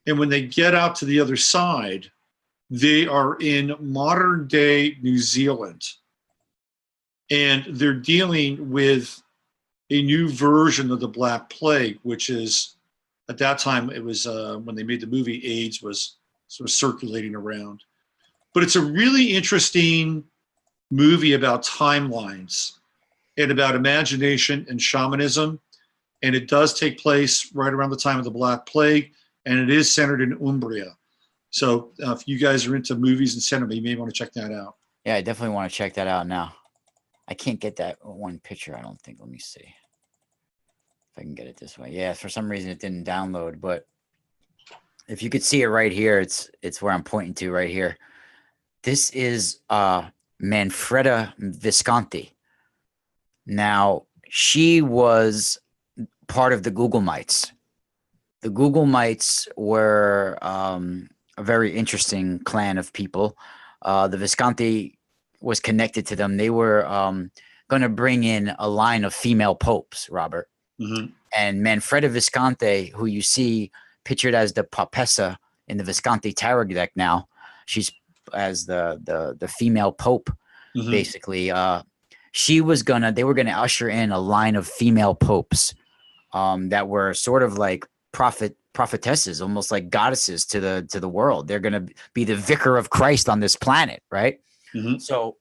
And when they get out to the other side, they are in modern day New Zealand. And they're dealing with a new version of the Black Plague, which is, at that time, it was when they made the movie, AIDS was sort of circulating around. But it's a really interesting movie about timelines and about imagination and shamanism. And it does take place right around the time of the Black Plague, and it is centered in Umbria. So if you guys are into movies and cinema, you may want to check that out.
Yeah, I definitely want to check that out now. I can't get that one picture, I don't think. Let me see if I can get it this way. Yeah, for some reason it didn't download, but if you could see it right here, it's where I'm pointing to right here. This is Manfreda Visconti. Now, she was part of the Googlemites. The Googlemites were a very interesting clan of people. The Visconti was connected to them. They were going to bring in a line of female popes, Robert.
Mm-hmm.
And Manfreda Visconti, who you see pictured as the Papessa in the Visconti tarot deck now, she's as the female pope, basically. They were gonna usher in a line of female popes that were sort of like prophetesses, almost like goddesses to the world. They're gonna be the vicar of Christ on this planet, right?
Mm-hmm.
So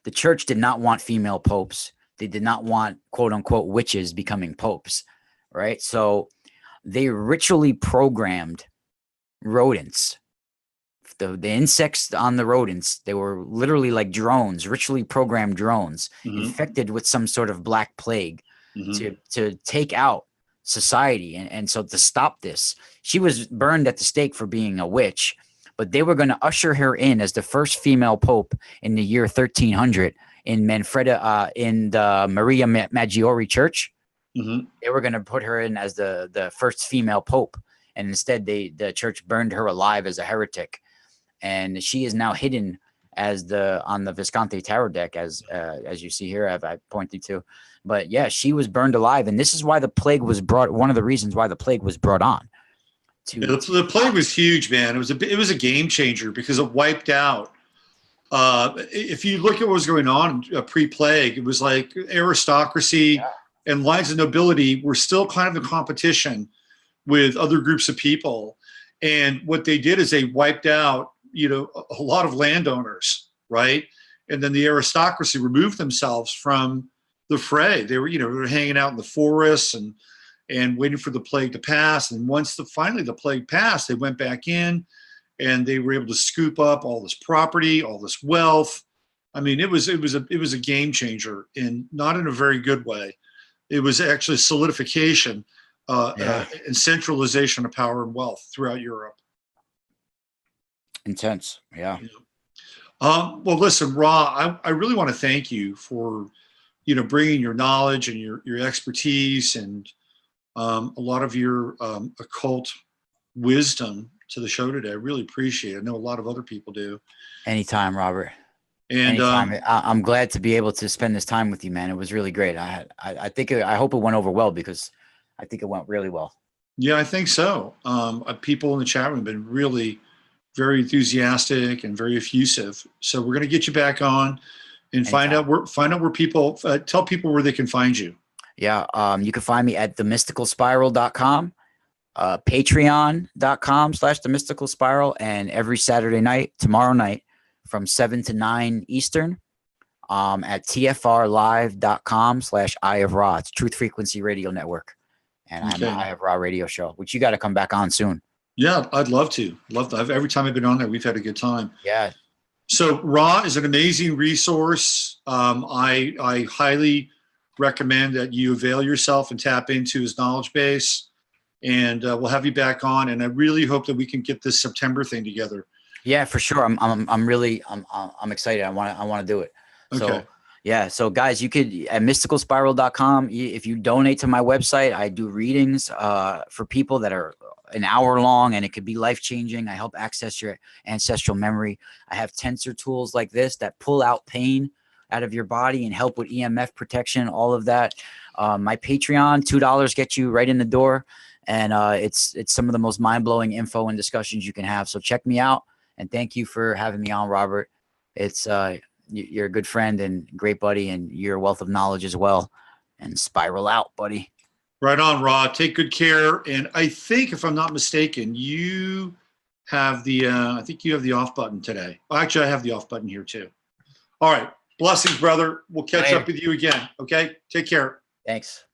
the church did not want female popes. They did not want quote unquote witches becoming popes, right? So they ritually programmed rodents. The insects on the rodents, they were literally like drones, ritually programmed drones, infected with some sort of black plague to take out society. And so to stop this, she was burned at the stake for being a witch, but they were going to usher her in as the first female pope in the year 1300 in Manfreda, in the Maria Maggiore Church.
Mm-hmm.
They were going to put her in as the first female pope, and instead the church burned her alive as a heretic, and she is now hidden as on the Visconti tarot deck, as you see here, I pointed to. But yeah, she was burned alive, and this is why the plague was brought. One of the reasons why the plague was brought on.
The plague was huge, man. It was a game changer because it wiped out. If you look at what was going on pre-plague, it was like aristocracy and lines of nobility were still kind of in competition with other groups of people. And what they did is they wiped out, a lot of landowners, right? And then the aristocracy removed themselves from the fray. They were, hanging out in the forests and waiting for the plague to pass. And once finally the plague passed, they went back in and they were able to scoop up all this property, all this wealth. I mean, it was a game changer, and not in a very good way. It was actually solidification and centralization of power and wealth throughout Europe.
Intense. Yeah.
Well, listen, Ra, I really want to thank you for, bringing your knowledge and your expertise and a lot of your occult wisdom to the show today. I really appreciate it. I know a lot of other people do.
Anytime, Robert.
And
anytime. I'm glad to be able to spend this time with you, man. It was really great. I hope it went over well, because I think it went really well.
Yeah, I think so. People in the chat room have been really very enthusiastic and very effusive. So we're going to get you back on and find out where people tell people where they can find you.
Yeah. You can find me at themysticalspiral.com, patreon.com/themysticalspiral, and every Saturday night, tomorrow night, from 7 to 9 Eastern, at tfrlive.com/Eye of Ra. It's Truth Frequency Radio Network. And I'm an Eye of Ra radio show, which you got to come back on soon.
Yeah, I'd love to. Every time I've been on there, we've had a good time.
Yeah.
So Ra is an amazing resource. I highly recommend that you avail yourself and tap into his knowledge base. And we'll have you back on. And I really hope that we can get this September thing together.
Yeah, for sure. I'm excited. I want to do it.
Okay.
So yeah. So guys, you could at mysticalspiral.com. If you donate to my website, I do readings for people that are an hour long, and it could be life-changing. I help access your ancestral memory. I have tensor tools like this that pull out pain out of your body and help with EMF protection, all of that. My Patreon, $2 gets you right in the door. And it's some of the most mind-blowing info and discussions you can have. So check me out. And thank you for having me on, Robert. It's you're a good friend and great buddy, and you're a wealth of knowledge as well. And spiral out, buddy.
Right on, Ra. Take good care. And I think, if I'm not mistaken, you have the off button today. Well, actually, I have the off button here too. All right. Blessings, brother. We'll catch up with you again. Okay. Take care.
Thanks.